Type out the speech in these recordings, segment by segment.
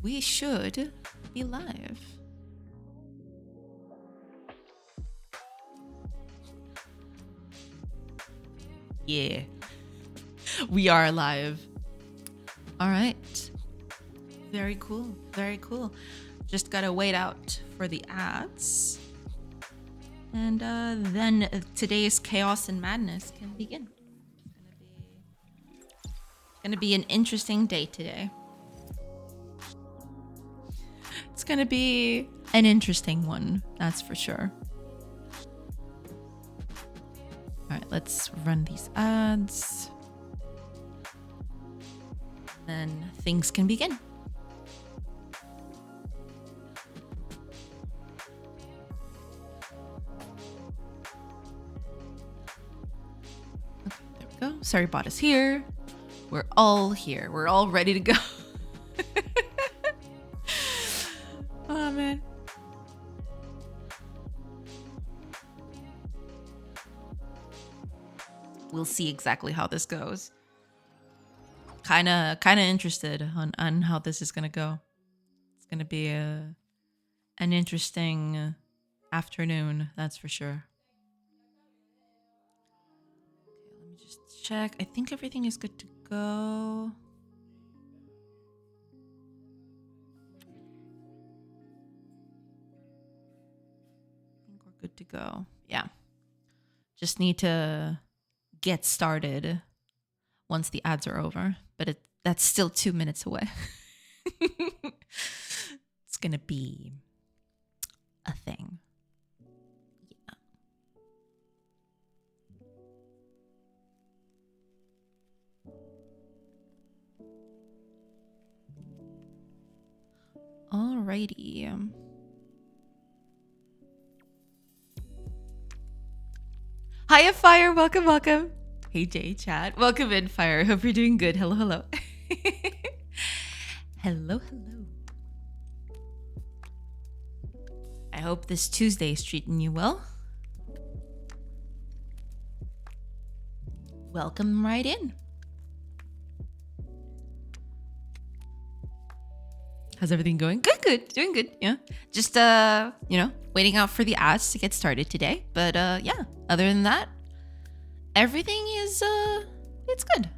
we should be live. Yeah, we are live. All right. Very cool. Very cool. Just gotta wait out for the ads. And then today's chaos and madness can begin. It's gonna be an interesting day today. It's gonna be an interesting one, that's for sure. All right, let's run these ads. Then things can begin. Okay, there we go. Sorry, bot is here. We're all here. We're all ready to go. Oh, man. We'll see exactly how this goes. Kind of interested on how this is gonna go. It's gonna be an interesting afternoon, that's for sure. Okay, let me just check. I think everything is good to go. I think we're good to go. Yeah. Just need to get started once the ads are over, but that's still 2 minutes away. It's gonna be a thing. Yeah. Alrighty. Hiya, Fire. Welcome, welcome. Hey, Jay, chat. Welcome in, Fire. Hope you're doing good. Hello, hello. Hello, hello. I hope this Tuesday is treating you well. Welcome right in. How's everything going? Good, good. Doing good. Yeah. Just, waiting out for the ads to get started today. But, yeah, other than that, everything is, it's good,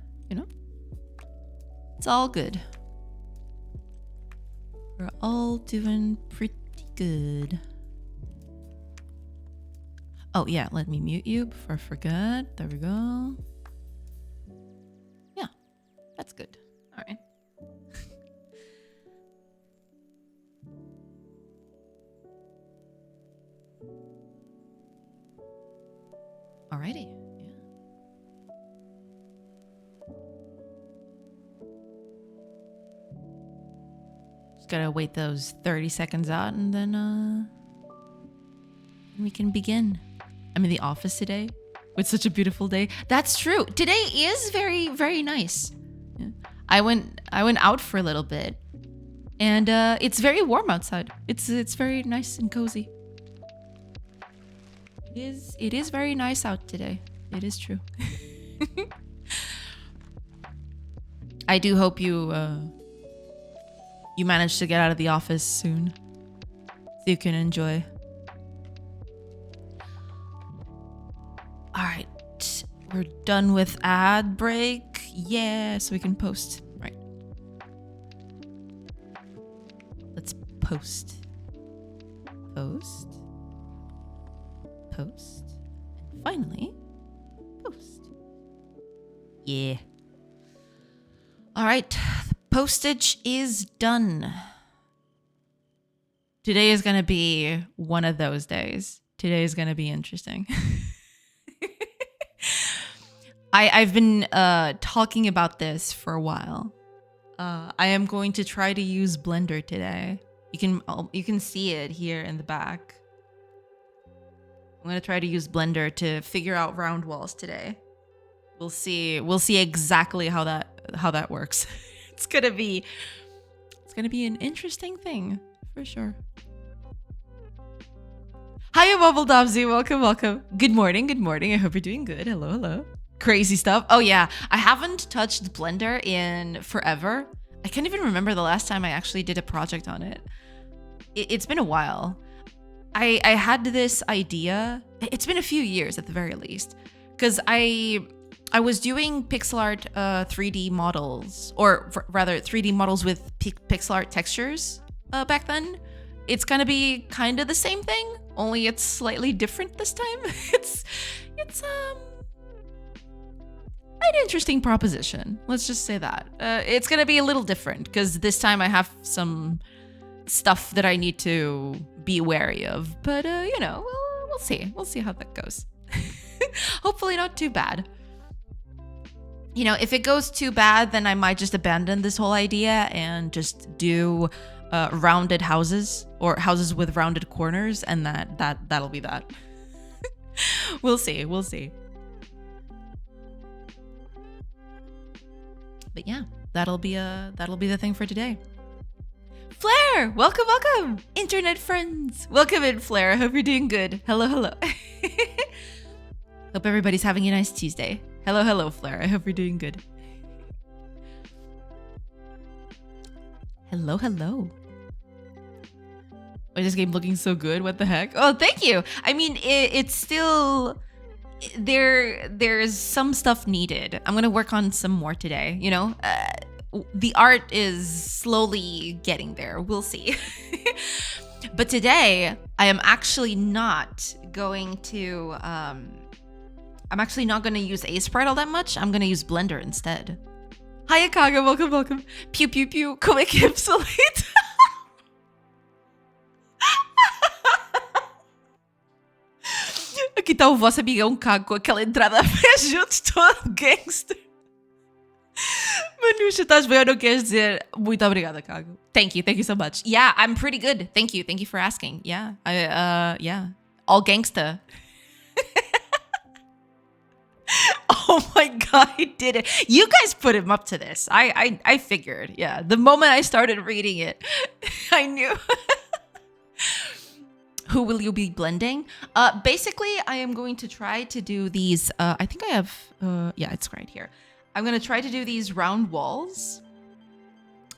It's all good. We're all doing pretty good. Oh, yeah, let me mute you before I forget. There we go. Yeah, that's good. All right. Alrighty. Just gotta wait those 30 seconds out and then we can begin. I'm in the office today. It's such a beautiful day. That's true. Today is very, very nice. Yeah. I went out for a little bit and it's very warm outside. It's very nice and cozy. It is very nice out today. It is true. I do hope you manage to get out of the office soon so you can enjoy. All right, we're done with ad break. Yeah, so we can post. Right. Let's post. Post. Post. And finally, post. Yeah. All right, the postage is done. Today is going to be one of those days. Today is going to be interesting. I've been talking about this for a while. I am going to try to use Blender today. You can see it here in the back. I'm gonna try to use Blender to figure out round walls today. We'll see exactly how that works. It's gonna be an interesting thing for sure. Hiya, Bubble Dobsy. Welcome, welcome. Good morning, good morning. I hope you're doing good. Hello, hello. Crazy stuff. Oh yeah, I haven't touched Blender in forever. I can't even remember the last time I actually did a project on it. It's been a while. I had this idea. It's been a few years at the very least, because I was doing pixel art 3D models, or rather 3D models with pixel art textures back then. It's gonna be kind of the same thing, only it's slightly different this time. It's an interesting proposition. Let's just say that. It's gonna be a little different because this time I have some stuff that I need to be wary of. But you know, we'll see. We'll see how that goes. Hopefully not too bad. You know, if it goes too bad, then I might just abandon this whole idea and just do rounded houses or houses with rounded corners, and that'll be that. We'll see. We'll see. But yeah, that'll be the thing for today. Flair, welcome, internet friends. Welcome in, Flair. I hope you're doing good. Hello. Hope everybody's having a nice Tuesday. Hello, Flair. I hope you're doing good. Hello. Why is this game looking so good? What the heck? Oh, thank you. I mean, it's still there's some stuff needed. I'm gonna work on some more today. You know, the art is slowly getting there. We'll see. But today, I am actually not going to. I'm actually not going to use Sprite all that much. I'm going to use Blender instead. Hi, Akaga. Welcome. Pew, pew, pew. Como é que é, obsolete? Aqui tá o vosso amigão Cago com aquela entrada a pé juntos, todo gangster. Manusha, estás bem ou não queres dizer? Muito obrigada, Cago. Thank you so much. Yeah, I'm pretty good. Thank you for asking. Yeah, yeah. All gangsta. Oh my god, he did it. You guys put him up to this. I figured. Yeah, the moment I started reading it, I knew. Who will you be blending? Basically, I am going to try to do these. I think I have. Yeah, it's right here. I'm going to try to do these round walls,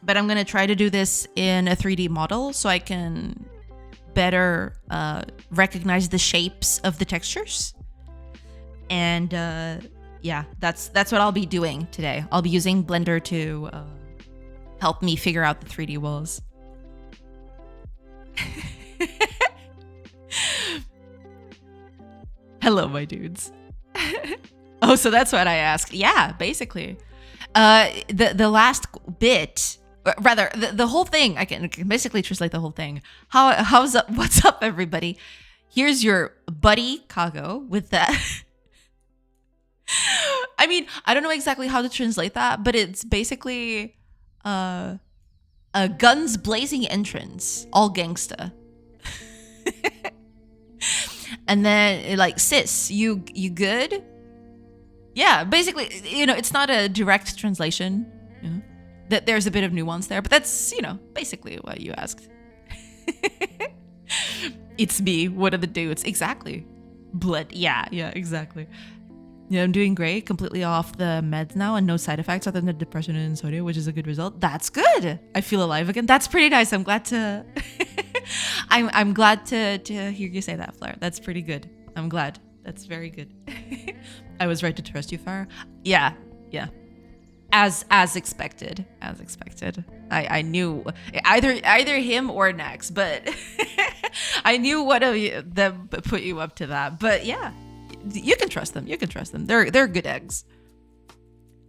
but I'm going to try to do this in a 3D model so I can better recognize the shapes of the textures. And yeah, that's what I'll be doing today. I'll be using Blender to help me figure out the 3D walls. Hello, my dudes. Oh, so that's what I asked. Yeah, basically. The last bit, rather, the whole thing, I can basically translate the whole thing. How's up? What's up, everybody? Here's your buddy, Kago, with that. I mean, I don't know exactly how to translate that, but it's basically a guns blazing entrance, all gangsta. And then like, sis, you good? Yeah, basically, you know, it's not a direct translation. You know, that there's a bit of nuance there, but that's, you know, basically what you asked. It's me, one of the dudes. Exactly. Blood. Yeah, exactly. Yeah, I'm doing great. Completely off the meds now and no side effects other than the depression and insomnia, which is a good result. That's good. I feel alive again. That's pretty nice. I'm glad to I'm glad to hear you say that, Flair. That's pretty good. I'm glad. That's very good. I was right to trust you, Fire. Yeah. As expected. I knew either him or Nex, but I knew one of them put you up to that. But yeah. You can trust them. They're good eggs.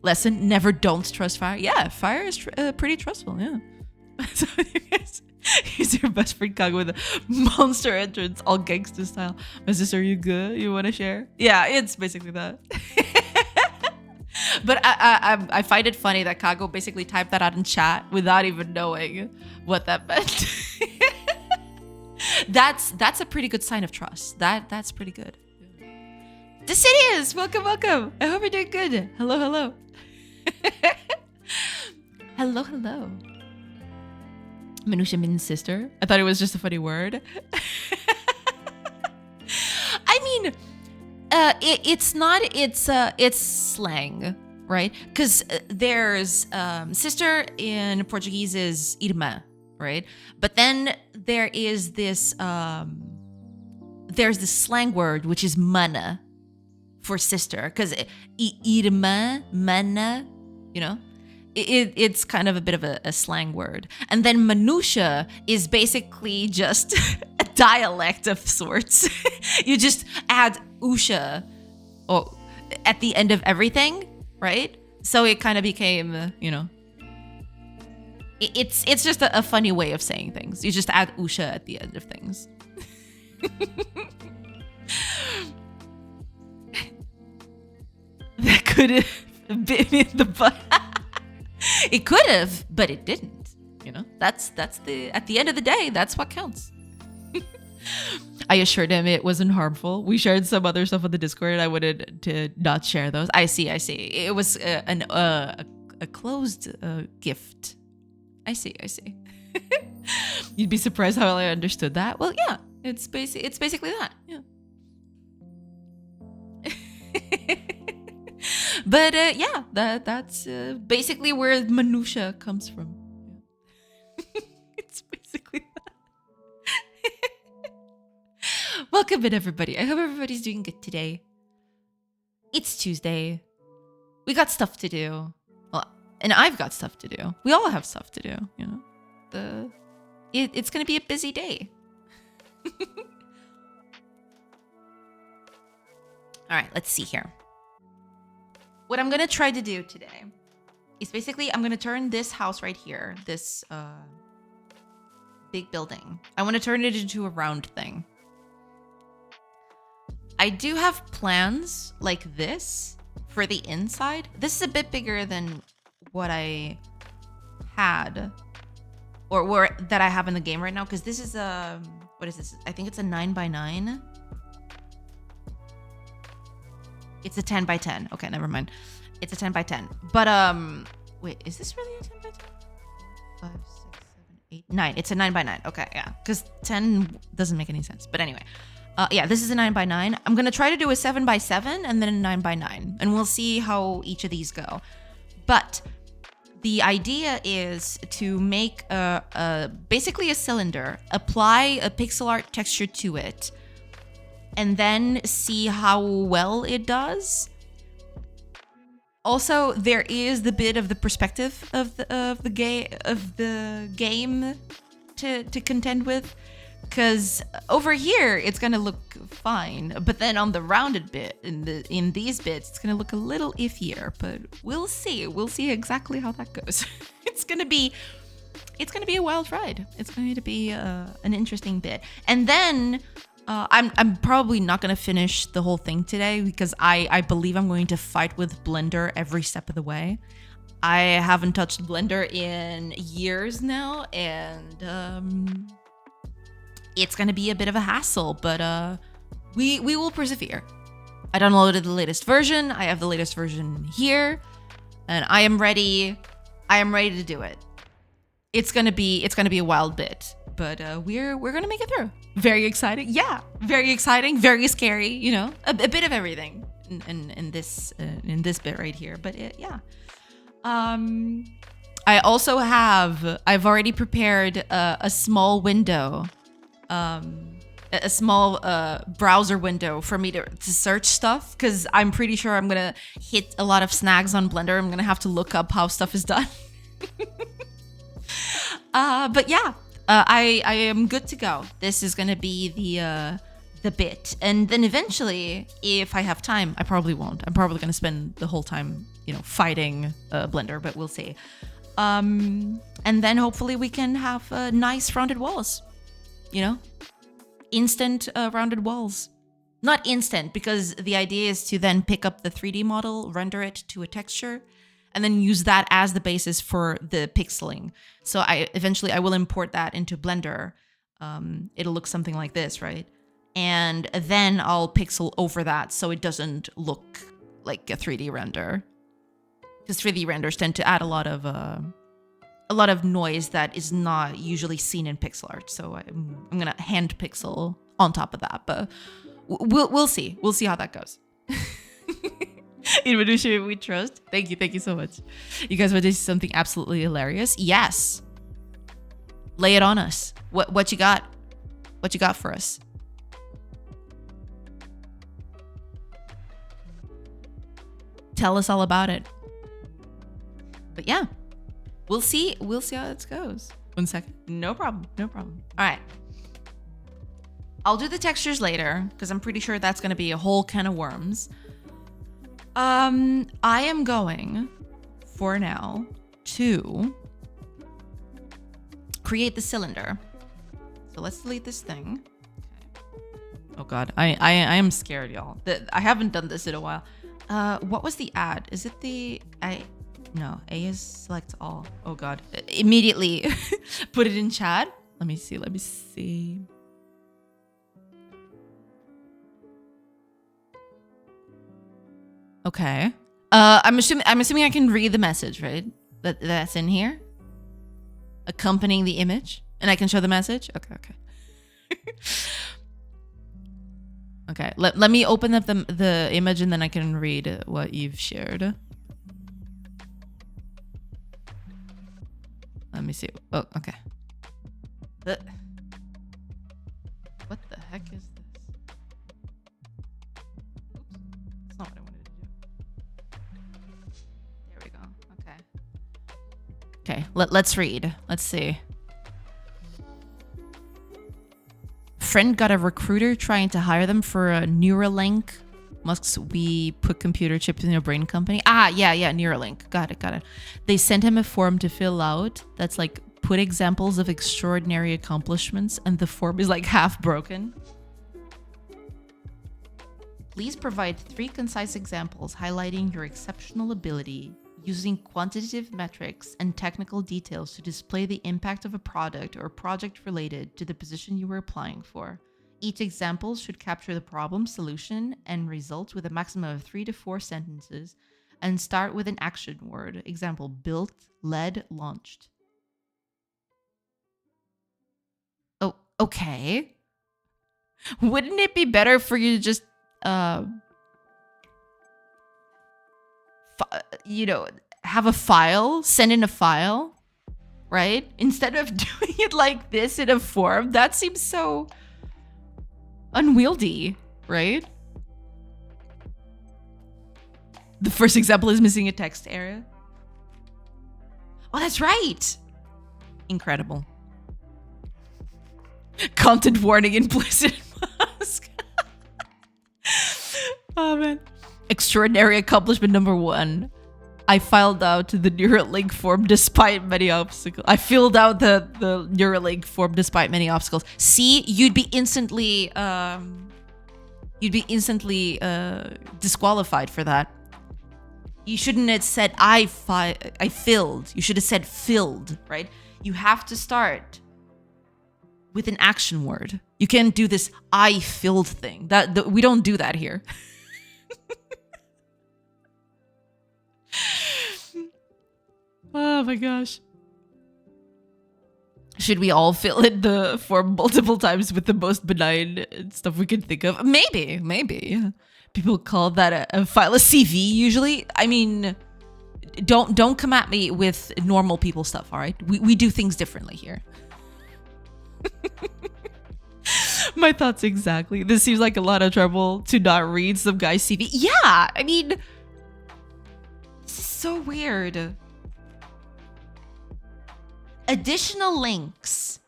Lesson: never don't trust Fire. Yeah, Fire is pretty trustful. Yeah. So he's your best friend Kago with a monster entrance, all gangster style. My sister, are you good? You want to share? Yeah, it's basically that. But I find it funny that Kago basically typed that out in chat without even knowing what that meant. That's a pretty good sign of trust. That's pretty good. Decidius, welcome. I hope you're doing good. Hello. hello. Manusha means sister. I thought it was just a funny word. I mean, it's not. It's slang. right? Because there's sister in Portuguese is irmã, right? But then there's this slang word which is mana for sister, because irmã, mana, you know, it's kind of a bit of a slang word. And then manusha is basically just a dialect of sorts. You just add usha or at the end of everything, right? So it kind of became, you know, it's just a funny way of saying things. You just add usha at the end of things. That could have been in the butt. It could have, but it didn't. You know, that's the at the end of the day, that's what counts. I assured him it wasn't harmful. We shared some other stuff on the Discord. I wanted to not share those. I see. It was a closed gift. I see. You'd be surprised how I understood that. Well, yeah, it's basically that. Yeah. But yeah, that's basically where minutia comes from. Yeah. It's basically that. Welcome in, everybody. I hope everybody's doing good today. It's Tuesday. We got stuff to do. Well, and I've got stuff to do. We all have stuff to do, you know. It's going to be a busy day. All right, let's see here. What I'm going to try to do today is basically I'm going to turn this house right here, this big building. I want to turn it into a round thing. I do have plans like this for the inside. This is a bit bigger than what I had or that I have in the game right now, because this is what is this? I think it's a 9x9. It's a 10x10. Okay, never mind. It's a 10x10. But wait, is this really a 10x10? 5, 6, 7, 8, 9. It's a 9x9. Okay, yeah, because 10 doesn't make any sense. But anyway, yeah, this is a 9x9. I'm gonna try to do a 7x7 and then a 9x9, and we'll see how each of these go. But the idea is to make basically a cylinder, apply a pixel art texture to it, and then see how well it does. Also, there is the bit of the perspective of the game to contend with, because over here it's gonna look fine, but then on the rounded bit in these bits it's gonna look a little iffier. But we'll see exactly how that goes. It's gonna be a wild ride. It's going to be an interesting bit. And then I'm probably not going to finish the whole thing today, because I believe I'm going to fight with Blender every step of the way. I haven't touched Blender in years now, and it's going to be a bit of a hassle, but we will persevere. I downloaded the latest version. I have the latest version here, and I am ready. I am ready to do it. It's gonna be a wild bit, but we're gonna make it through. Very exciting, yeah. Very exciting, very scary. You know, a bit of everything in this bit right here. But yeah, I also I've already prepared a small window, a small browser window for me to search stuff, because I'm pretty sure I'm gonna hit a lot of snags on Blender. I'm gonna have to look up how stuff is done. But yeah, I am good to go. This is gonna be the bit, and then eventually, if I have time, I probably won't. I'm probably gonna spend the whole time, you know, fighting Blender, but we'll see. And then hopefully we can have nice rounded walls. You know, instant rounded walls. Not instant, because the idea is to then pick up the 3D model, render it to a texture, and then use that as the basis for the pixeling. So eventually I will import that into Blender. It'll look something like this, right? And then I'll pixel over that so it doesn't look like a 3D render. Because 3D renders tend to add a lot of noise that is not usually seen in pixel art. So I'm gonna hand pixel on top of that, but we'll see. We'll see how that goes. In Minutia we trust. Thank you so much. You guys want to see something absolutely hilarious? Yes. Lay it on us. What you got? What you got for us? Tell us all about it. But yeah, we'll see how it goes. 1 second. No problem. All right. I'll do the textures later because I'm pretty sure that's going to be a whole can of worms. I am going for now to create the cylinder. So let's delete this thing. Okay. Oh God, I am scared, y'all. I haven't done this in a while. What was the add? Is it the No, A is select all. Oh God, immediately put it in chat. Let me see. Okay. I'm assuming I can read the message, right? That's in here, accompanying the image, and I can show the message. Okay. Okay. Let me open up the image, and then I can read what you've shared. Let me see. Oh, okay. What the heck is this? Oops. That's not what I wanted to do. There we go. Okay. Okay, let's read. Let's see. Friend got a recruiter trying to hire them for a Neuralink. Musk's we put computer chips in your brain company. Yeah, Neuralink. Got it. They sent him a form to fill out that's like, put examples of extraordinary accomplishments, and the form is like half broken. Please provide 3 concise examples highlighting your exceptional ability using quantitative metrics and technical details to display the impact of a product or project related to the position you were applying for. Each example should capture the problem, solution, and result with a maximum of 3 to 4 sentences and start with an action word. Example, built, led, launched. Oh, okay. Wouldn't it be better for you to just, have a file, send in a file, right? Instead of doing it like this in a form, that seems so unwieldy, right? The first example is missing a text area. Oh, that's right. Incredible. Content warning implicit Musk. Oh man. Extraordinary accomplishment number 1. I filled out the Neuralink form despite many obstacles. See, you'd be instantly disqualified for that. You shouldn't have said I filled. You should have said filled, right? You have to start with an action word. You can't do this I filled thing. That we don't do that here. Oh my gosh. Should we all fill in the form multiple times with the most benign stuff we can think of? Maybe. Yeah. People call that a file a CV usually. I mean, don't come at me with normal people stuff, all right? We do things differently here. My thoughts exactly. This seems like a lot of trouble to not read some guy's CV. Yeah, I mean, this is so weird. Additional links.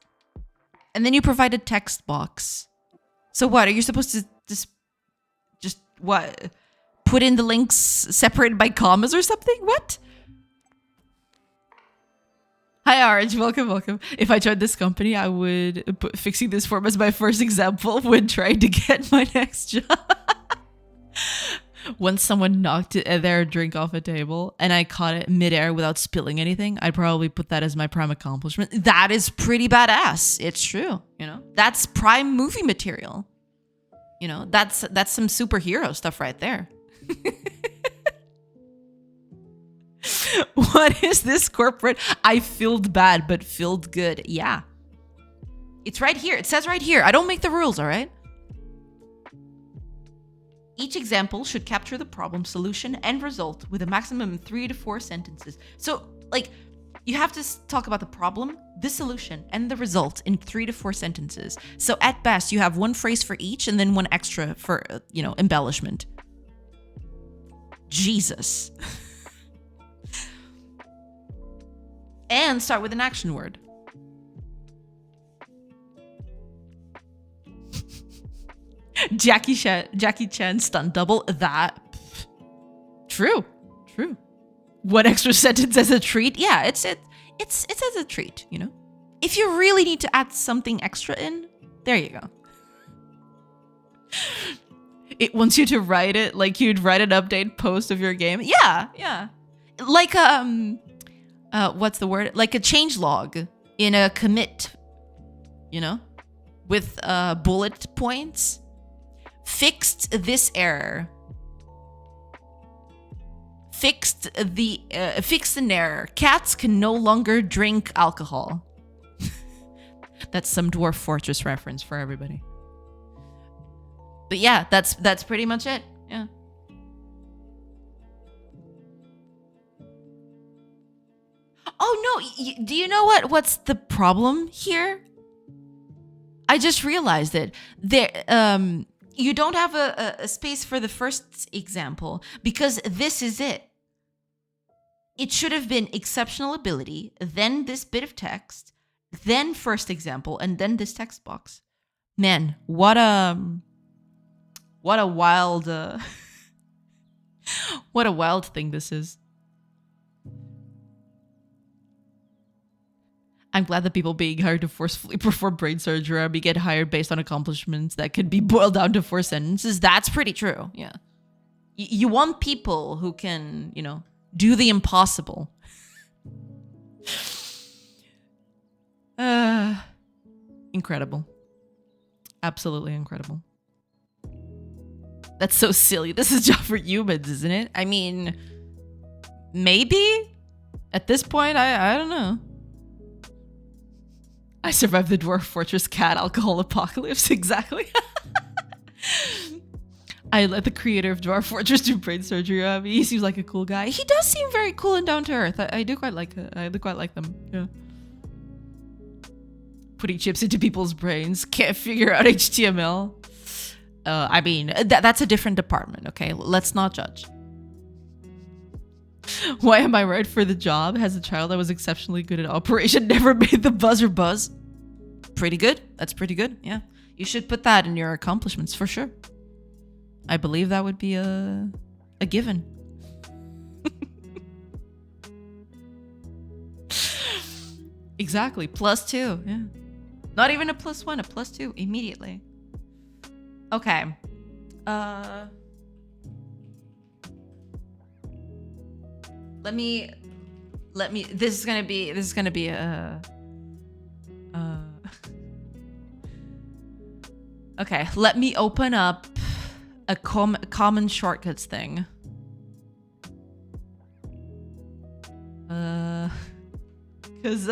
And then you provide a text box. So what? Are you supposed to just what? Put in the links separated by commas or something? What? Hi, Orange. Welcome. If I joined this company, I would put fixing this form as my first example when trying to get my next job. Once someone knocked their drink off a table and I caught it midair without spilling anything, I'd probably put that as my prime accomplishment. That is pretty badass. It's true. That's prime movie material. That's some superhero stuff right there. What is this corporate? I filled bad, but filled good. Yeah. It's right here. It says right here. I don't make the rules, all right? Each example should capture the problem, solution, and result with a maximum of 3 to 4 sentences. So, like, you have to talk about the problem, the solution, and the result in 3 to 4 sentences. So at best, you have one phrase for each and then one extra for, embellishment. Jesus. And start with an action word. Jackie Chan stunt double. That. True. One extra sentence as a treat. Yeah, it's as a treat, If you really need to add something extra in, there you go. It wants you to write it like you'd write an update post of your game. Yeah. Like what's the word? Like a change log in a commit, with bullet points. Fixed this error. Fixed an error. Cats can no longer drink alcohol. That's some Dwarf Fortress reference for everybody. But yeah, that's pretty much it. Yeah. Oh no, do you know what's the problem here? I just realized it. You don't have a space for the first example because this is it. It should have been exceptional ability, then this bit of text, then first example, and then this text box. Man, what a wild what a wild thing this is. I'm glad that people being hired to forcefully perform brain surgery be get hired based on accomplishments that could be boiled down to 4 sentences. That's pretty true. Yeah. You want people who can, do the impossible. Incredible. Absolutely incredible. That's so silly. This is just for humans, isn't it? I mean, maybe? At this point, I don't know. I survived the Dwarf Fortress cat alcohol apocalypse. Exactly. I let the creator of Dwarf Fortress do brain surgery on me. He seems like a cool guy. He does seem very cool and down to earth. I do quite like it. I do quite like them. Yeah. Putting chips into people's brains. Can't figure out HTML. I mean, that's a different department, okay? Let's not judge. Why am I right for the job? As a child, I was exceptionally good at operation. Never made the buzzer buzz. Pretty good. That's pretty good. Yeah. You should put that in your accomplishments for sure. I believe that would be a given. Exactly. +2. Yeah. Not even a +1, a +2 immediately. Okay. Let me this is gonna be okay, let me open up a common shortcuts thing. Because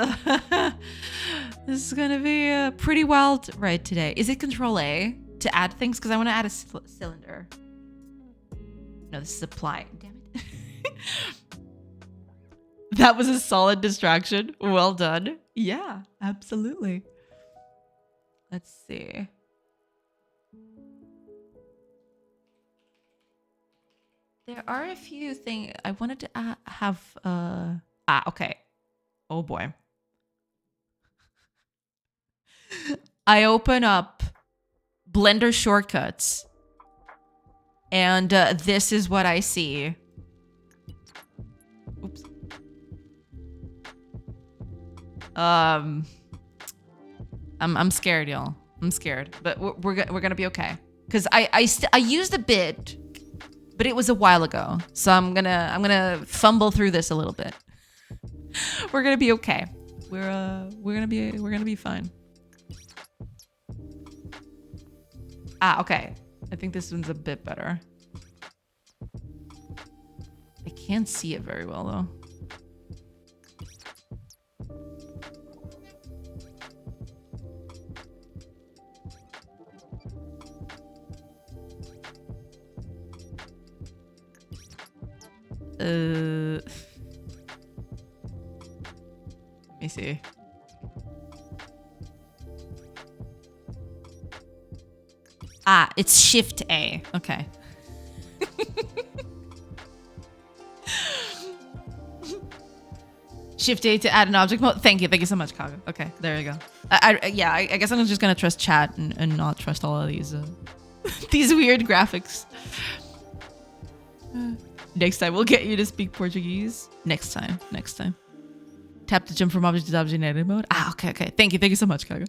this is gonna be a pretty wild ride today. Is it Control A to add things? Because I want to add a cylinder. No, this is apply. Damn it. That was a solid distraction. Well done. Yeah, absolutely. Let's see. There are a few things I wanted to have. Okay. Oh boy. I open up Blender shortcuts, and this is what I see. Oops. I'm scared, y'all. I'm scared, but we're gonna be okay. Cause I used a bit, but it was a while ago, so I'm gonna fumble through this a little bit. We're gonna be okay. We're gonna be fine. Okay. I think this one's a bit better. I can't see it very well though. Let me see. Ah, it's Shift A. Okay. Shift A to add an object mode. Thank you so much, Kaga. Okay, there you go. I guess I'm just gonna trust chat and not trust all of these these weird graphics. Next time we'll get you to speak Portuguese. Next time. Tap to jump from object to object in edit mode. Ah, okay. Thank you so much, Kaga.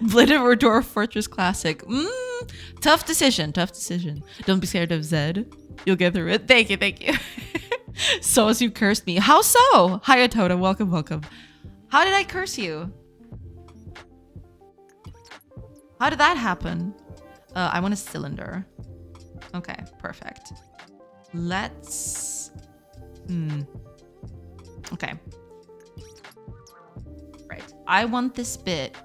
Blended or Dwarf Fortress Classic. Tough decision. Don't be scared of Zed. You'll get through it. Thank you. So as you cursed me. How so? Hiya Toda, welcome. How did I curse you? How did that happen? I want a cylinder. Okay, perfect. Let's... Okay. Right. I want this bit.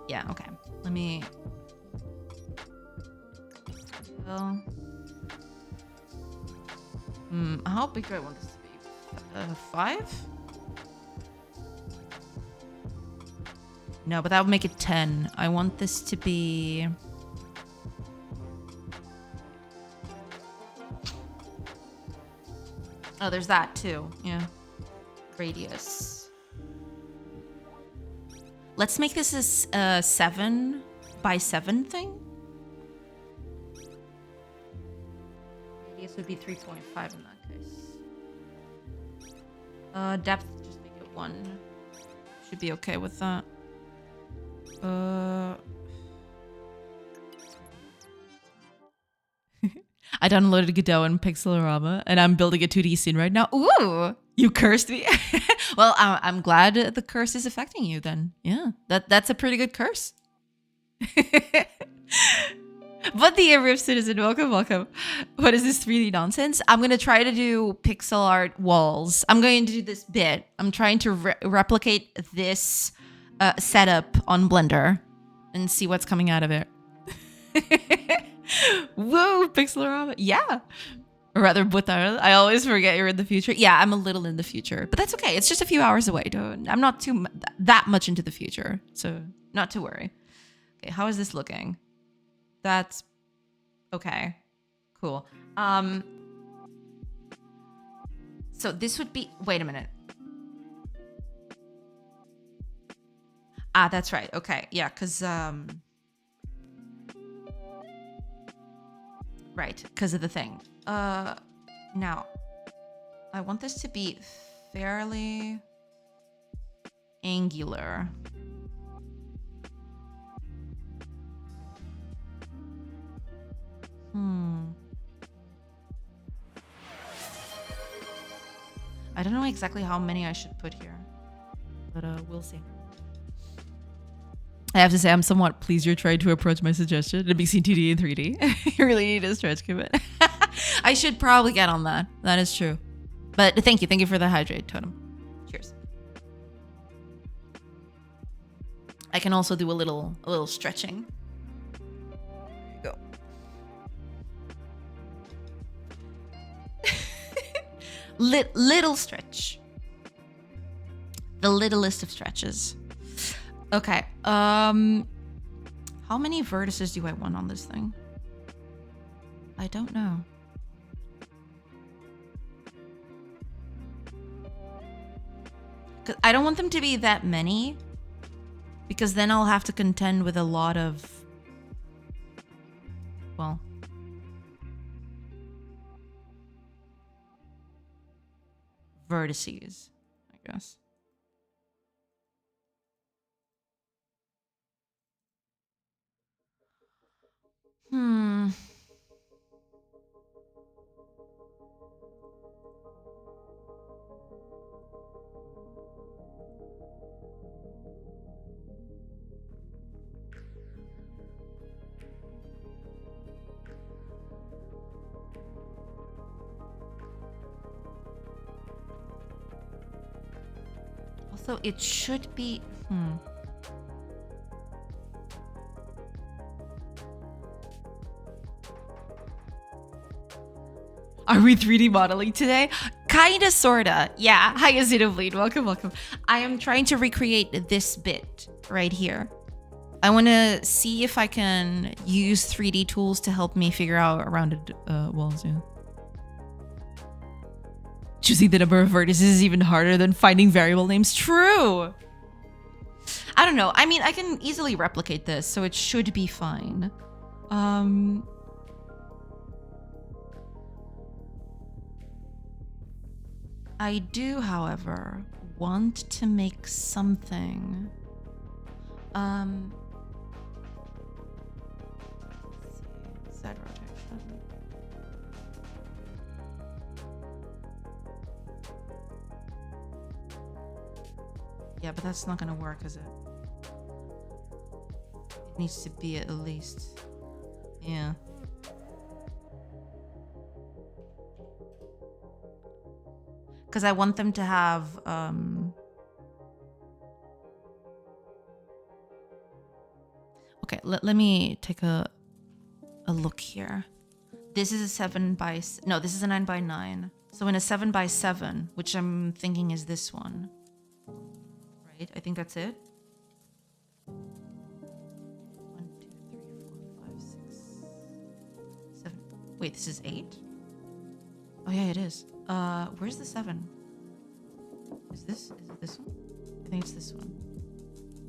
Yeah, okay. Let me... Well... how big do I want this to be? 5? No, but that would make it 10. I want this to be... Oh, there's that too. Yeah. Radius. Let's make this a 7 by 7 thing. Radius would be 3.5 in that case. Depth, just make it 1. Should be okay with that. I downloaded Godot and Pixelorama, and I'm building a 2D scene right now. Ooh, you cursed me. Well, I'm glad the curse is affecting you then. Yeah, that's a pretty good curse. But the Rift Citizen, welcome. What is this 3D nonsense? I'm going to try to do pixel art walls. I'm going to do this bit. I'm trying to replicate this setup on Blender and see what's coming out of it. Whoa, Pixelorama. Yeah. Or rather, Butar. I always forget you're in the future. Yeah, I'm a little in the future, but that's okay. It's just a few hours away. I'm not that much into the future, so not to worry. Okay, how is this looking? That's okay. Cool. So this would be... Wait a minute. Ah, that's right. Okay, yeah, because... Right, because of the thing. Now, I want this to be fairly angular. I don't know exactly how many I should put here, but we'll see. I have to say, I'm somewhat pleased you're trying to approach my suggestion to mixing 2D and 3D. You really need a stretch commit. I should probably get on that. That is true. But thank you for the hydrate totem. Cheers. I can also do a little stretching. There you go. Little stretch. The littlest of stretches. Okay. How many vertices do I want on this thing? I don't know. I don't want them to be that many, because then I'll have to contend with a lot of, well, vertices, I guess. Also, it should be... Are we 3D modeling today? Kinda, sorta. Yeah. Hi, Azitobleed. Welcome, welcome. I am trying to recreate this bit right here. I want to see if I can use 3D tools to help me figure out rounded walls. Yeah. Choosing the number of vertices is even harder than finding variable names. True. I don't know. I mean, I can easily replicate this, so it should be fine. I do, however, want to make something. Let's see. Side rotation. Yeah, but that's not gonna work, is it? It needs to be at least. Yeah. Because I want them to have okay, let me take a look here. This is a 7 by no, this is a 9 by 9. So in a 7 by 7, which I'm thinking is this one. Right? I think that's it. 1, 2, 3, 4, 5, 6, 7. Wait, this is 8? Oh yeah, it is. Where's the 7? Is it this one? I think it's this one.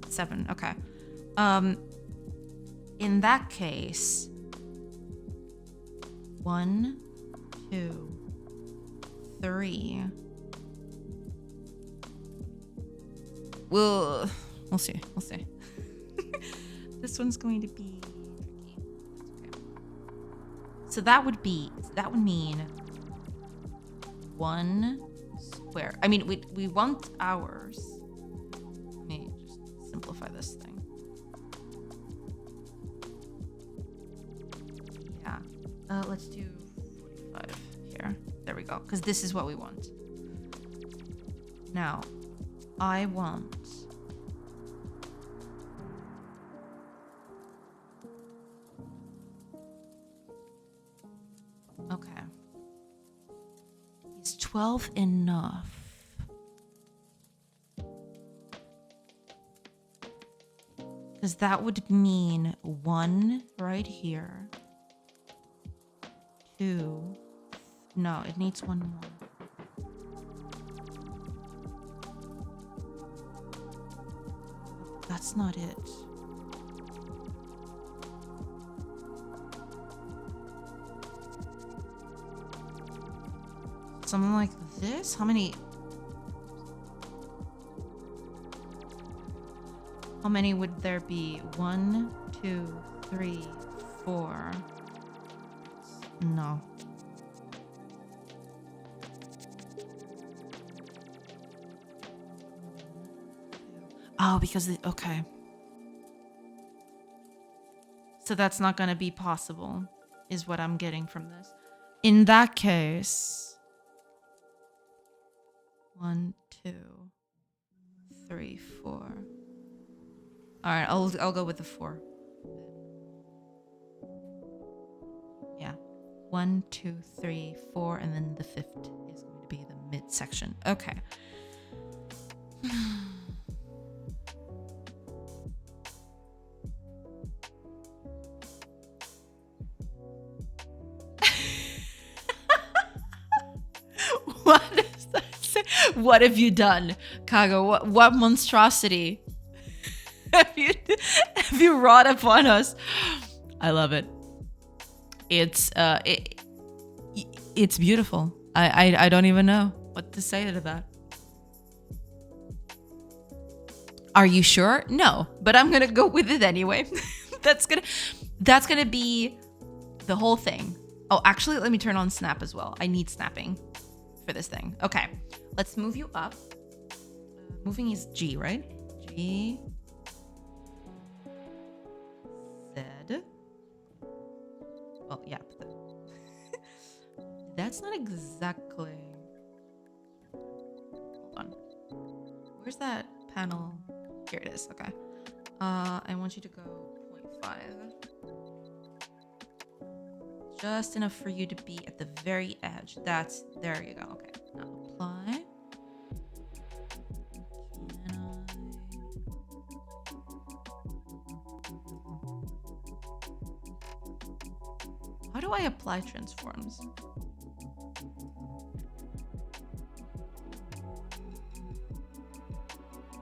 7, okay. In that case, 1, 2, 3. We'll see. We'll see. This one's going to be tricky. Okay. So that would mean 1 square. I mean, we want ours. Let me just simplify this thing. Yeah. Let's do 45 here. There we go. Because this is what we want. Now, I want okay. Is 12 enough? Because that would mean 1 right here. 2. No, it needs 1 more. That's not it. Something like this? How many would there be? 1, 2, 3, 4. No. Oh, because okay. So that's not going to be possible, is what I'm getting from this. In that case, 1, 2, 3, 4. All right, I'll go with the 4. Yeah, 1, 2, 3, 4, and then the 5th is going to be the midsection. Okay. What does that say? What have you done, Kago? What monstrosity have you wrought upon us? I love it. It's beautiful. I don't even know what to say to that. Are you sure? No, but I'm gonna go with it anyway. That's gonna be the whole thing. Oh, actually, let me turn on snap as well. I need snapping for this thing. Okay, let's move you up. Moving is G, right? G, Z. Well, yeah. That's not exactly. Hold on. Where's that panel? Here it is. Okay. I want you to go 0.5. just enough for you to be at the very edge. There you go. Okay, now apply. How do I apply transforms?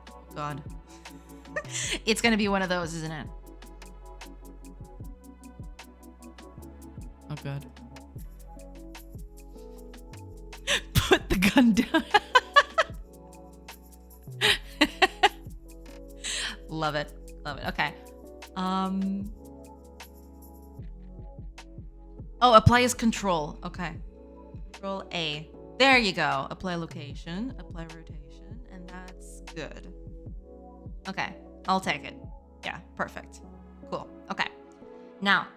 Oh God. It's gonna be one of those, isn't it? Oh God. Put the gun down. Love it. Love it. Okay. Oh, apply is control. Okay. Control A. There you go. Apply location, apply rotation, and that's good. Okay. I'll take it. Yeah, perfect. Cool. Okay. Now,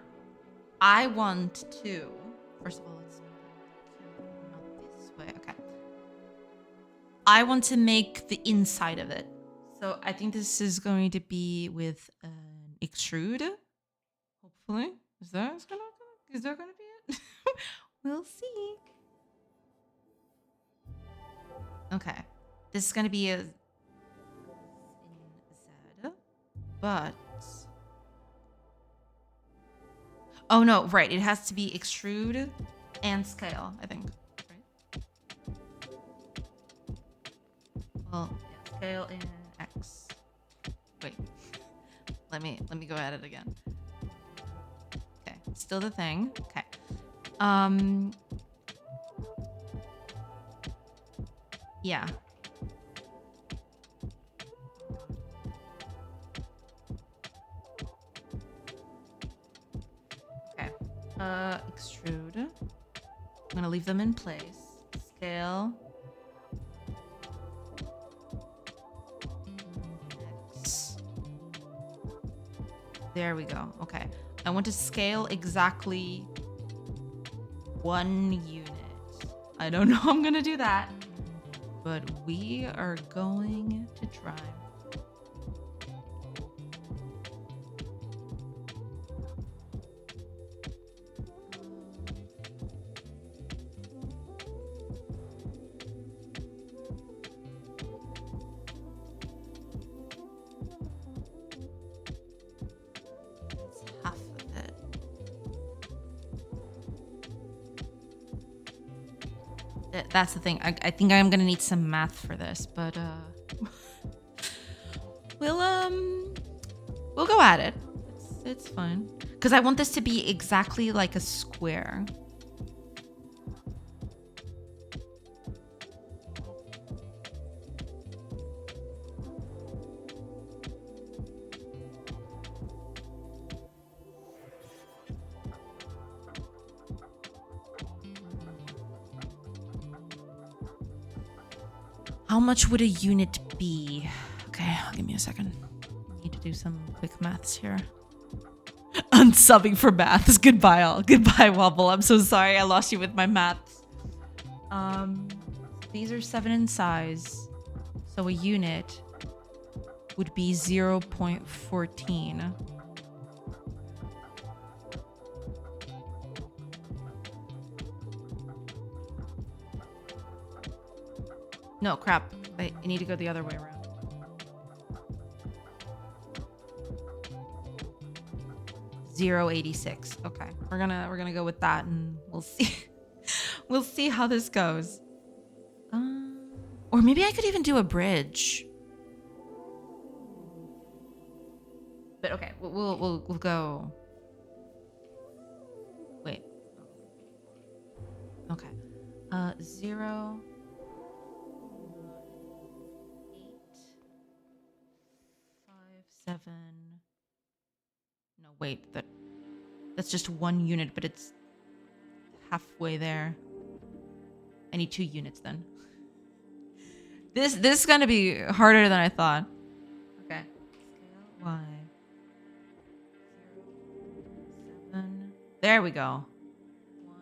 I want to, first of all, let's not this way. Okay. I want to make the inside of it. So I think this is going to be with an extrude. Hopefully. Is that gonna be it? We'll see. Okay. This is gonna be a in Z, but oh no, right. It has to be extrude and scale, I think. Right? Well, yeah, scale in X. Wait. Let me go at it again. Okay, still the thing. Okay. Yeah. Okay. Extrude. I'm gonna leave them in place. Scale. X. There we go. Okay. I want to scale exactly 1 unit. I don't know how I'm gonna do that, but we are going to try. That's the thing. I think I'm gonna need some math for this, but we'll go at it. It's fine. Because I want this to be exactly like a square. How much would a unit be? Okay, give me a second. I need to do some quick maths here. Unsubbing for maths. Goodbye, all. Goodbye, Wobble. I'm so sorry I lost you with my maths. These are 7 in size. So a unit would be 0.14. No, crap. I need to go the other way around. $0.86. Okay. We're gonna go with that and we'll see. We'll see how this goes. Or maybe I could even do a bridge. But okay, we'll go. Wait. Okay. 0. 7. No, wait, that's just 1 unit, but it's halfway there. I need 2 units then. This is gonna be harder than I thought. Okay. Scale Y. 0, 7. There we go. 1.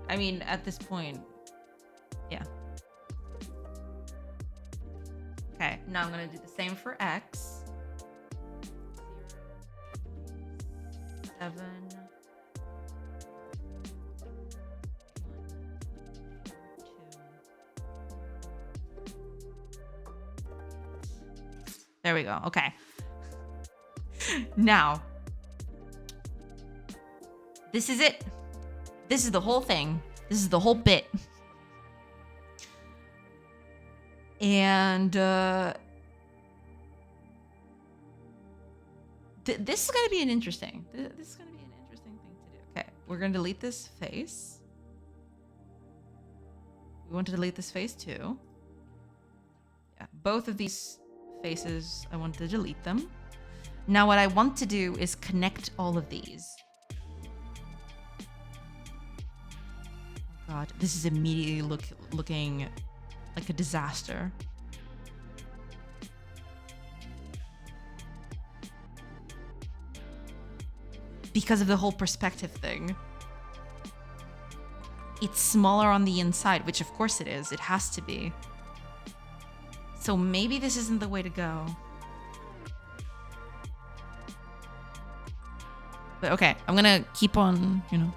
I mean, at this point, Now I'm gonna do the same for X. 7. 2. There we go. Okay. Now, this is it. This is the whole thing. This is the whole bit. And this is gonna be an interesting. This is gonna be an interesting thing to do. Okay, we're gonna delete this face. We want to delete this face too. Yeah, both of these faces, I want to delete them. Now what I want to do is connect all of these. Oh God, this is immediately looking like a disaster. Because of the whole perspective thing. It's smaller on the inside, which of course it is. It has to be. So maybe this isn't the way to go. But okay, I'm gonna keep on, you know.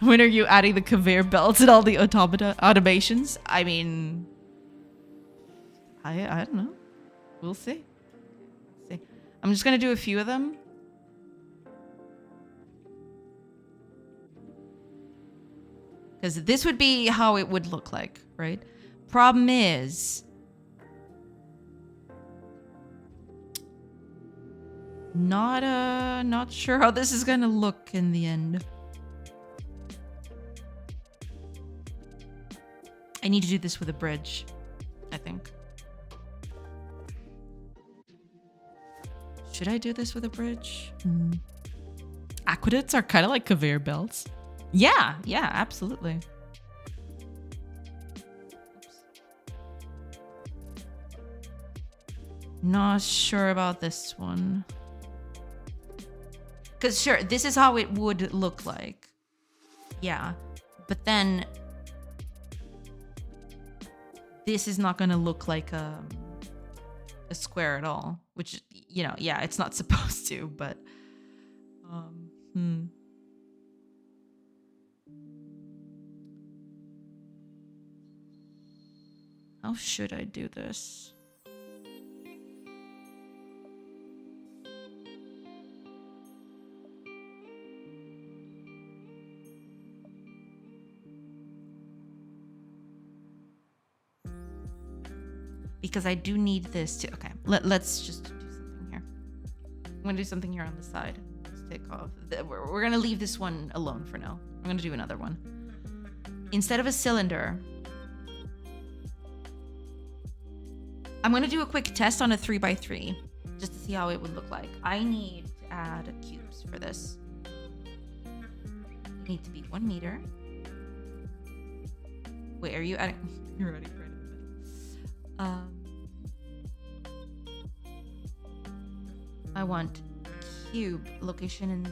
When are you adding the conveyor belts and all the automations? I mean, I don't know. We'll see. I'm just gonna do a few of them. Because this would be how it would look like, right? Problem is, not sure how this is gonna look in the end. I need to do this with a bridge, I think. Should I do this with a bridge? Aqueducts are kind of like conveyor belts. Yeah, absolutely. Oops. Not sure about this one. Because sure, this is how it would look like. Yeah, but then this is not going to look like a square at all, which, you know, yeah, it's not supposed to, but how should I do this? Because I do need this to... Okay, let's just do something here. I'm going to do something here on the side. Let's take off. We're going to leave this one alone for now. I'm going to do another one. Instead of a cylinder, I'm going to do a quick test on a 3x3 just to see how it would look like. I need to add cubes for this. They need to be 1 meter. Wait, are you adding... You're adding right in the middle. I want cube location in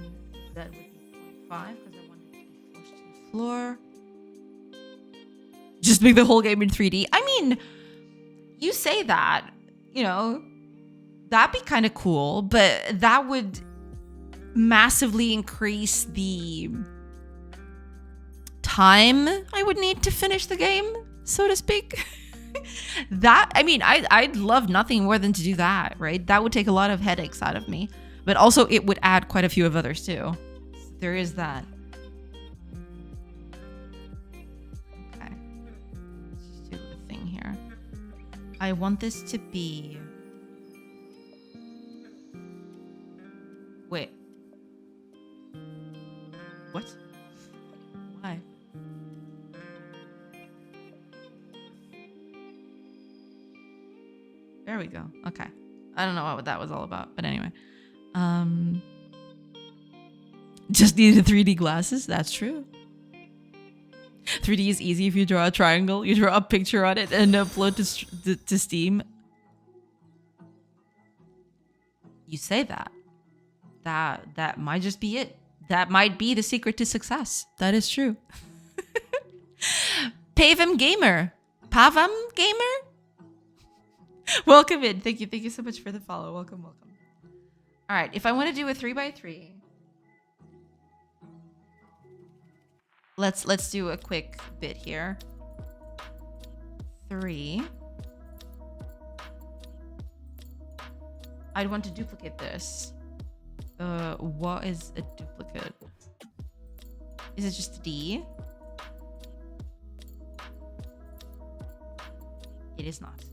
that would be 0.5 because I want it to be flush to the floor. Just make the whole game in 3D. I mean, you say that, you know, that'd be kind of cool, but that would massively increase the time I would need to finish the game, so to speak. That, I mean, I'd love nothing more than to do that, right? That would take a lot of headaches out of me, but also it would add quite a few of others too. So there is that. Okay, let's just do a thing here. I want this to be... Wait. What? Why? There we go. Okay. I don't know what that was all about, but anyway. Just needed 3D glasses. That's true. 3D is easy if you draw a triangle. You draw a picture on it and upload to Steam. You say that. That might just be it. That might be the secret to success. That is true. Pavam Gamer. Pavam Gamer? Welcome in. Thank you so much for the follow. Welcome. All right, if I want to do a 3x3, let's do a quick bit here. 3. I'd want to duplicate this. What is a duplicate? Is it just a D? It is not.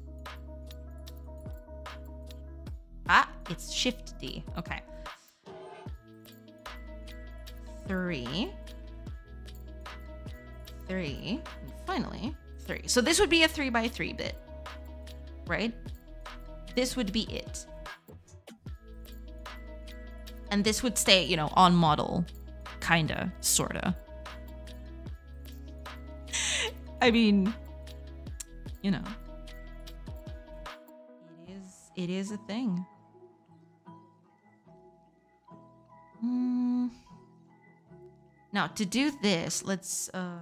Ah, it's Shift D. Okay. 3. And finally 3. So this would be a 3x3 bit, right? This would be it. And this would stay, you know, on model, kinda, sorta. I mean, you know, it is a thing. Now to do this, let's can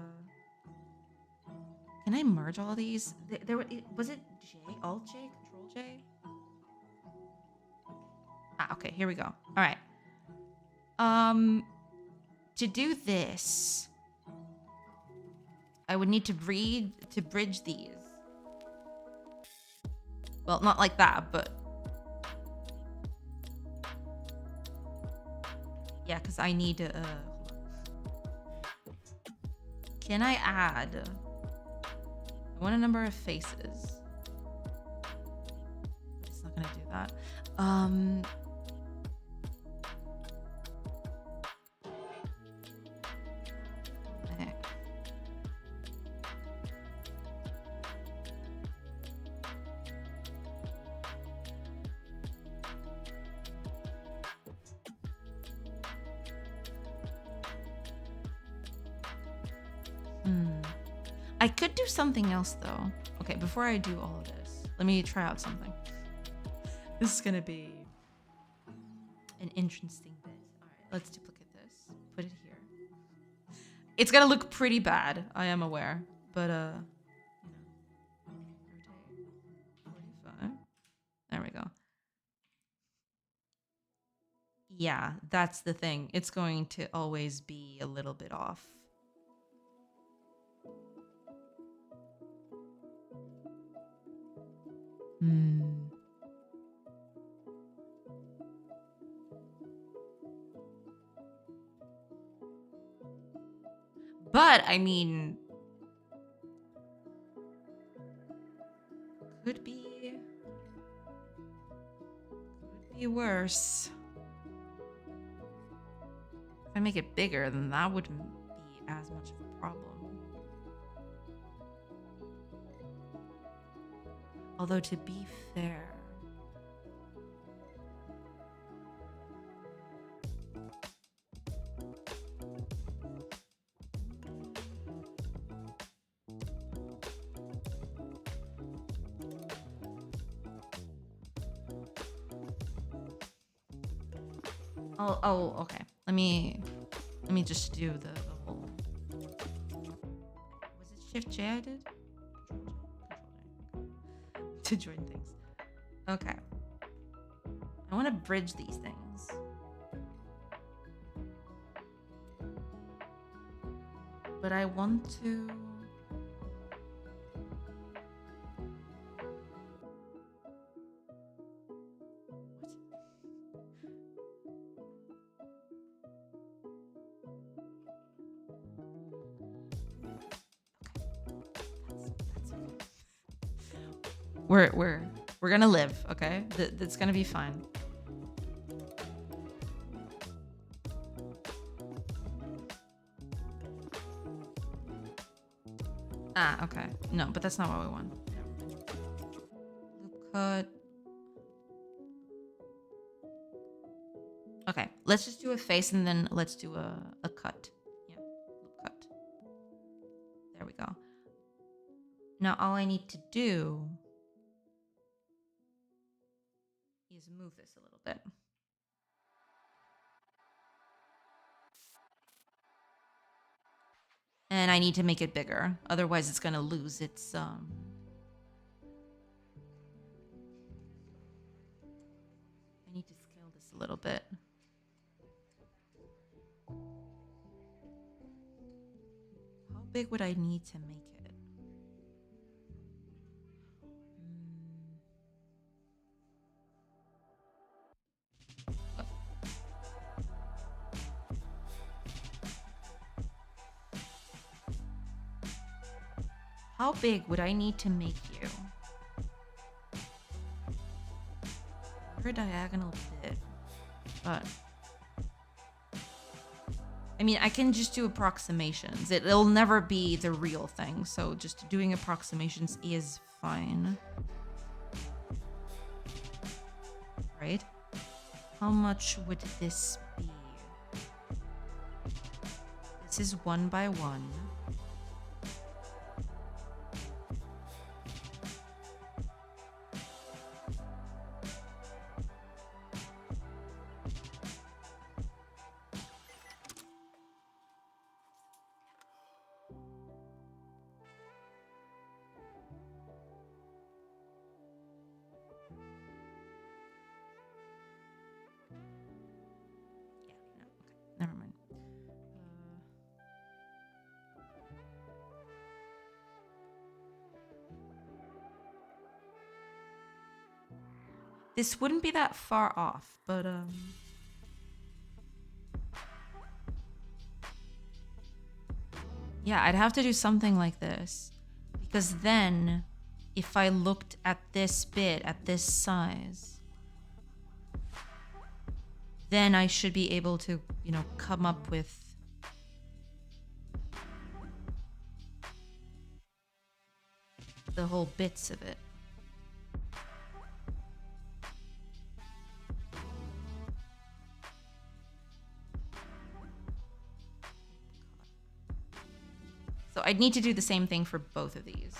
I merge all these? Was it J, Alt J, Control J? Ah, okay, here we go. All right. To do this, I would need to bridge these. Well, not like that, but yeah, because I need to. Can I add? I want a number of faces. It's not gonna do that. I could do something else though. Okay, before I do all of this, let me try out something. This is gonna be an interesting bit. All right, let's duplicate this. Put it here. It's gonna look pretty bad, I am aware, but you know, rotate 45. There we go. Yeah, that's the thing. It's going to always be a little bit off. But I mean, could be worse. If I make it bigger, then that wouldn't be as much of a problem. Although to be fair, oh, okay. Let me just do the whole. Was it Shift J I did? To join things. Okay. I want to bridge these things. But I want to. We're gonna live, okay? That's gonna be fine. Ah, okay. No, but that's not what we want. Loop cut. Okay, let's just do a face and then let's do a cut. Yeah, loop cut. There we go. Now all I need to do is move this a little bit. And I need to make it bigger. Otherwise it's gonna lose its I need to scale this a little bit. How big would I need to make it? How big would I need to make you? For a diagonal bit. But I mean, I can just do approximations. It'll never be the real thing, so just doing approximations is fine. Right? How much would this be? This is 1 by 1. Never mind. This wouldn't be that far off, but yeah, I'd have to do something like this, because then if I looked at this bit at this size, then I should be able to, you know, come up with the whole bits of it. So I'd need to do the same thing for both of these.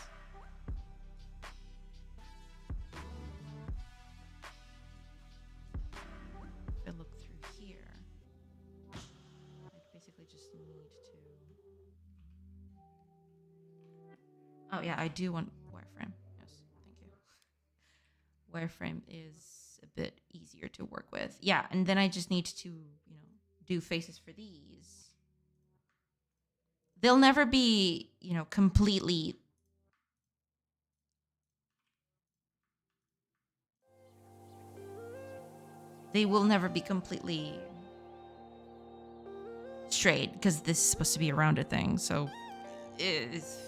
If I look through here, I'd basically just need to... Oh yeah, I do want wireframe. Yes, thank you. Wireframe is a bit easier to work with. Yeah, and then I just need to, you know, do faces for these. They'll never be, you know, completely... They will never be completely straight, because this is supposed to be a rounded thing, so... It's...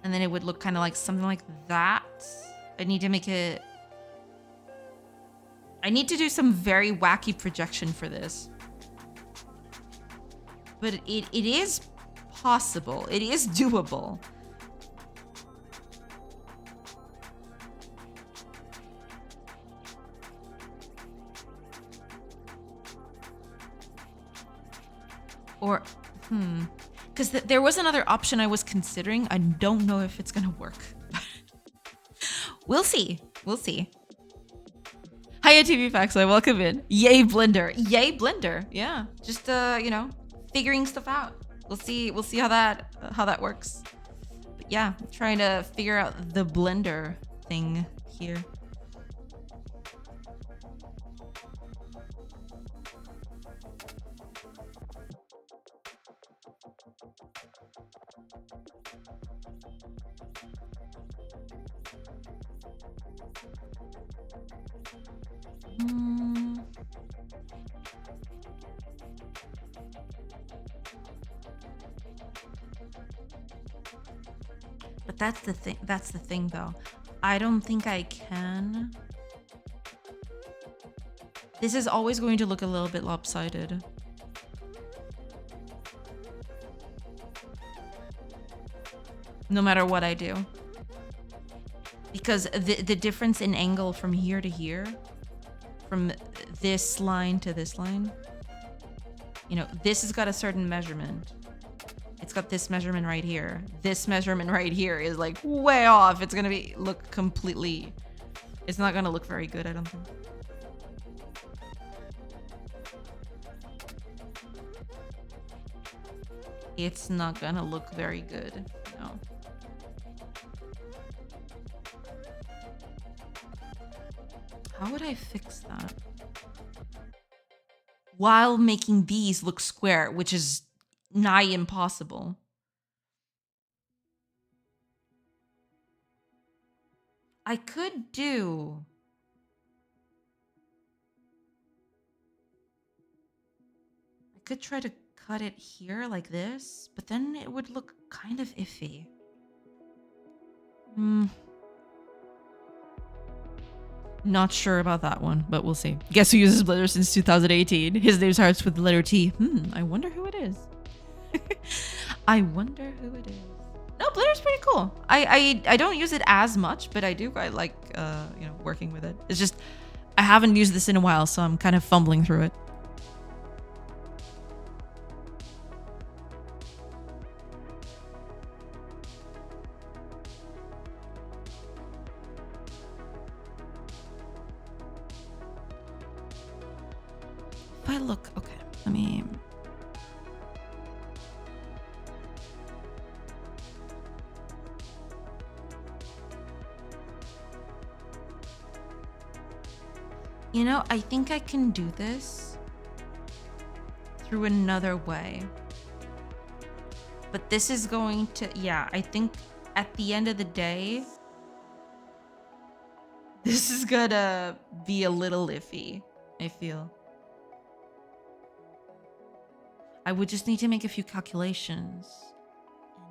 And then it would look kind of like something like that. I need to make it... I need to do some very wacky projection for this. But it is possible. It is doable. Or, because there was another option I was considering. I don't know if it's gonna work. We'll see. We'll see. Hiya TV Facts, I welcome in. Yay Blender. Yay Blender. Yeah. Just you know, figuring stuff out. We'll see how that works. But yeah, I'm trying to figure out the Blender thing here. But that's the thing. That's the thing, though. I don't think I can. This is always going to look a little bit lopsided. No matter what I do. Because the difference in angle from here to here, from this line to this line, you know, this has got a certain measurement. It's got this measurement right here. This measurement right here is like way off. It's gonna look completely... It's not gonna look very good, I don't think. It's not gonna look very good, no. How would I fix that? While making these look square, which is nigh impossible. I could do... I could try to cut it here like this, but then it would look kind of iffy. Not sure about that one, but we'll see. Guess who uses Blender since 2018? His name starts with the letter T. I wonder who it is. I wonder who it is. No, Blender's pretty cool. I don't use it as much, but I do. I like working with it. It's just I haven't used this in a while, so I'm kind of fumbling through it. If I look, okay, let me... You know, I think I can do this through another way. But this is going to, yeah, I think at the end of the day, this is gonna be a little iffy, I feel. I would just need to make a few calculations.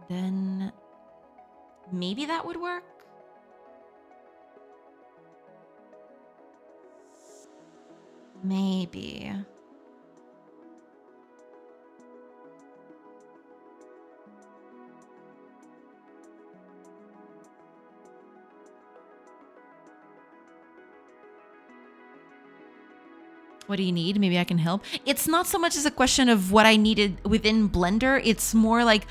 And then maybe that would work. Maybe. What do you need? Maybe I can help. It's not so much as a question of what I needed within Blender. It's more like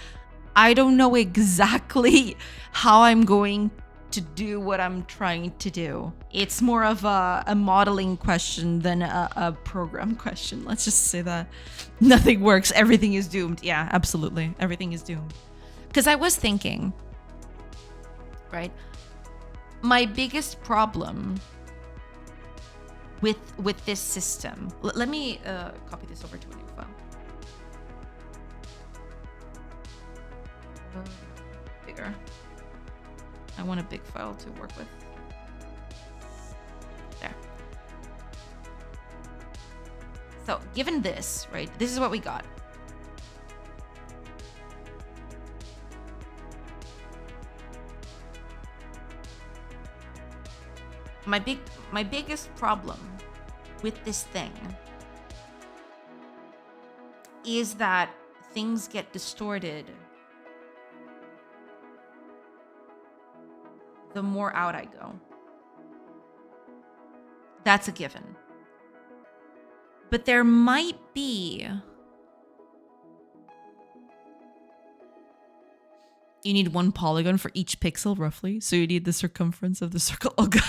I don't know exactly how I'm going to do what I'm trying to do. It's more of a modeling question than a program question. Let's just say that. Nothing works. Everything is doomed. Yeah, absolutely. Everything is doomed. Because I was thinking, right? My biggest problem with this system. Let me copy this over to a new file. Bigger. I want a big file to work with. There. So given this, right, this is what we got. My biggest problem with this thing is that things get distorted the more out I go. That's a given. But there might be... You need one polygon for each pixel, roughly. So you need the circumference of the circle. Oh, God.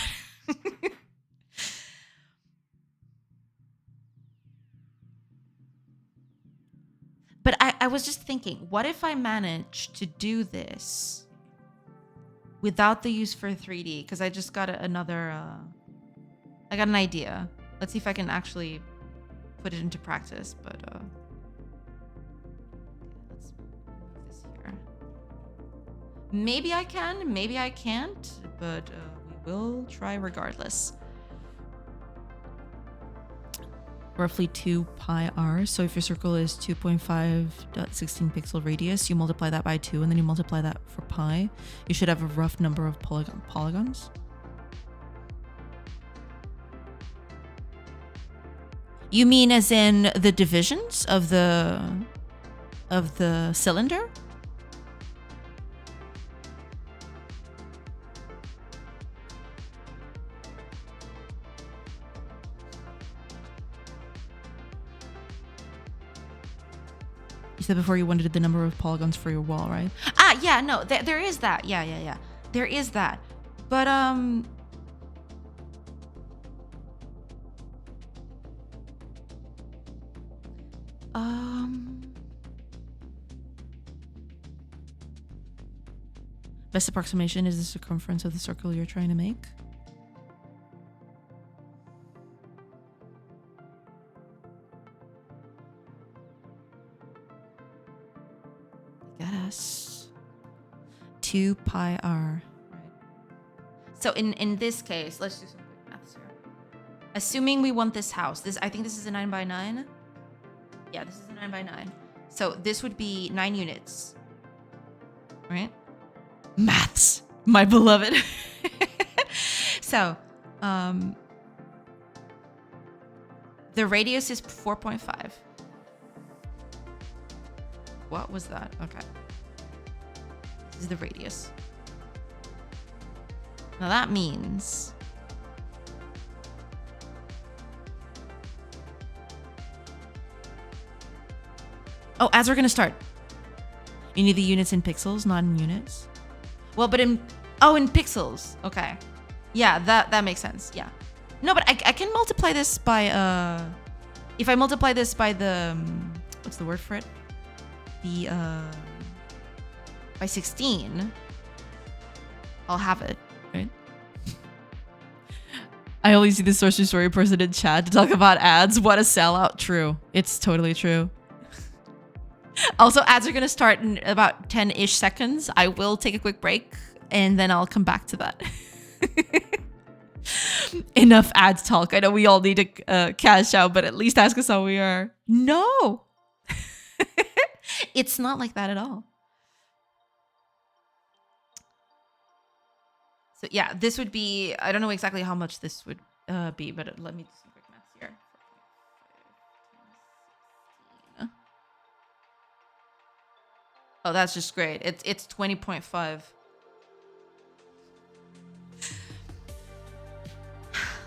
But I was just thinking, what if I manage to do this without the use for 3D? Because I just got another... I got an idea. Let's see if I can actually put it into practice. But let's move this here. Maybe I can, maybe I can't, but we will try regardless. Roughly 2 pi r. So if your circle is 2.5.16 pixel radius, you multiply that by 2, and then you multiply that for pi. You should have a rough number of polygons. You mean as in the divisions of the cylinder? You said before you wanted the number of polygons for your wall, right? Ah, yeah, no, there is that. Yeah. There is that. But, best approximation is the circumference of the circle you're trying to make. 2 pi r. Right. So in this case, let's do some quick maths here. Assuming we want this house, I think this is a 9 by 9. Yeah, this is a 9 by 9. So this would be 9 units, right? Maths, my beloved. So, the radius is 4.5. What was that? Okay. This is the radius. Now that means oh, as we're gonna start. You need the units in pixels, not in units. Well, but in pixels. Okay. Yeah, that makes sense. Yeah. No, but I can multiply this by if I multiply this by the what's the word for it? The by 16, I'll have it, right? I only see the Sorcery Story person in chat to talk about ads. What a sellout. True. It's totally true. Also, ads are going to start in about 10-ish seconds. I will take a quick break and then I'll come back to that. Enough ads talk. I know we all need to cash out, but at least ask us how we are. No. It's not like that at all. So yeah, this would be, I don't know exactly how much this would be, but let me do some quick maths here. 4.5. Oh, that's just great. It's 20.5.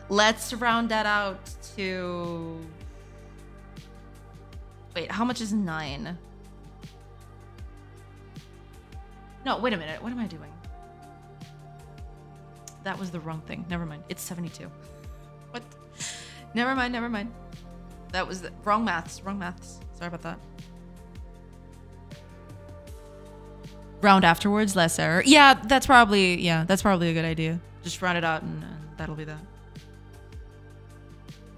Let's round that out to... Wait, how much is 9? No, wait a minute. What am I doing? That was the wrong thing. Never mind. It's 72. What? Never mind. That was the wrong maths. Sorry about that. Round afterwards, less error. Yeah, that's probably a good idea. Just round it out and that'll be that.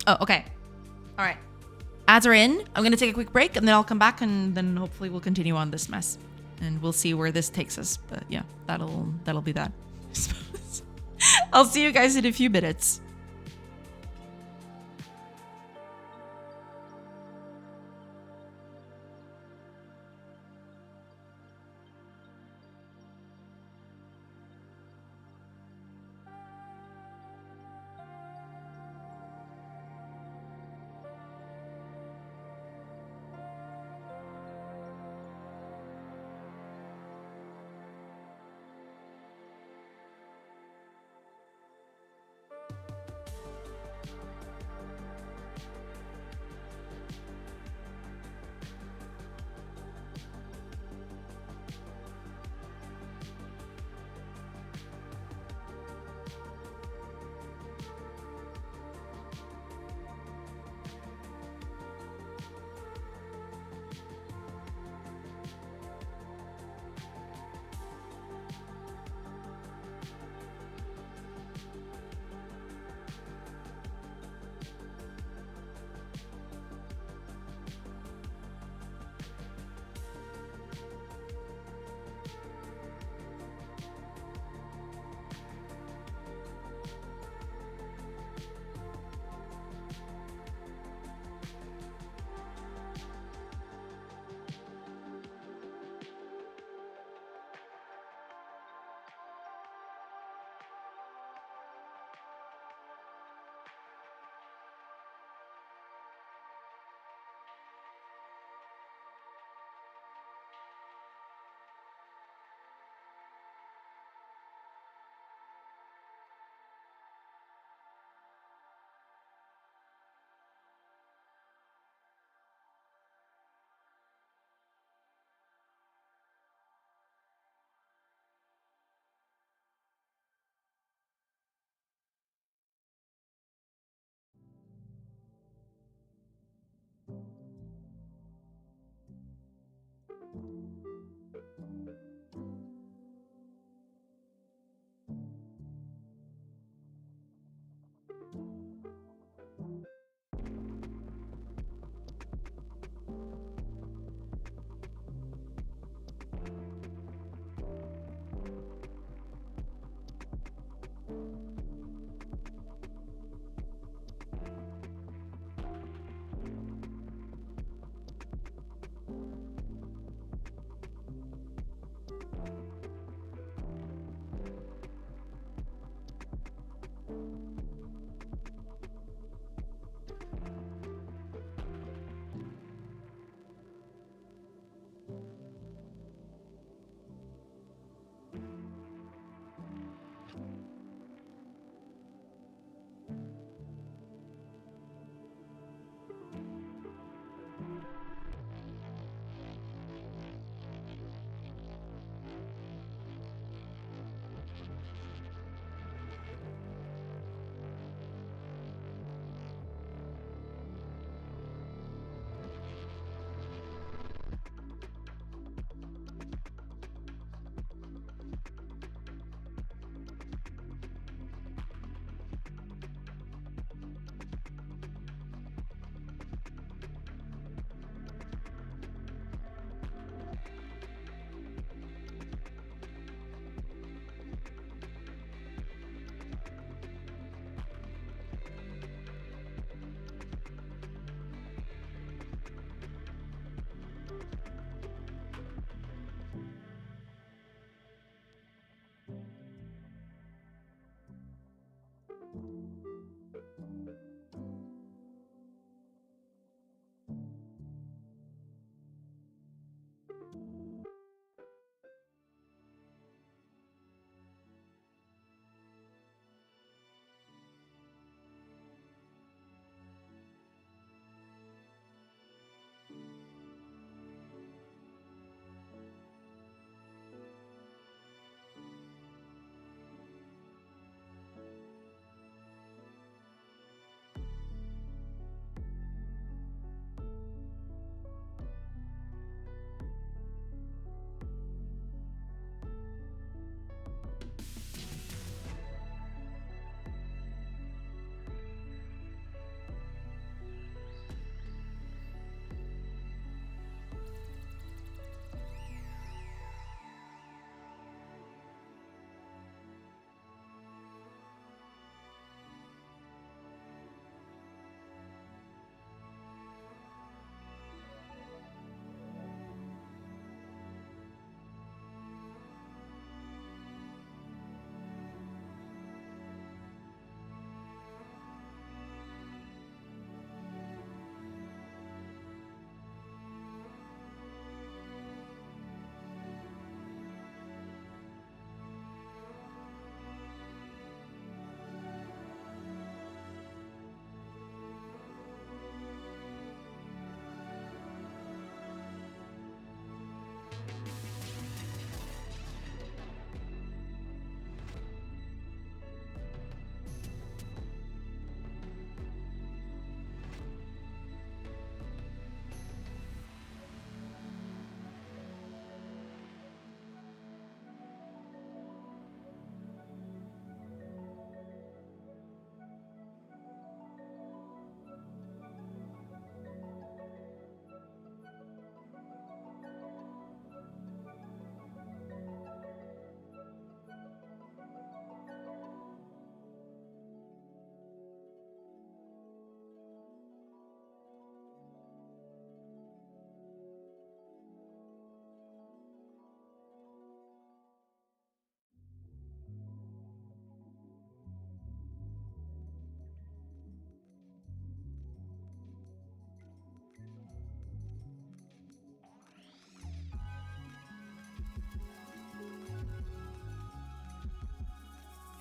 Oh, okay. All right. Ads are in. I'm going to take a quick break and then I'll come back and then hopefully we'll continue on this mess. And we'll see where this takes us. But yeah, that'll be that. I suppose. I'll see you guys in a few minutes.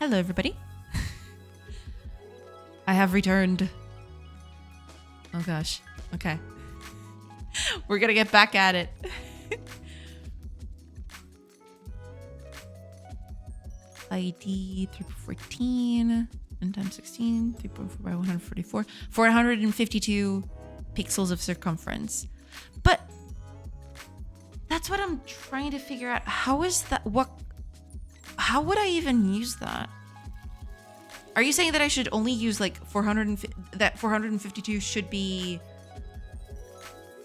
Hello, everybody. I have returned. Oh gosh. Okay. We're gonna get back at it. ID 3.14 and times 16, 3.4 by 144, 452 pixels of circumference. But that's what I'm trying to figure out. How is that? How would I even use that? Are you saying that I should only use like 450? That 452 should be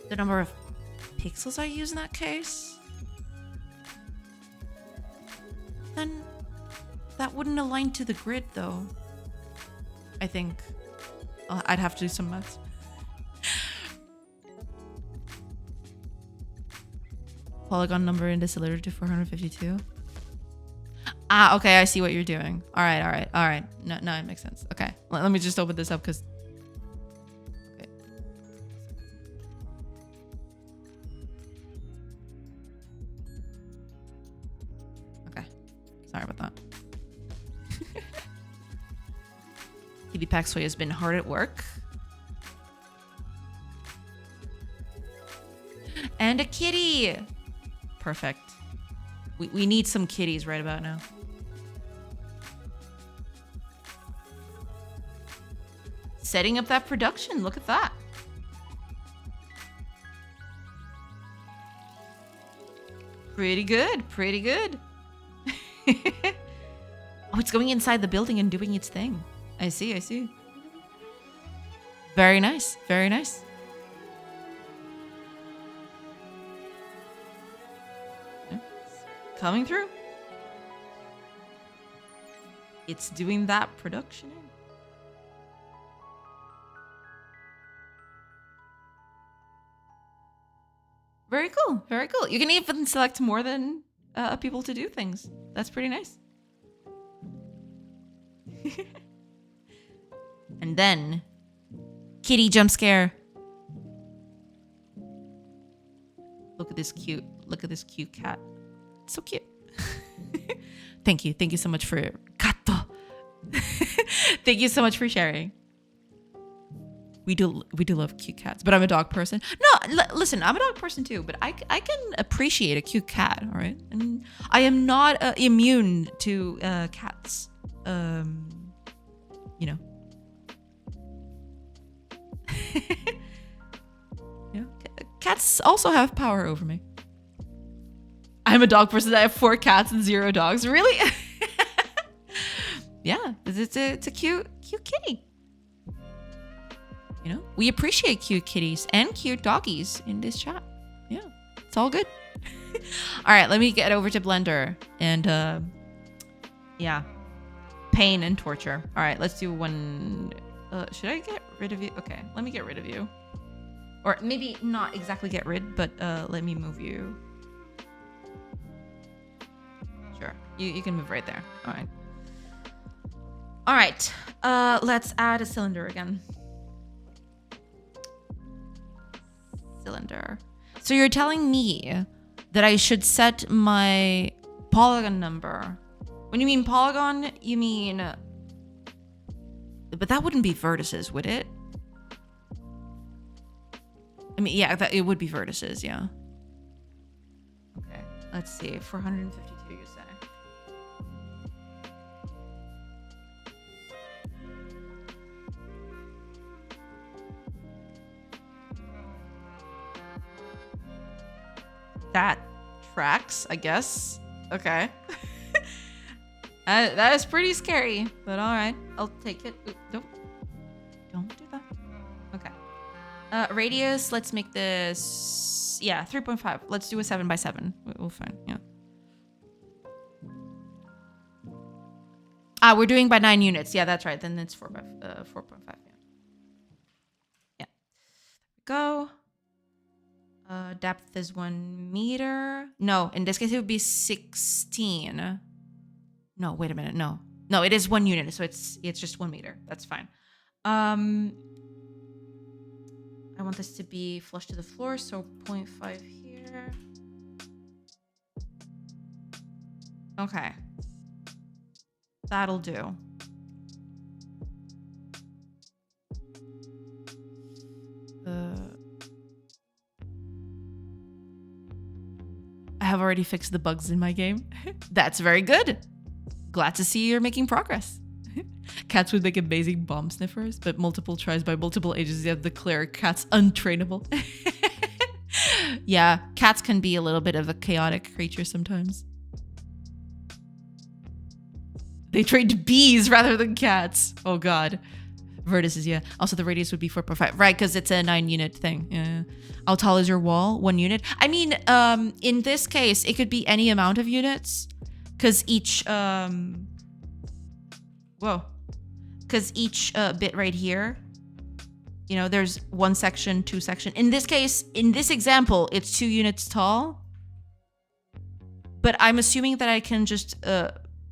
the number of pixels I use in that case? Then that wouldn't align to the grid, though. I think I'd have to do some maths. Polygon number in deciliter to 452. Ah, okay, I see what you're doing. All right. No, it makes sense. Okay, let me just open this up because. Okay. Okay, sorry about that. TV Paxway has been hard at work. And a kitty! Perfect. We need some kitties right about now. Setting up that production, look at that. Pretty good, pretty good. Oh, it's going inside the building and doing its thing. I see. Very nice, very nice. Coming through. It's doing that production. Very cool, very cool. You can even select more than people to do things. That's pretty nice. And then, kitty jump scare. Look at this cute cat. It's so cute. Thank you so much for Gato. Thank you so much for sharing. We do love cute cats, but I'm a dog person. No, listen, I'm a dog person too, but I can appreciate a cute cat, all right? And I am not immune to cats. You know. Yeah, cats also have power over me. I'm a dog person. I have 4 cats and 0 dogs. Really? Yeah, it's a cute kitty. You know, we appreciate cute kitties and cute doggies in this chat. Yeah, it's all good. All right, let me get over to Blender and yeah, pain and torture. All right, let's do one. Should I get rid of you? Okay, let me get rid of you. Or maybe not exactly get rid, but let me move you. Sure, you can move right there. All right. All right, let's add a cylinder again. Cylinder. So you're telling me that I should set my polygon number. When you mean polygon, you mean... But that wouldn't be vertices, would it? I mean, yeah, it would be vertices, yeah. Okay, let's see. 452, you say. That tracks, I guess. Okay. That is pretty scary, but all right, I'll take it. Ooh, don't do that. Okay. Radius, let's make this, yeah, 3.5. Let's do a 7x7. We'll find, yeah. Ah, we're doing by 9 units. Yeah, that's right. Then it's 4.5. Yeah. Yeah. Go. Depth is 1 meter. No, in this case it would be 16. No, wait a minute. No, it is 1 unit, so it's just 1 meter. That's fine. I want this to be flush to the floor, so 0.5 here. Okay. That'll do. I have already fixed the bugs in my game. That's very good. Glad to see you're making progress. Cats would make amazing bomb sniffers, but multiple tries by multiple agencies have declared cats untrainable. Yeah, cats can be a little bit of a chaotic creature sometimes. They trained bees rather than cats. Oh god. Vertices, yeah. Also, the radius would be 4.5. Right, because it's a 9-unit thing. Yeah. How tall is your wall? 1 unit? I mean, in this case, it could be any amount of units. Because each, Because each bit right here, you know, there's 1 section, 2 section. In this case, in this example, it's 2 units tall. But I'm assuming that I can just,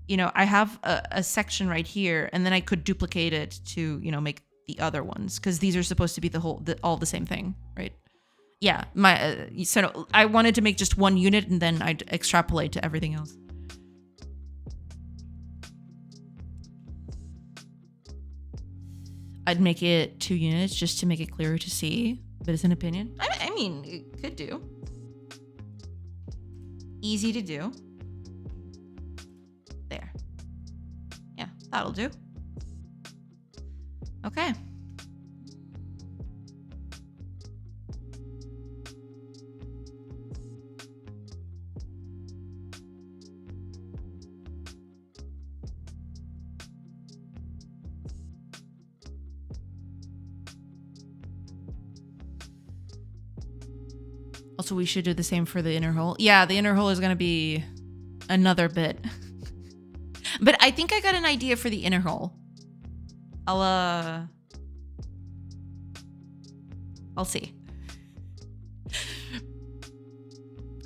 you know, I have a section right here, and then I could duplicate it to, you know, make the other ones, because these are supposed to be all the same thing, right? Yeah, so I wanted to make just 1 unit, and then I'd extrapolate to everything else. I'd make it 2 units just to make it clearer to see, but it's an opinion. I mean, it could do. Easy to do. There. Yeah, that'll do. Okay. Also, we should do the same for the inner hole. Yeah, the inner hole is going to be another bit. But I think I got an idea for the inner hole. I'll see.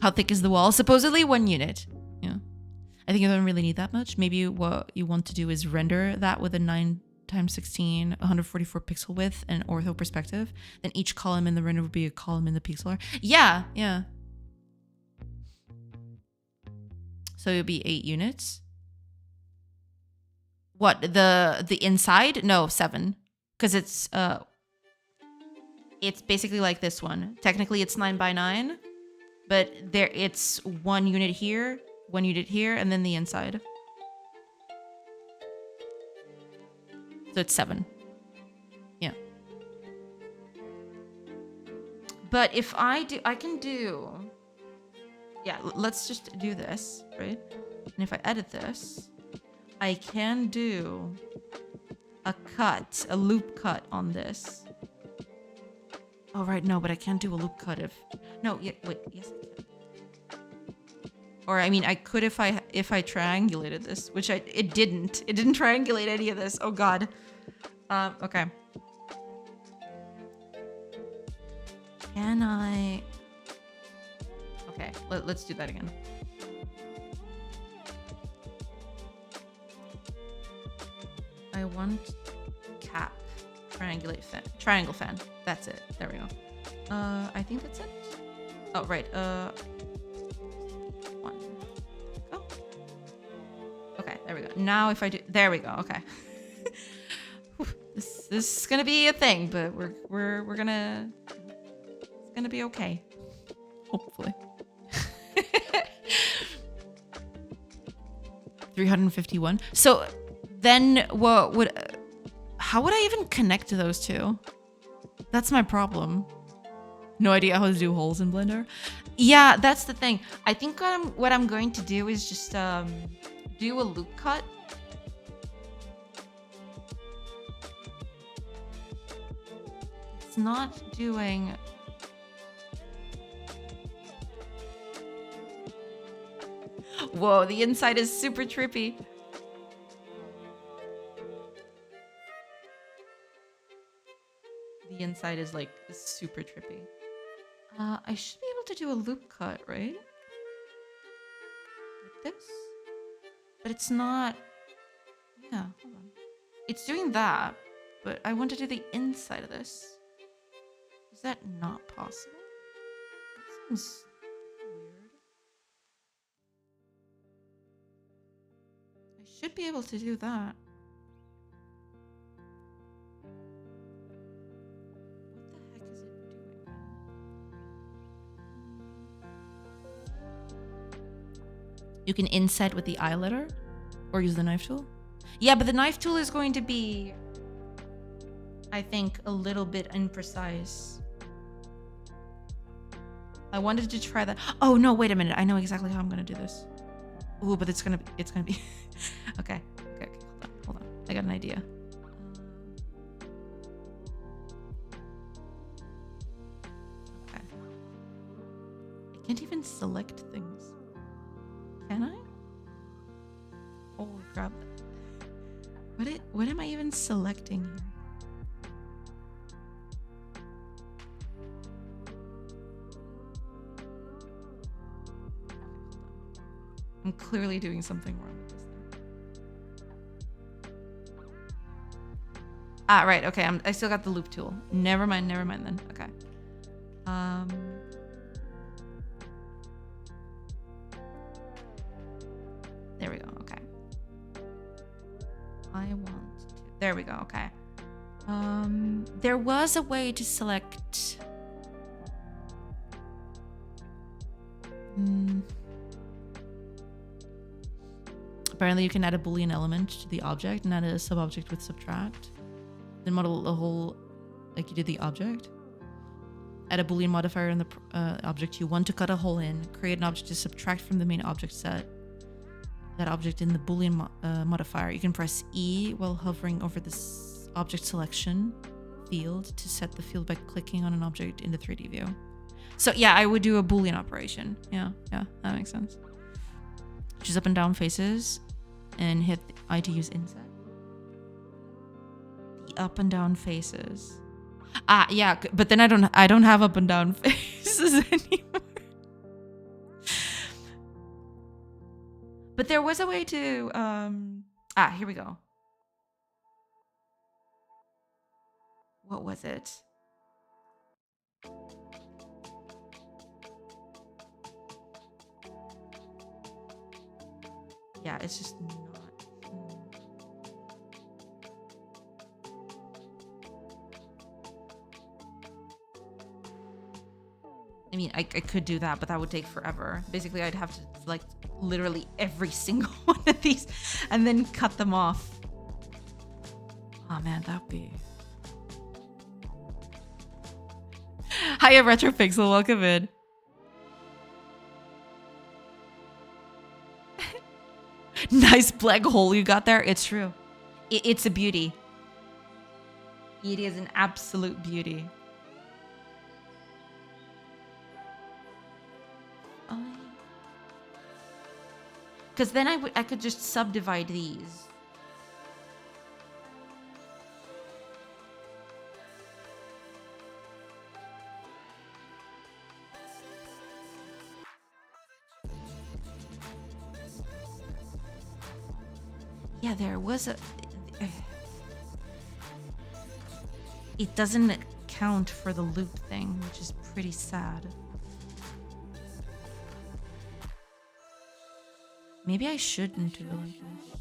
How thick is the wall? Supposedly 1 unit. Yeah. I think you don't really need that much. Maybe what you want to do is render that with a 9x16, 144 pixel width and ortho perspective. Then each column in the render would be a column in the pixel art. Yeah, yeah. So it would be 8 units. What, the inside? No, 7. Because it's basically like this one. Technically it's 9x9, but there it's 1 unit here, 1 unit here, and then the inside. So it's 7. Yeah. But if I can do... Yeah, let's just do this, right? And if I edit this, I can do a loop cut on this. Oh, right, no, but I can't do a loop cut if... No, yeah, wait, yes I can. Or, I mean, I could if I triangulated this, which it didn't. It didn't triangulate any of this. Oh, God. Okay. Can I... Okay, let's do that again. I want cap. Triangulate fan. Triangle fan. That's it. There we go. I think that's it. Oh, right. 1. Oh. Okay, there we go. Now if I do... There we go. Okay. This is gonna be a thing, but we're gonna... It's gonna be okay. Hopefully. 351. So then what would... How would I even connect to those two? That's my problem. No idea how to do holes in Blender. Yeah, that's the thing. I think what I'm going to do is just do a loop cut. It's not doing... Whoa, the inside is super trippy. The inside is like super trippy. I should be able to do a loop cut, right? Like this? But it's not... Yeah, hold on. It's doing that, but I want to do the inside of this. Is that not possible? That seems weird. I should be able to do that. What the heck is it doing then? You can inset with the eyeliner or use the knife tool. Yeah, but the knife tool is going to be, I think, a little bit imprecise. I wanted to try that. Oh no, wait a minute. I know exactly how I'm gonna do this. Ooh, but it's gonna be okay. Hold on. I got an idea. Okay. I can't even select things. Can I? Oh crap. What am I even selecting here? I'm clearly doing something wrong with this thing. Ah, right. Okay, I still got the loop tool. Never mind then. Okay. There we go. Okay. There we go. Okay. There was a way to select. Apparently you can add a Boolean element to the object and add a subobject with subtract. Then model the whole, like you did the object. Add a Boolean modifier in the object you want to cut a hole in. Create an object to subtract from the main object set. That object in the Boolean modifier. You can press E while hovering over this object selection field to set the field by clicking on an object in the 3D view. So yeah, I would do a Boolean operation. Yeah, that makes sense. Choose up and down faces and hit I to use inset. The up and down faces. Ah, yeah, but then I don't have up and down faces anymore. But there was a way to here we go. What was it? Yeah, it's just not. I mean, I could do that, but that would take forever. Basically, I'd have to select literally every single one of these and then cut them off. Oh man, that'd be... Hiya, Retropixel, welcome in. Nice black hole you got there. It's true. It's a beauty. It is an absolute beauty. Because then I could just subdivide these. Yeah, there was a... It doesn't count for the loop thing, which is pretty sad. Maybe I shouldn't do it like this.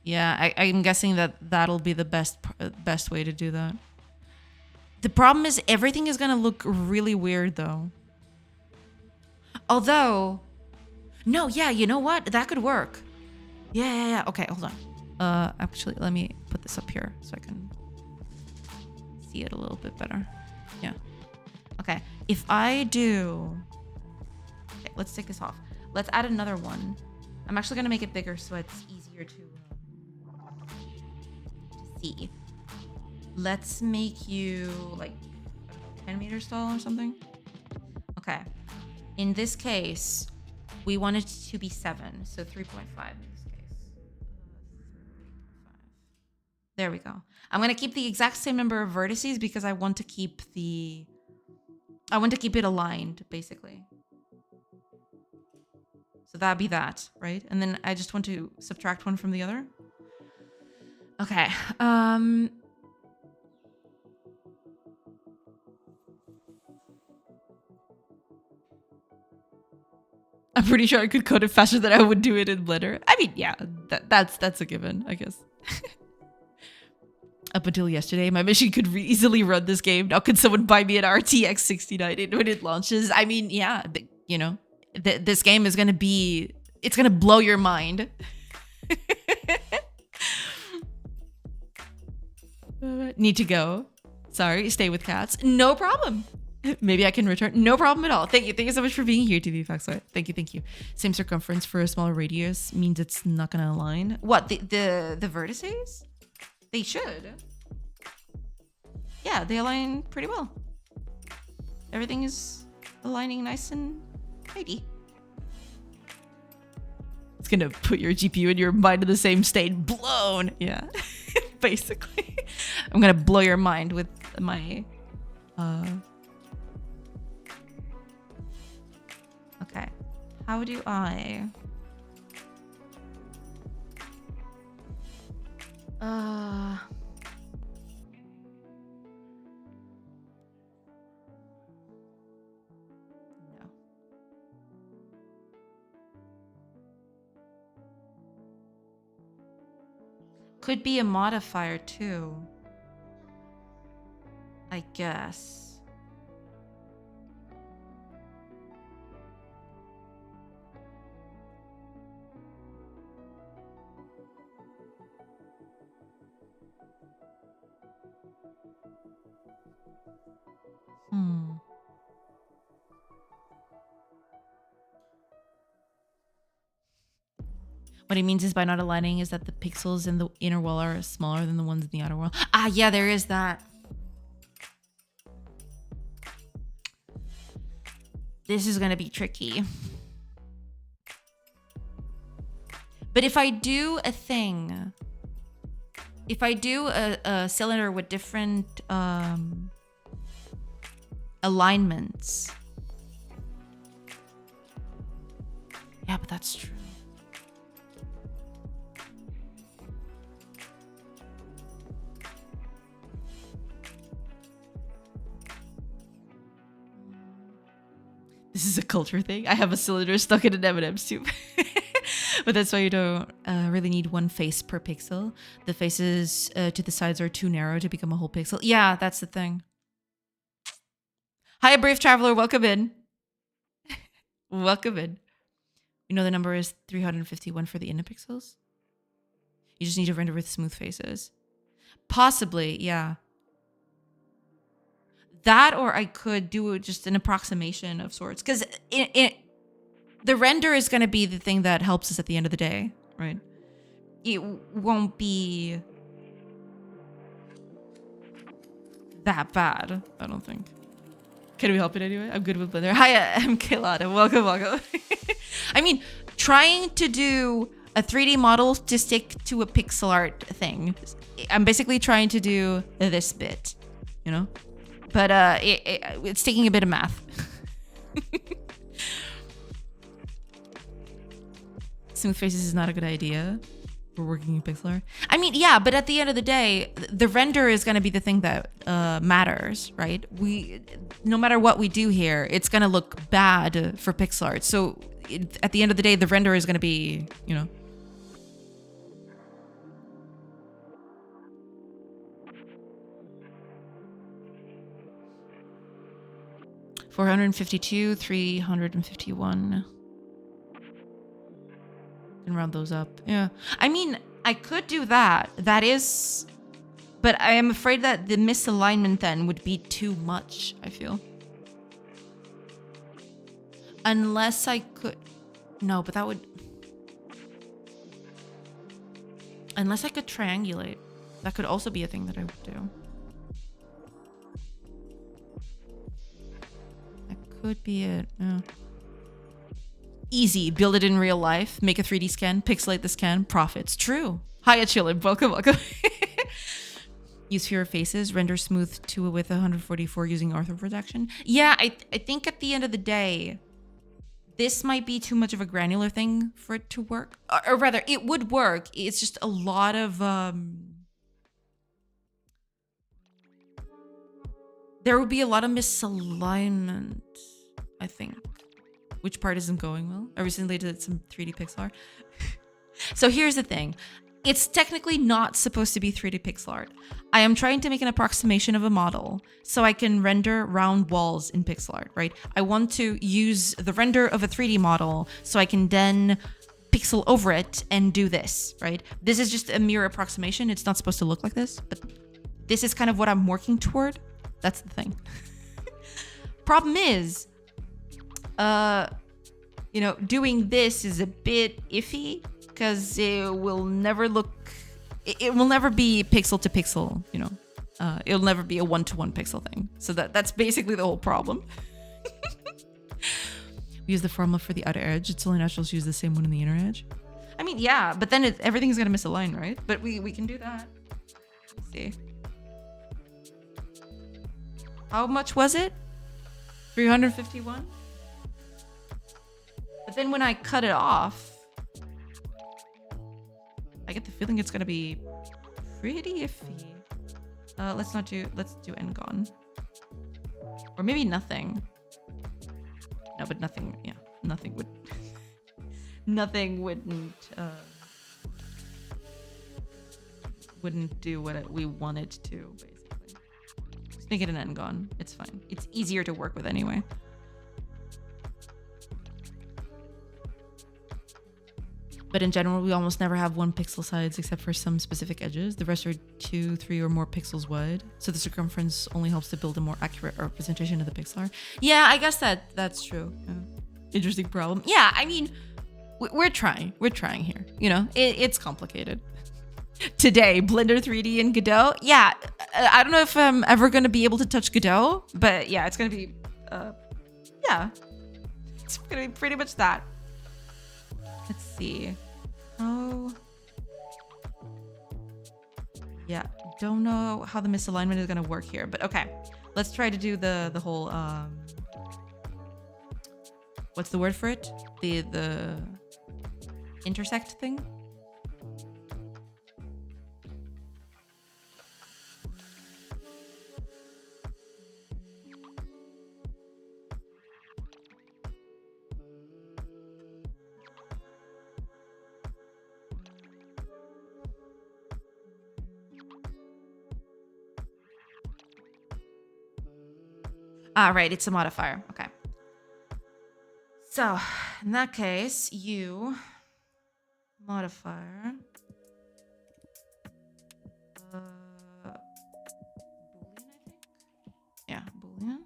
Yeah, I'm guessing that that'll be the best way to do that. The problem is everything is gonna look really weird though. Although, no, yeah, you know what? That could work. Yeah. Okay, hold on. Actually, let me put this up here so I can see it a little bit better. Yeah. Okay, if I do... Okay, let's take this off. Let's add another one. I'm actually gonna make it bigger so it's easier to see. Let's make you like 10 meters tall or something. Okay. In this case, we want it to be 7, so 3.5 in this case. 3.5. There we go. I'm gonna keep the exact same number of vertices because I want to keep it aligned, basically. So that'd be that, right? And then I just want to subtract one from the other. Okay. I'm pretty sure I could code it faster than I would do it in Blender. I mean, yeah, that's a given, I guess. Up until yesterday, my machine could easily run this game. Now, could someone buy me an RTX 6090 when it launches? I mean, yeah, you know, this game is gonna be, it's gonna blow your mind. Need to go. Sorry, stay with cats. No problem. Maybe I can return. No problem at all. Thank you. Thank you so much for being here, TV Foxwhite. Thank you. Thank you. Same circumference for a smaller radius means it's not gonna align. What, the vertices? They should. Yeah, they align pretty well. Everything is aligning nice and tidy. It's gonna put your GPU and your mind in the same state. Blown. Yeah. Basically. I'm gonna blow your mind with my okay. How do I no. Could be a modifier too, I guess. What he means is by not aligning is that the pixels in the inner wall are smaller than the ones in the outer wall. Ah, yeah, there is that. This is gonna be tricky. But if I do a thing, if I do a cylinder with different alignments. Yeah, but that's true. This is a culture thing. I have a cylinder stuck in an M&M's tube. But that's why you don't really need one face per pixel. The faces to the sides are too narrow to become a whole pixel. Yeah, that's the thing. Hi, Brave Traveler. Welcome in. Welcome in. You know the number is 351 for the inner pixels? You just need to render with smooth faces. Possibly, yeah. That, or I could do just an approximation of sorts. Because the render is going to be the thing that helps us at the end of the day, right? It won't be that bad, I don't think. Can we help it anyway? I'm good with Blender. Hi, I'm Kaylada. Welcome, welcome. I mean, trying to do a 3D model to stick to a pixel art thing. I'm basically trying to do this bit, you know? But it's taking a bit of math. Smooth faces is not a good idea. We're working in pixel art. I mean, yeah, but at the end of the day, the render is going to be the thing that matters, right? No matter what we do here, it's going to look bad for pixel art. So at the end of the day, the render is going to be, you know. $452, $351. Can round those up. Yeah. I mean, I could do that. That is... But I am afraid that the misalignment then would be too much, I feel. Unless I could... No, but that would... Unless I could triangulate. That could also be a thing that I would do. That could be it. Yeah. Easy. Build it in real life. Make a 3D scan. Pixelate the scan. Profits. True. Hiya, chillin'. Welcome, welcome. Use fewer faces. Render smooth to a width 144 using ortho projection. Yeah, I think at the end of the day, this might be too much of a granular thing for it to work. Or rather, it would work. It's just a lot of... there would be a lot of misalignment, I think. Which part isn't going well? I recently did some 3D pixel art. So here's the thing. It's technically not supposed to be 3D pixel art. I am trying to make an approximation of a model so I can render round walls in pixel art, right? I want to use the render of a 3D model so I can then pixel over it and do this, right? This is just a mere approximation. It's not supposed to look like this, but this is kind of what I'm working toward. That's the thing. Problem is, you know, doing this is a bit iffy because it will never look, it will never be pixel to pixel, you know. It'll never be a one-to-one pixel thing. So that's basically the whole problem. We use the formula for the outer edge. It's only natural to use the same one in the inner edge. I mean, yeah, but then everything's gonna misalign, right? But we can do that. Let's see. How much was it? 351? But then when I cut it off, I get the feeling it's gonna be pretty iffy. Let's do Ngon. Or maybe nothing. No, but nothing, yeah. Nothing would, nothing wouldn't do what we want it to, basically. Just make it an Ngon. It's fine. It's easier to work with anyway. But in general, we almost never have one pixel size except for some specific edges. The rest are 2, 3, or more pixels wide. So the circumference only helps to build a more accurate representation of the pixel art. Yeah, I guess that's true. Yeah. Interesting problem. Yeah, I mean, we're trying. We're trying here. You know, it's complicated. Today, Blender 3D and Godot. Yeah, I don't know if I'm ever going to be able to touch Godot, but yeah, it's going to be, yeah, it's going to be pretty much that. Let's see. Oh. Yeah, don't know how the misalignment is gonna work here, but okay. Let's try to do the whole what's the word for it? The intersect thing? Ah, right, it's a modifier. Okay. So, in that case, you modifier Boolean, I think. Yeah, Boolean.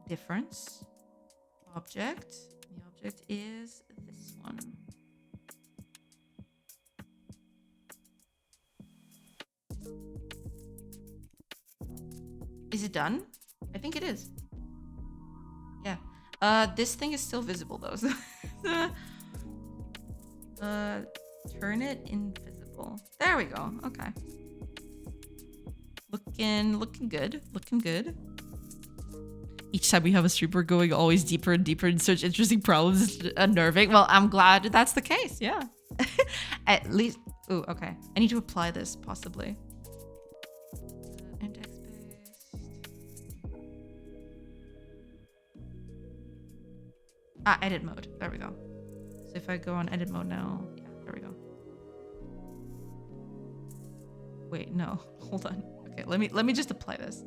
Difference. Object. The object is this one. Is it done? I think it is. Yeah. This thing is still visible though. So turn it invisible. There we go. Okay. Looking good. Looking good. Each time we have a stream, we're going always deeper and deeper in such interesting problems. It's unnerving. Well, I'm glad that's the case. Yeah. At least. Ooh, okay. I need to apply this possibly. Ah, edit mode. There we go. So if I go on edit mode now, yeah, there we go. Wait, no, hold on. Okay, let me just apply this.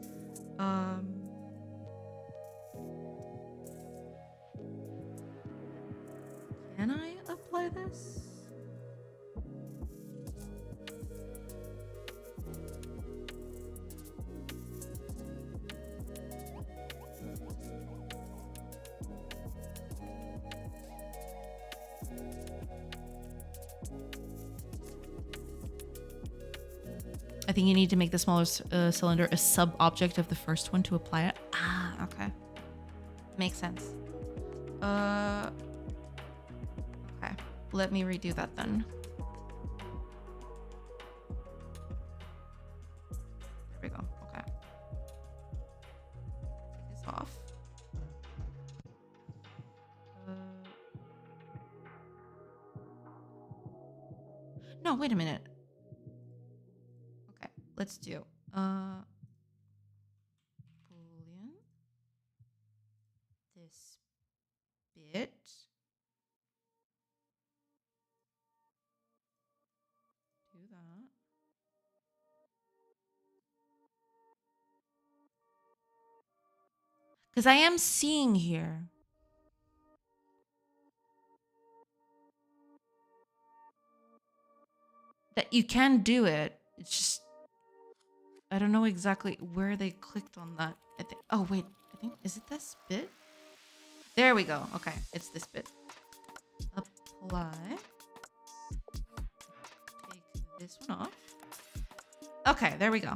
Can I apply this? I think you need to make the smaller cylinder a sub-object of the first one to apply it. Ah, okay. Makes sense. Okay. Let me redo that then. There we go. Okay. Take this off. No, wait a minute. Okay, let's do boolean this bit. Do that. Because I am seeing here. That you can do it. It's just I don't know exactly where they clicked on that. I think. Oh wait, I think is it this bit? There we go. Okay, it's this bit. Apply. Take this one off. Okay, there we go.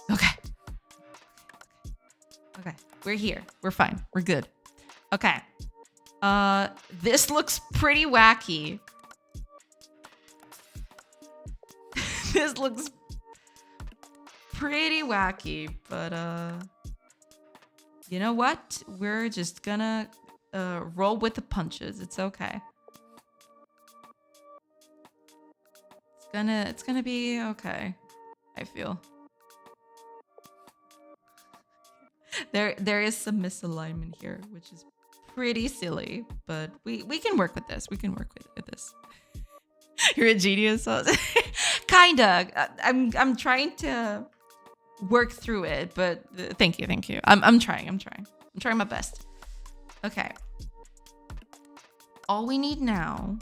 Okay. Okay, we're here. We're fine. We're good. Okay. This looks pretty wacky. This looks pretty wacky, but you know what? We're just gonna roll with the punches. It's okay. It's gonna be okay. I feel. There is some misalignment here, which is pretty silly, but we can work with this. We can work with this. You're a genius. Kinda. I'm trying to work through it, but thank you. I'm trying my best. Okay. All we need now.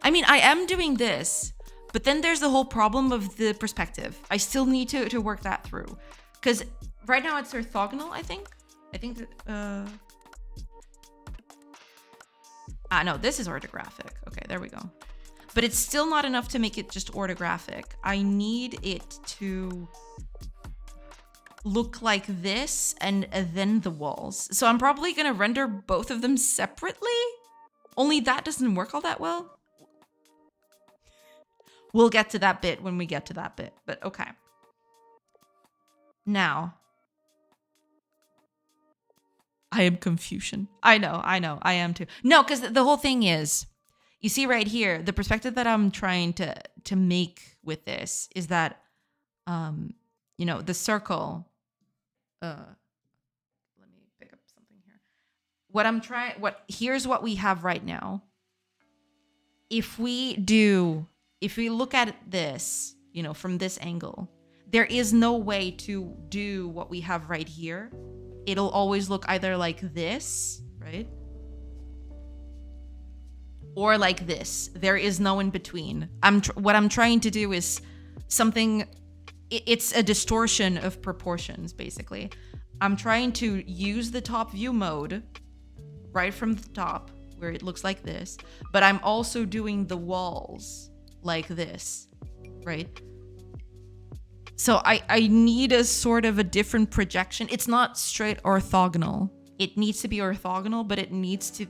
I mean, I am doing this, but then there's the whole problem of the perspective. I still need to work that through, because right now it's orthogonal. I think that, no, this is orthographic. Okay, there we go. But it's still not enough to make it just orthographic. I need it to look like this and then the walls. So I'm probably gonna render both of them separately. Only that doesn't work all that well. We'll get to that bit when we get to that bit, but okay. Now, I am confusion. I know, I am too. No, because the whole thing is, you see right here, the perspective that I'm trying to make with this is that, you know, the circle. Let me pick up something here. Here's what we have right now. If we look at this, you know, from this angle, there is no way to do what we have right here. It'll always look either like this, right? Or like this. There is no in between. What I'm trying to do is something, it's a distortion of proportions, basically. I'm trying to use the top view mode right from the top, where it looks like this, but I'm also doing the walls like this, right? So I need a sort of a different projection. It's not straight orthogonal. It needs to be orthogonal, but it needs to,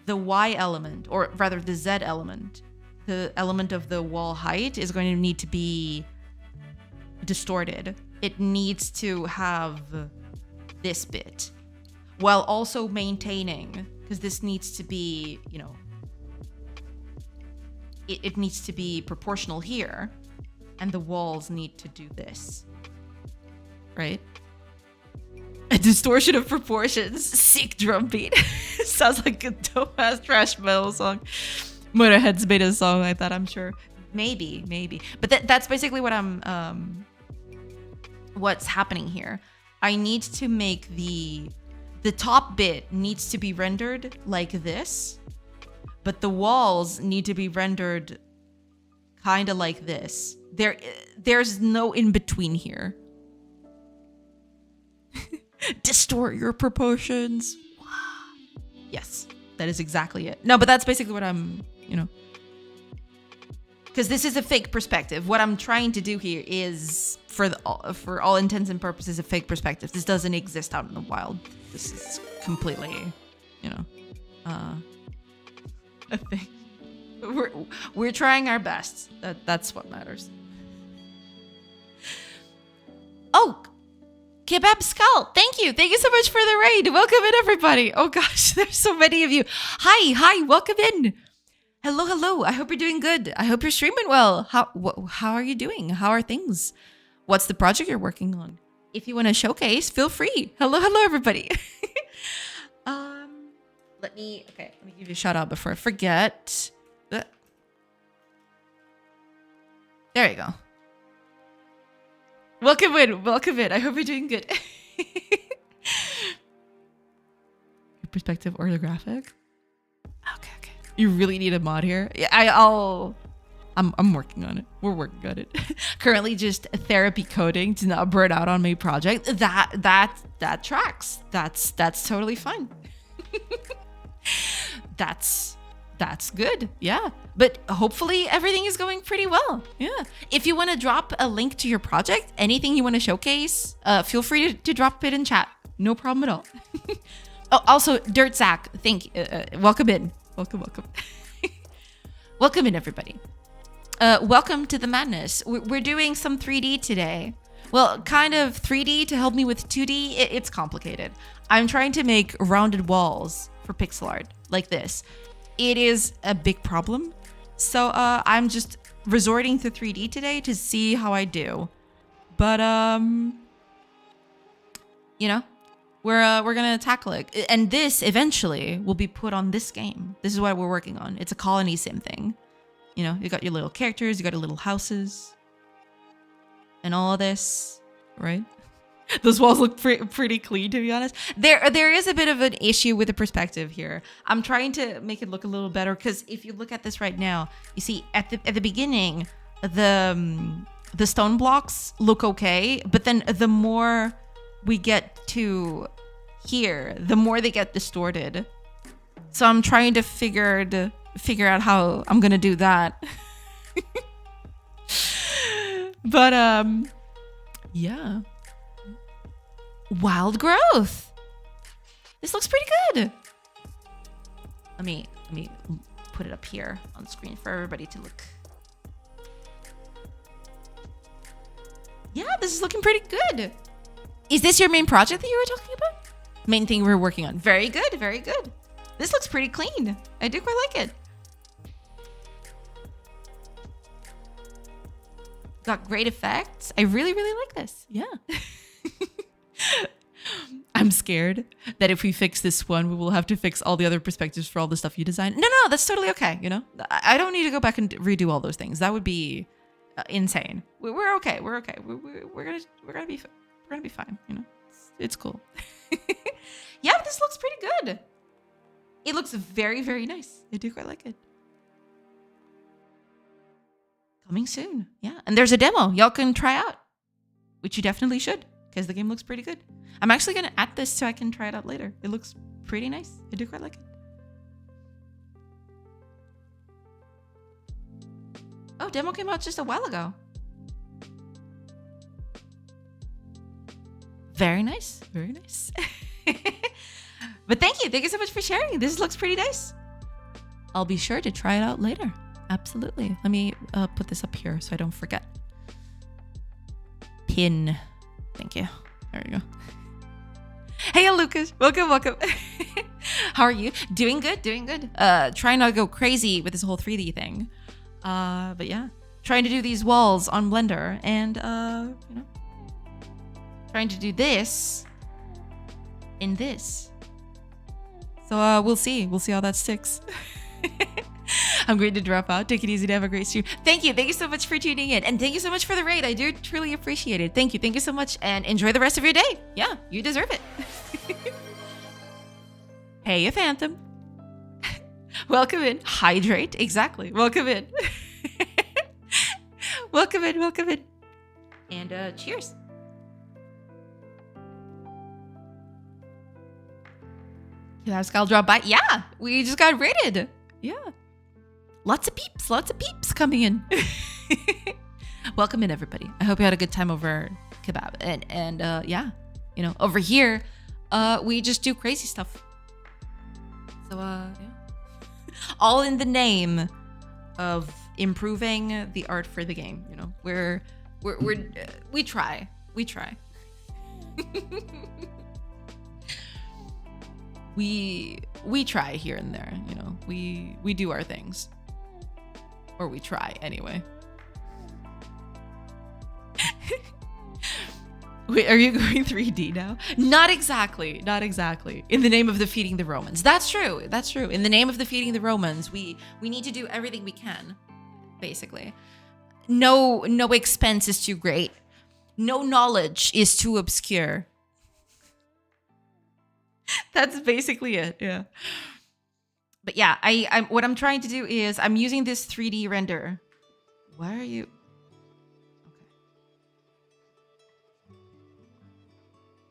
the Y element, or rather the Z element, the element of the wall height is going to need to be distorted. It needs to have this bit while also maintaining, because this needs to be, you know, it needs to be proportional here, and the walls need to do this, right? A distortion of proportions. Sick drum beat. Sounds like a dope-ass thrash metal song. Motorhead's made a song like that, I'm sure. Maybe. But that's basically what what's happening here. I need to make the top bit needs to be rendered like this, but the walls need to be rendered kind of like this. There's no in between here. Distort your proportions. Yes, that is exactly it. No, but that's basically what I'm, you know, because this is a fake perspective. What I'm trying to do here is, for all intents and purposes, a fake perspective. This doesn't exist out in the wild. This is completely, you know, a thing. We're trying our best. That's what matters. Oh, Kebab Skull, thank you. Thank you so much for the raid. Welcome in, everybody. Oh gosh, there's so many of you. Hi, welcome in. Hello. I hope you're doing good. I hope you're streaming well. How are you doing? How are things? What's the project you're working on? If you want to showcase, feel free. Hello, everybody. Let me give you a shout out before I forget. There you go. Welcome in. I hope you're doing good. Your perspective or the graphic? Okay. You really need a mod here? Yeah, I'm working on it. We're working on it. Currently just therapy coding to not burn out on my project. That tracks. That's totally fine. That's good. Yeah. But hopefully everything is going pretty well. Yeah. If you want to drop a link to your project, anything you want to showcase, feel free to drop it in chat. No problem at all. Oh, also, Dirt Zach, thank you. Welcome in. Welcome. Welcome in, everybody. Welcome to the madness. We're doing some 3D today. Well, kind of 3D to help me with 2D. It's complicated. I'm trying to make rounded walls for pixel art like this. It is a big problem. So I'm just resorting to 3D today to see how I do. But you know, we're gonna tackle it. And this eventually will be put on this game. This is what we're working on. It's a colony sim thing. You know, you got your little characters, you got your little houses, and all of this, right? Those walls look pretty clean, to be honest. There is a bit of an issue with the perspective here. I'm trying to make it look a little better because if you look at this right now, you see at the beginning, the stone blocks look okay, but then the more we get to here, the more they get distorted. So I'm trying to figure out how I'm gonna do that. But yeah. Wild growth. This looks pretty good. Let me put it up here on screen for everybody to look. Yeah, this is looking pretty good. Is this your main project that you were talking about? Main thing we're working on. Very good. This looks pretty clean. I do quite like it. Got great effects. I really like this. Yeah. I'm scared that if we fix this one, we will have to fix all the other perspectives for all the stuff you designed. No, that's totally okay. You know, I don't need to go back and redo all those things. That would be insane. We're okay. We're gonna be fine. You know, it's cool. Yeah, this looks pretty good. It looks very nice. I do quite like it. Coming soon. Yeah, and there's a demo y'all can try out, which you definitely should. Because the game looks pretty good. I'm actually going to add this so I can try it out later. It looks pretty nice. I do quite like it. Oh, demo came out just a while ago. Very nice. But thank you so much for sharing. This looks pretty nice. I'll be sure to try it out later. Absolutely. Let me put this up here so I don't forget. Pin. Thank you. There you go. Hey, Lucas. Welcome. How are you? Doing good. Trying not to go crazy with this whole 3D thing. But yeah. Trying to do these walls on Blender and, you know, trying to do this in this. So we'll see. We'll see how that sticks. I'm going to drop out. Take it easy to have a great stream. Thank you so much for tuning in. And thank you so much for the raid. I do truly appreciate it. Thank you so much. And enjoy the rest of your day. Yeah, you deserve it. Hey, a Phantom. Welcome in. Hydrate. Exactly. Welcome in. Welcome in. And cheers. Yeah, Skull drop by. Yeah, we just got raided. Yeah. Lots of peeps coming in. Welcome in, everybody. I hope you had a good time over kebab. And yeah, you know, over here, we just do crazy stuff. So yeah. All in the name of improving the art for the game. You know, we try. we try here and there, you know. We do our things. Or we try anyway. Wait, are you going 3D now? Not exactly. Not exactly. In the name of defeating the Romans. That's true. That's true. In the name of defeating the Romans, we need to do everything we can, basically. No expense is too great. No knowledge is too obscure. That's basically it. Yeah. But yeah, I'm what I'm trying to do is I'm using this 3D render. Why are you?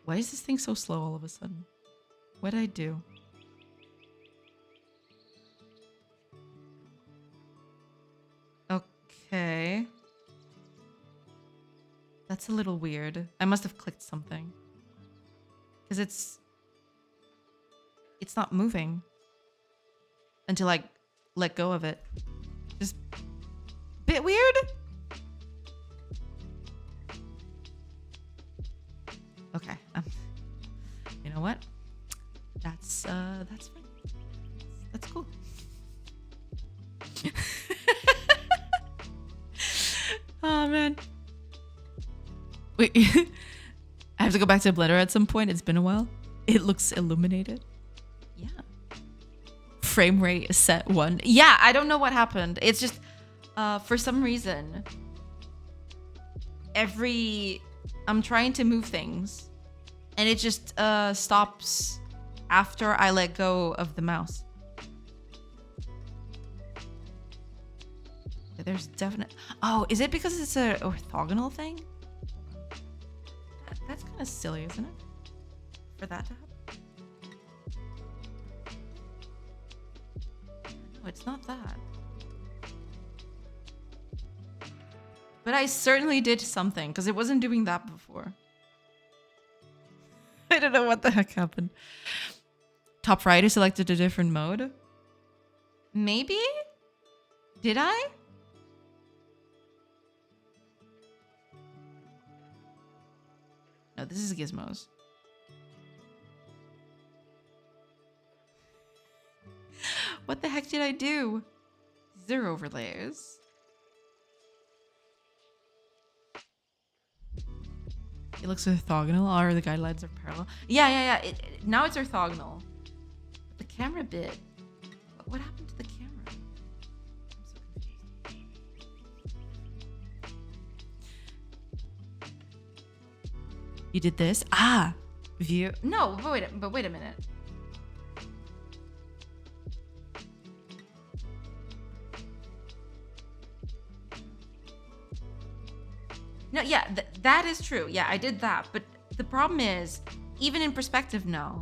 Why is this thing so slow all of a sudden? What did I do? Okay. That's a little weird. I must have clicked something. Because it's not moving. Until I let go of it. Just bit weird? Okay. You know what? That's fine. That's cool. Oh man. Wait. I have to go back to Blender at some point. It's been a while. It looks illuminated. Yeah. Frame rate is set 1. Yeah, I don't know what happened. It's just for some reason I'm trying to move things and it just stops after I let go of the mouse. There's definite. Oh, is it because it's an orthogonal thing? That's kind of silly, isn't it? For that to happen. No, it's not that. But I certainly did something because it wasn't doing that before. I don't know what the heck happened. Top right is selected a different mode. Maybe? Did I? No, this is gizmos. What the heck did I do? These are overlays. It looks orthogonal, or the guidelines are parallel. Yeah. Now it's orthogonal. The camera bit. What happened to the camera? I'm so confused. You did this? Ah, view. No, but wait a minute. No, yeah, that is true. Yeah, I did that. But the problem is, even in perspective now,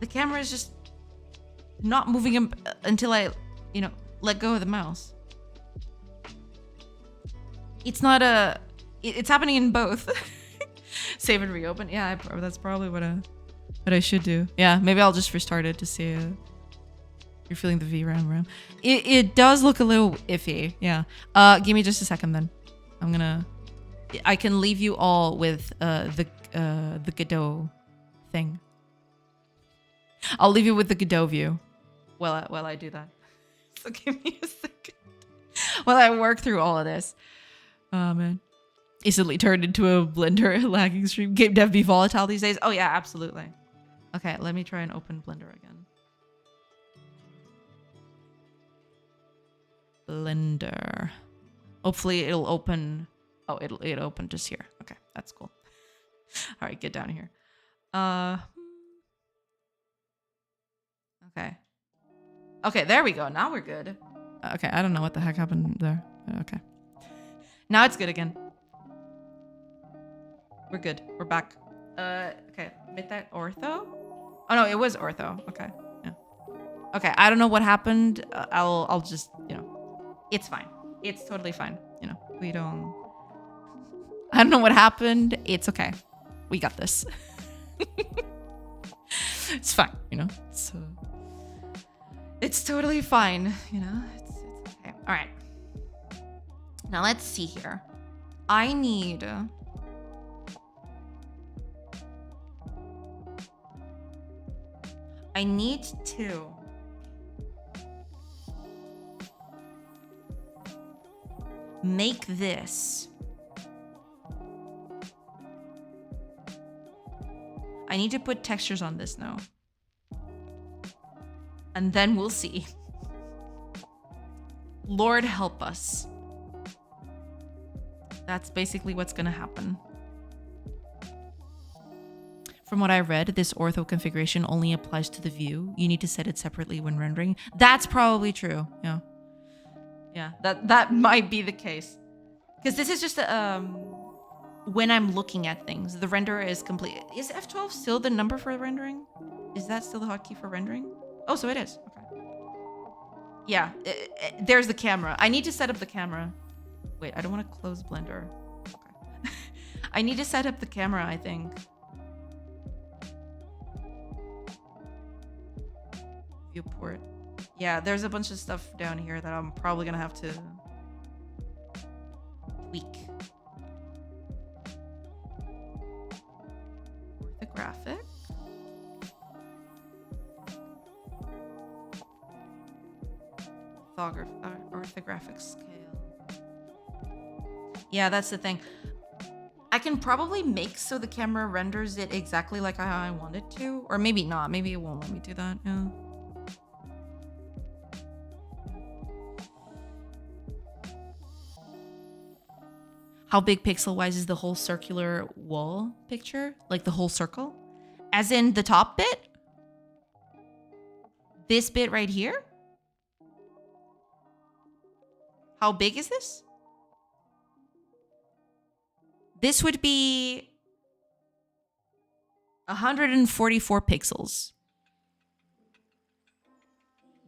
the camera is just not moving until I, let go of the mouse. It's not it's happening in both. Save and reopen. Yeah, that's probably what I should do. Yeah, maybe I'll just restart it to see you're feeling the VRAM RAM. It does look a little iffy. Yeah. Give me just a second then. I can leave you all with the Godot thing. I'll leave you with the Godot view while I do that. So give me a second while I work through all of this. Oh man. Easily turned into a Blender lagging stream. GameDev be volatile these days? Oh yeah, absolutely. Okay, let me try and open Blender again. Blender. Hopefully it'll open. Oh, it'll open just here. Okay, that's cool. All right, get down here. Okay. Okay, there we go. Now we're good. Okay, I don't know what the heck happened there. Okay. Now it's good again. We're good. We're back. Okay. Mid that ortho? Oh no, it was ortho. Okay. Yeah. Okay, I don't know what happened. I'll just, it's fine. It's totally fine. I don't know what happened. It's okay. We got this. It's fine, it's totally fine, it's okay. All right. Now let's see here. I need I need to make this. I need to put textures on this now. And then we'll see. Lord help us. That's basically what's gonna happen. From what I read, this ortho configuration only applies to the view. You need to set it separately when rendering. That's probably true. Yeah. Yeah, that might be the case. Because this is just when I'm looking at things, the renderer is complete. Is F12 still the number for rendering? Is that still the hotkey for rendering? Oh, so it is. Okay. Yeah, there's the camera. I need to set up the camera. Wait, I don't want to close Blender. Okay. I need to set up the camera, I think. Viewport. Yeah, there's a bunch of stuff down here that I'm probably gonna have to tweak. Orthographic. Orthographic scale. Yeah, that's the thing. I can probably make so the camera renders it exactly like how I want it to. Or maybe not. Maybe it won't let me do that. Yeah. How big pixel-wise is the whole circular wall picture? Like the whole circle? As in the top bit? This bit right here? How big is this? This would be 144 pixels.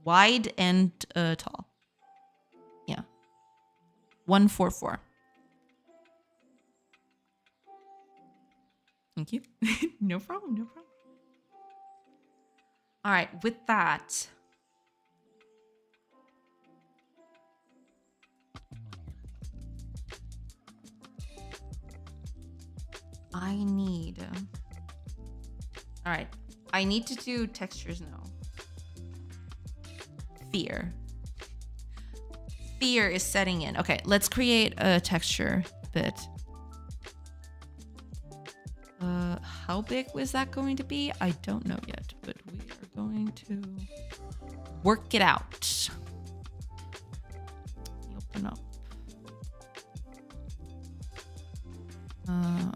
Wide and tall. Yeah. 144. Thank you. No problem, no problem. All right, with that. I need... all right, I need to do textures now. Fear. Fear is setting in. Okay, let's create a texture bit. How big was that going to be? I don't know yet, but we are going to work it out. Open up. Okay.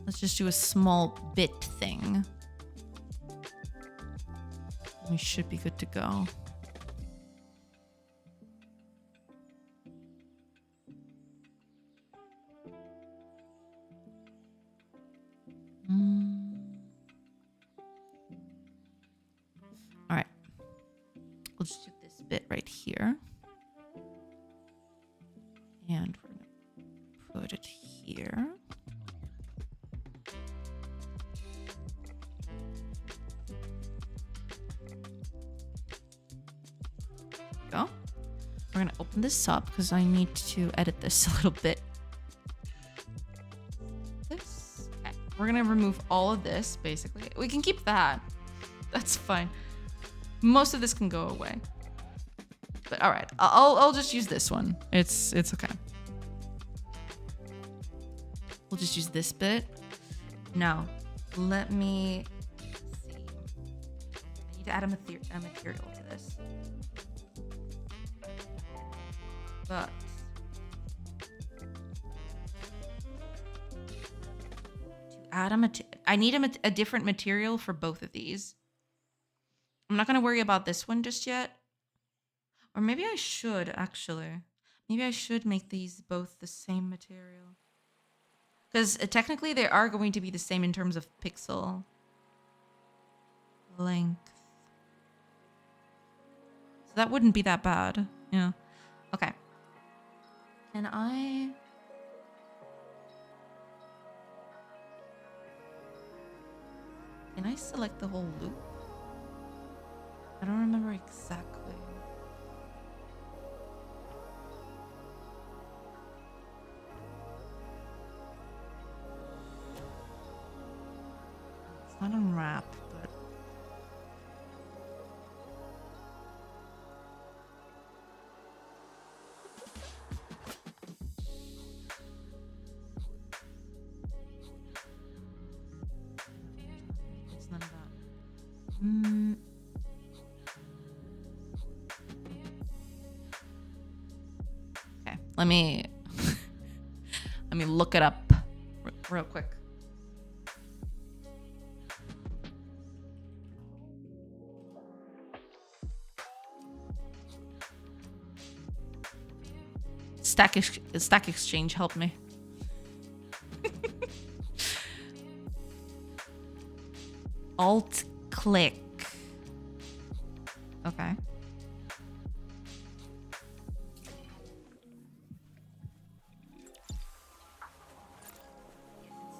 Let's just do a small bit thing. We should be good to go. All right. We'll just do this bit right here. And we're going to put it here. Go. We're going to open this up because I need to edit this a little bit. This. Okay. We're going to remove all of this, basically. We can keep that. That's fine. Most of this can go away. But all right, I'll just use this one. It's okay. We'll just use this bit. Now, let me see. I need to add a material to this. But to add I need a different material for both of these. I'm not going to worry about this one just yet. Or maybe I should, actually. Maybe I should make these both the same material. Because technically they are going to be the same in terms of pixel length. So that wouldn't be that bad. Yeah. Okay. Can I select the whole loop? I don't remember exactly. It's not unwrapped, but it's none of that. Okay, let me let me look it up real quick. Stack Exchange helped me. Alt click. Okay.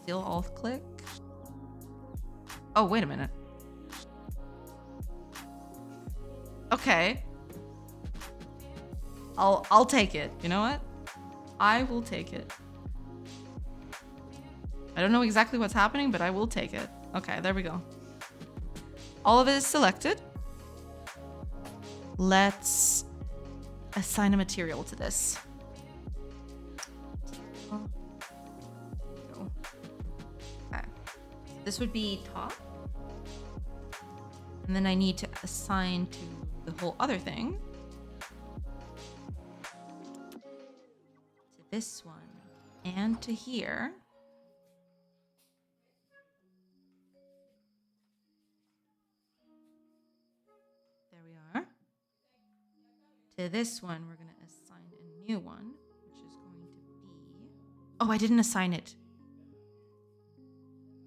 Still alt click? Oh, wait a minute. Okay. I'll take it. You know what? I will take it. I don't know exactly what's happening, but I will take it. Okay, there we go. All of it is selected. Let's assign a material to this. Okay. This would be top. And then I need to assign to the whole other thing. To this one. And to here. There we are. To this one, we're going to assign a new one, which is going to be... Oh, I didn't assign it.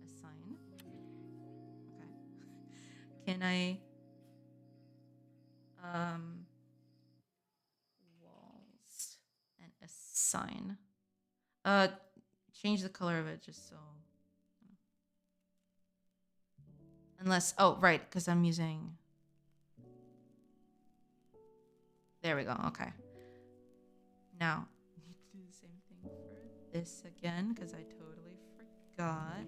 Assign. Okay. Can I... walls and assign. Change the color of it just so... Unless... Oh, right, because I'm using... There we go. Okay. Now, I need to do the same thing for this again because I totally forgot.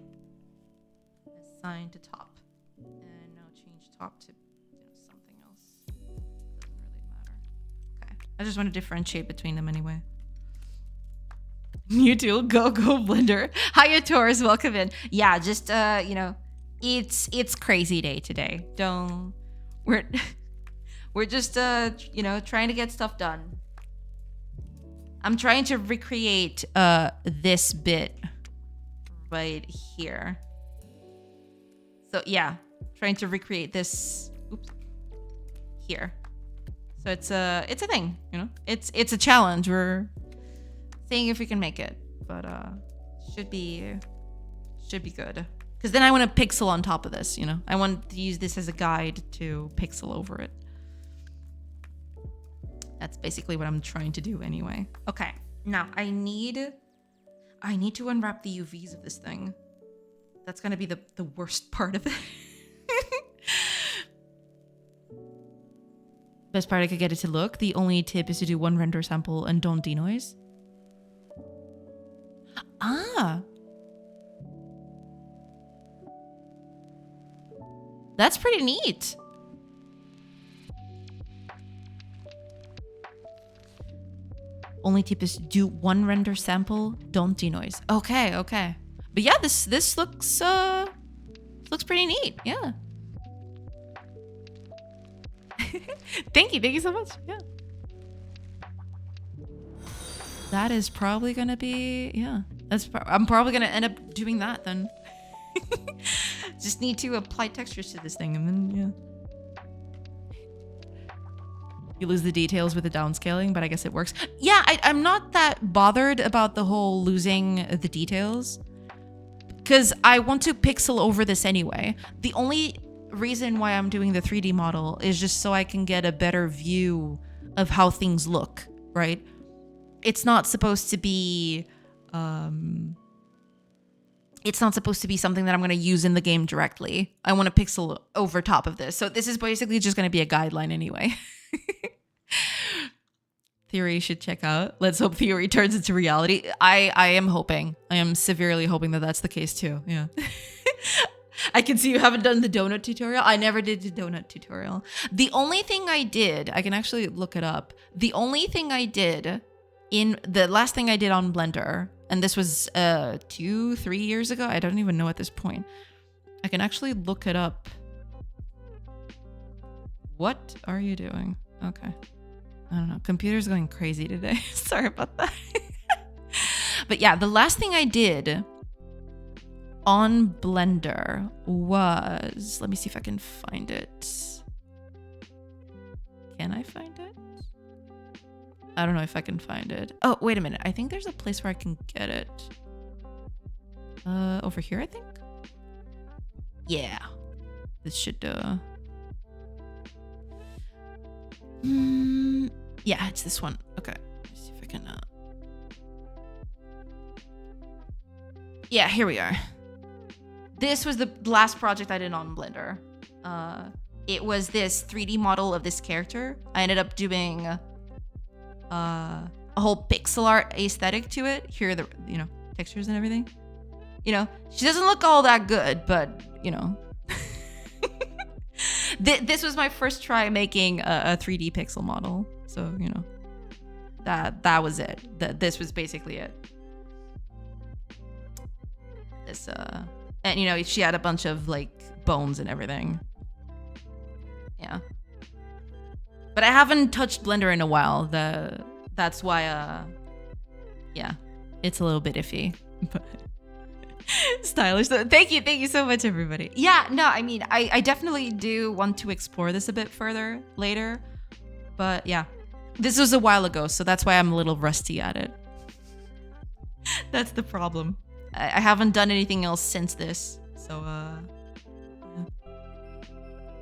Assign to top. And now change top to something else. Doesn't really matter. Okay. I just want to differentiate between them anyway. New tool, go Blender. Hiya Taurus, welcome in. Yeah, just it's crazy day today. We're just, trying to get stuff done. I'm trying to recreate this bit right here. So yeah, trying to recreate this. Oops. Here. So it's a thing, It's a challenge. We're seeing if we can make it, but should be good. Because then I want to pixel on top of this, I want to use this as a guide to pixel over it. That's basically what I'm trying to do anyway. Okay, now I need to unwrap the UVs of this thing. That's gonna be the worst part of it. Best part I could get it to look. The only tip is to do one render sample and don't denoise. Ah. That's pretty neat. Only tip is do one render sample, don't denoise. Okay. But yeah, this looks pretty neat. Yeah. Thank you so much. Yeah. That is probably gonna be I'm probably gonna end up doing that then. Just need to apply textures to this thing and then yeah. You lose the details with the downscaling, but I guess it works. Yeah, I'm not that bothered about the whole losing the details because I want to pixel over this anyway. The only reason why I'm doing the 3D model is just so I can get a better view of how things look, right? It's not supposed to be something that I'm going to use in the game directly. I want to pixel over top of this. So this is basically just going to be a guideline anyway. Theory should check out. Let's hope theory turns into reality. I am hoping. I am severely hoping that that's the case too. Yeah. I can see you haven't done the donut tutorial. I never did the donut tutorial. The only thing I did, I can actually look it up. The only thing I did the last thing I did on Blender, and this was 2-3 years ago. I don't even know at this point. I can actually look it up. What are you doing? Okay. I don't know. Computer's going crazy today. Sorry about that. But yeah, the last thing I did on Blender was, let me see if I can find it. Can I find it? I don't know if I can find it. Oh, wait a minute. I think there's a place where I can get it. Over here, I think? Yeah. This should, yeah, it's this one. Okay. Let's see if I can, yeah, here we are. This was the last project I did on Blender. It was this 3D model of this character. I ended up doing a whole pixel art aesthetic to it. Here are the, you know, textures and everything. You know, she doesn't look all that good, but, you know. This was my first try making a 3D pixel model. So, you know, that was it. This was basically it. This, and, you know, she had a bunch of, like, bones and everything. Yeah. But I haven't touched Blender in a while. That's why, yeah, it's a little bit iffy. But stylish. Thank you so much, everybody. Yeah, no, I mean, I definitely do want to explore this a bit further later. But yeah, this was a while ago, so that's why I'm a little rusty at it. That's the problem. I haven't done anything else since this, so yeah.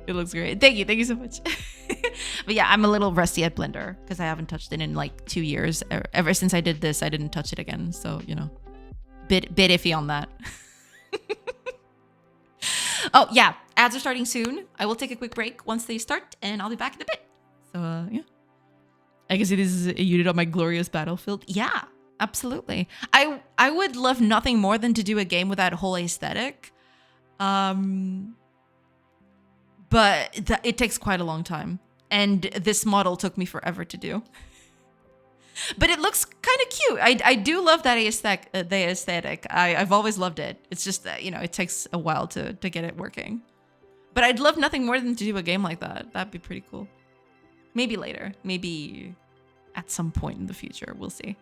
It looks great. Thank you so much. But yeah, I'm a little rusty at Blender because I haven't touched it in like 2 years. Ever since I did this, I didn't touch it again. So, you know, bit iffy on that. Oh yeah, ads are starting soon. I will take a quick break once they start, and I'll be back in a bit. So yeah, I can see this is a unit on my glorious battlefield. Yeah, absolutely. I would love nothing more than to do a game with that whole aesthetic. But it takes quite a long time. And this model took me forever to do. But it looks kind of cute. I do love that aesthetic. I've always loved it. It's just that, you know, it takes a while to get it working. But I'd love nothing more than to do a game like that. That'd be pretty cool. Maybe later. Maybe at some point in the future. We'll see.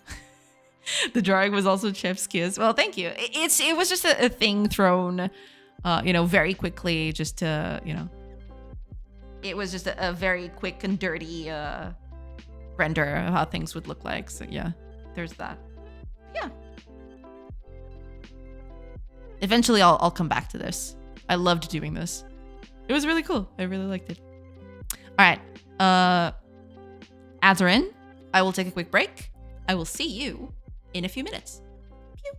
The drawing was also chef's kiss. Well, thank you. It was just a thing thrown, you know, very quickly just to, you know. It was just a very quick and dirty render of how things would look like. So yeah, there's that. Yeah. Eventually I'll come back to this. I loved doing this. It was really cool. I really liked it. All right. Ads are in. I will take a quick break. I will see you in a few minutes. Pew.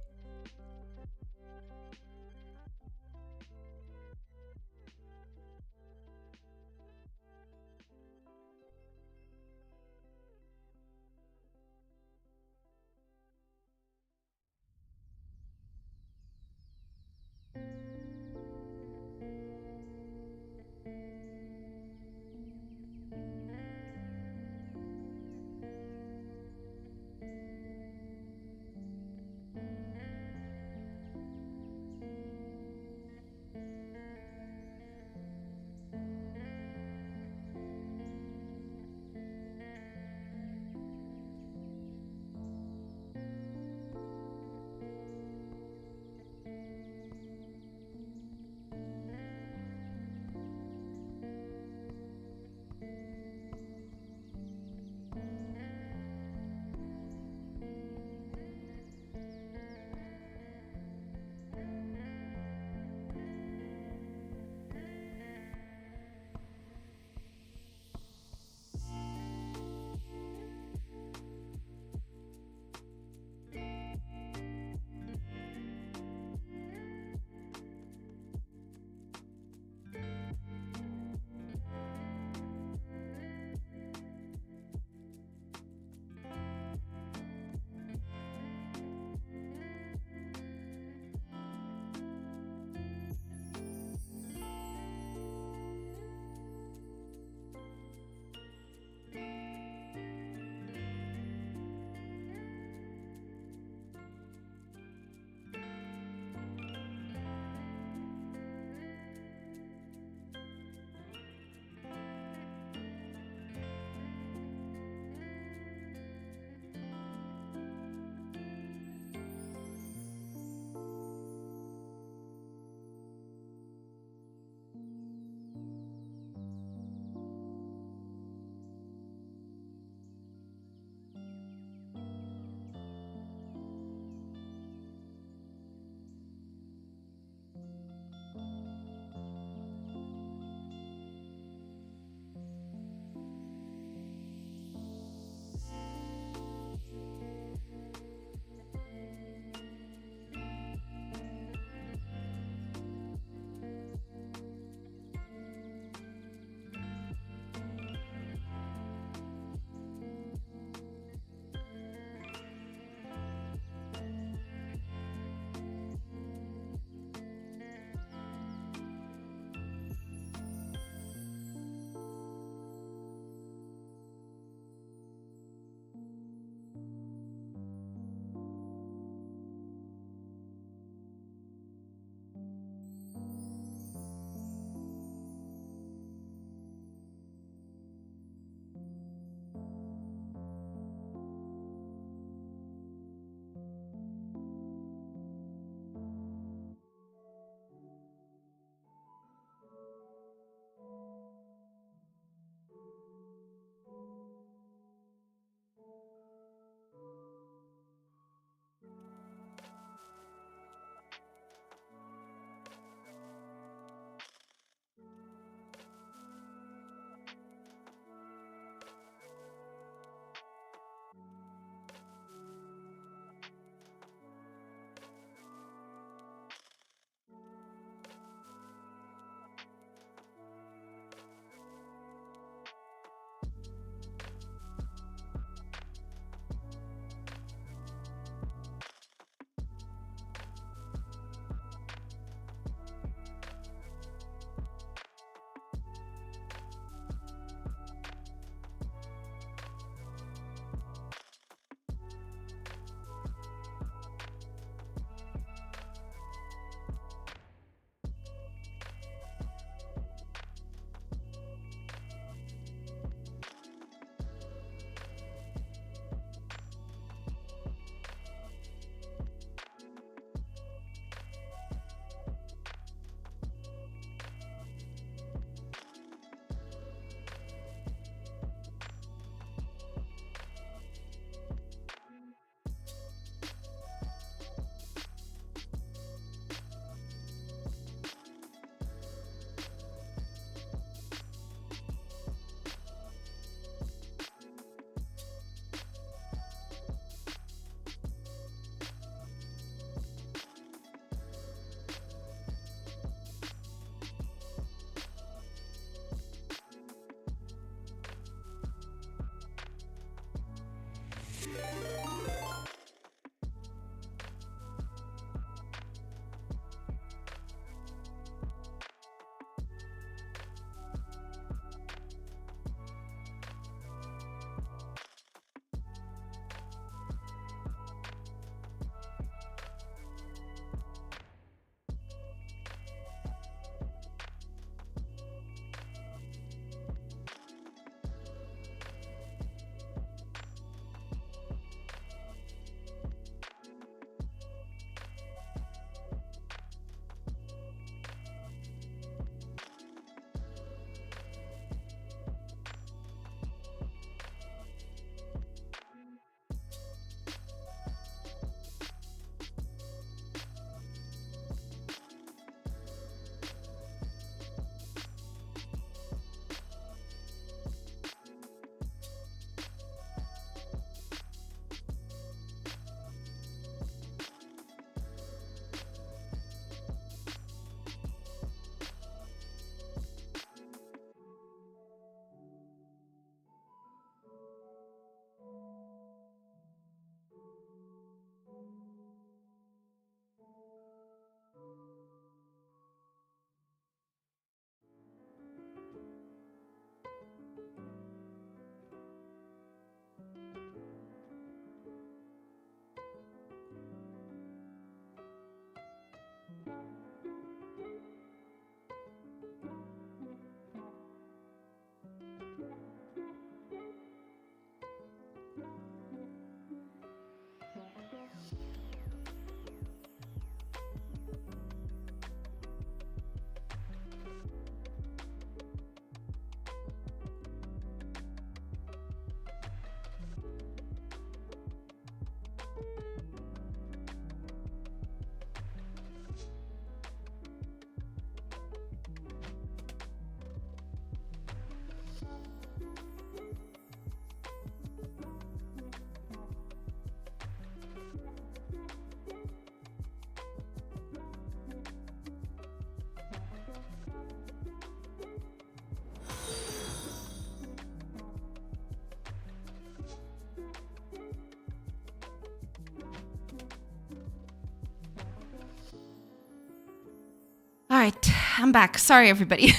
I'm back. Sorry, everybody.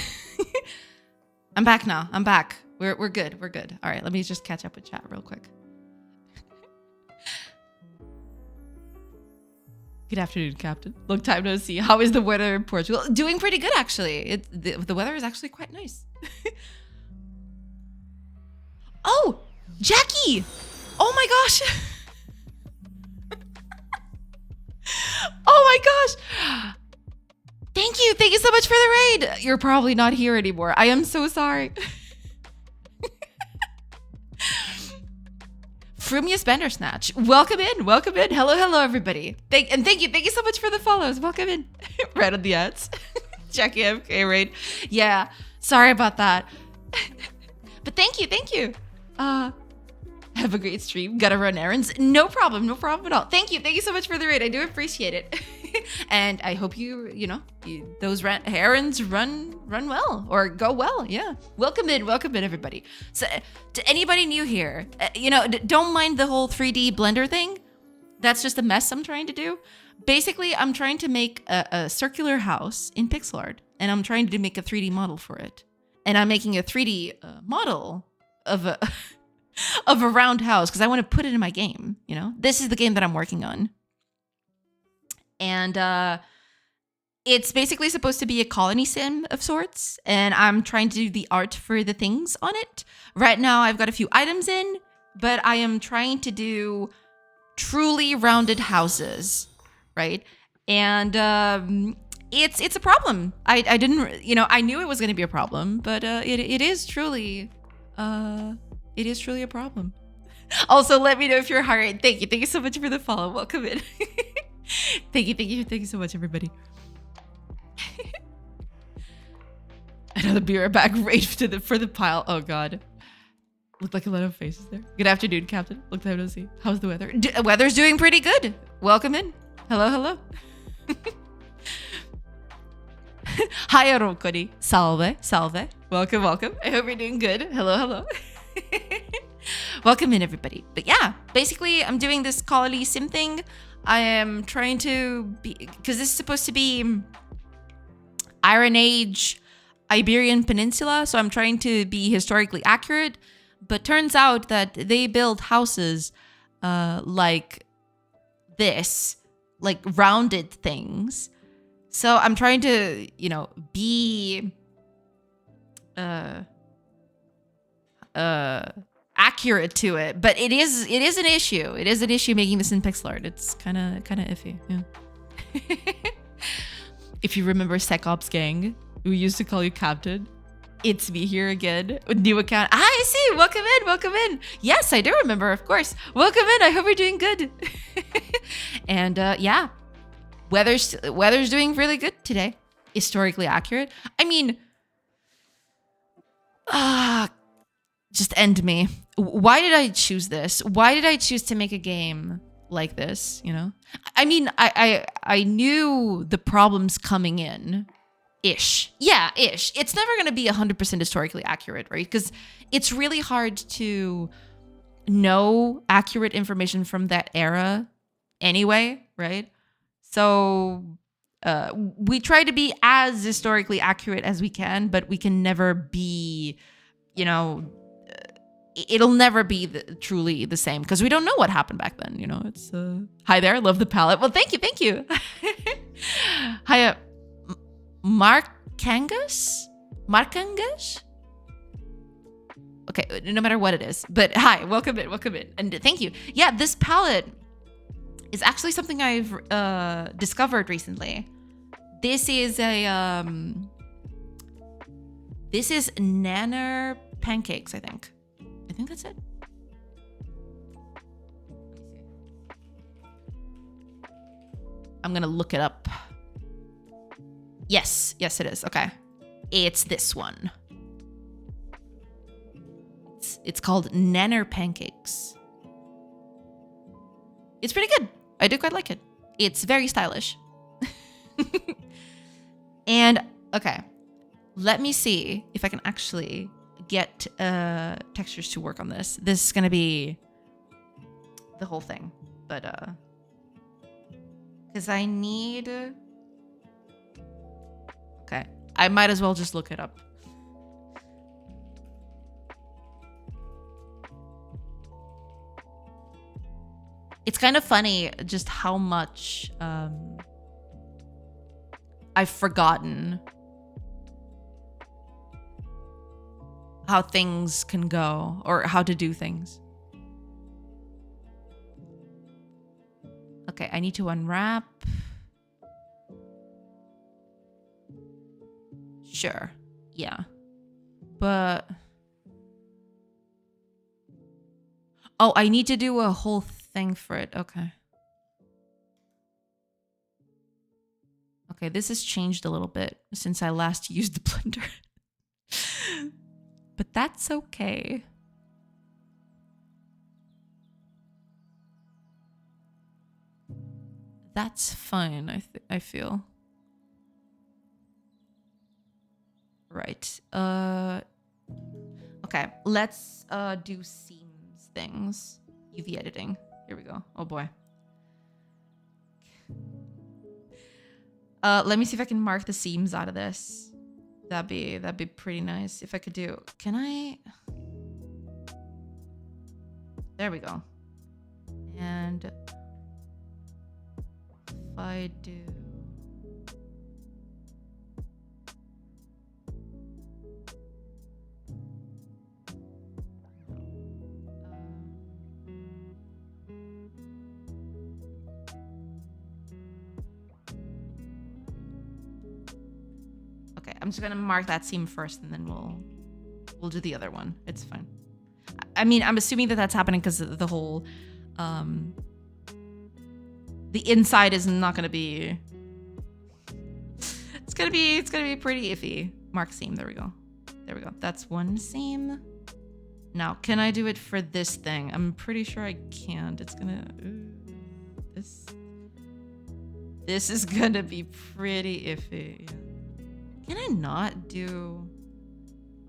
I'm back now. I'm back. We're good. We're good. All right, let me just catch up with chat real quick. Good afternoon, Captain. Long time no see. How is the weather in Portugal? Doing pretty good, actually. The weather is actually quite nice. Oh, Jackie! Oh my gosh! Oh my gosh! Thank you so much for the raid. You're probably not here anymore. I am so sorry. Frumious Bandersnatch. Welcome in. Hello, everybody. Thank you so much for the follows. Welcome in. Right on the ads. Jackie MK raid. Yeah, sorry about that. But thank you. Have a great stream. Gotta run errands. No problem at all. Thank you so much for the raid. I do appreciate it. And I hope those errands run well or go well. Yeah. Welcome in, everybody. So to anybody new here, don't mind the whole 3D Blender thing. That's just a mess I'm trying to do. Basically, I'm trying to make a circular house in pixel art, and I'm trying to make a 3D model for it. And I'm making a 3D model of a of a round house because I want to put it in my game. This is the game that I'm working on. And it's basically supposed to be a colony sim of sorts, and I'm trying to do the art for the things on it. Right now, I've got a few items in, but I am trying to do truly rounded houses, right? And it's a problem. I didn't, I knew it was going to be a problem, but it is truly a problem. Also, let me know if you're hired. Thank you so much for the follow. Welcome in. Thank you so much, everybody. Another beer bag right for the pile. Oh god, looked like a lot of faces there. Good afternoon, Captain. Look time to see. How's the weather? Weather's doing pretty good. Welcome in. Hello. Hi, Rokori. Salve. Welcome. I hope you're doing good. Hello. Welcome in, everybody. But yeah, basically, I'm doing this colony sim thing. I am trying to be, because this is supposed to be Iron Age Iberian Peninsula, so I'm trying to be historically accurate, but turns out that they build houses like this, like rounded things. So I'm trying to, be accurate to it, but it is an issue. It is an issue making this in pixel art. It's kind of iffy. Yeah. If you remember SecOps Gang, we used to call you Captain. It's me here again with new account. I see. Welcome in. Yes, I do remember, of course. Welcome in. I hope you're doing good. And yeah, weather's doing really good today. Historically accurate. I mean, just end me. Why did I choose this? Why did I choose to make a game like this? I mean, I knew the problems coming in. Ish. It's never going to be 100% historically accurate, right? Because it's really hard to know accurate information from that era anyway, right? So we try to be as historically accurate as we can, but we can never be, it'll never be truly the same because we don't know what happened back then. It's hi there, love the palette. Well, thank you. Hi, Markangas. Okay, no matter what it is, but hi, welcome in, and thank you. Yeah, this palette is actually something I've discovered recently. This is a this is Nanner Pancakes, I think that's it. I'm gonna look it up. Yes, it is. Okay, it's this one. It's called Nanner Pancakes. It's pretty good. I do quite like it. It's very stylish. And okay, let me see if I can actually get textures to work on this. This is gonna be the whole thing, but because I need. Okay, I might as well just look it up. It's kind of funny just how much I've forgotten how things can go or how to do things. Okay, I need to unwrap. Sure. Yeah. But oh, I need to do a whole thing for it. Okay. Okay, this has changed a little bit since I last used the blender. But that's okay. That's fine, I feel. Right. Okay, let's do seams things. UV editing. Here we go. Oh boy. Let me see if I can mark the seams out of this. That'd be pretty nice if I could do. Can I? There we go. And if I do. Okay, I'm just gonna mark that seam first, and then we'll do the other one. It's fine. I mean, I'm assuming that that's happening because the whole, the inside is not gonna be. It's gonna be pretty iffy. Mark seam. There we go. There we go. That's one seam. Now, can I do it for this thing? I'm pretty sure I can't. It's gonna. This is gonna be pretty iffy. Can I not do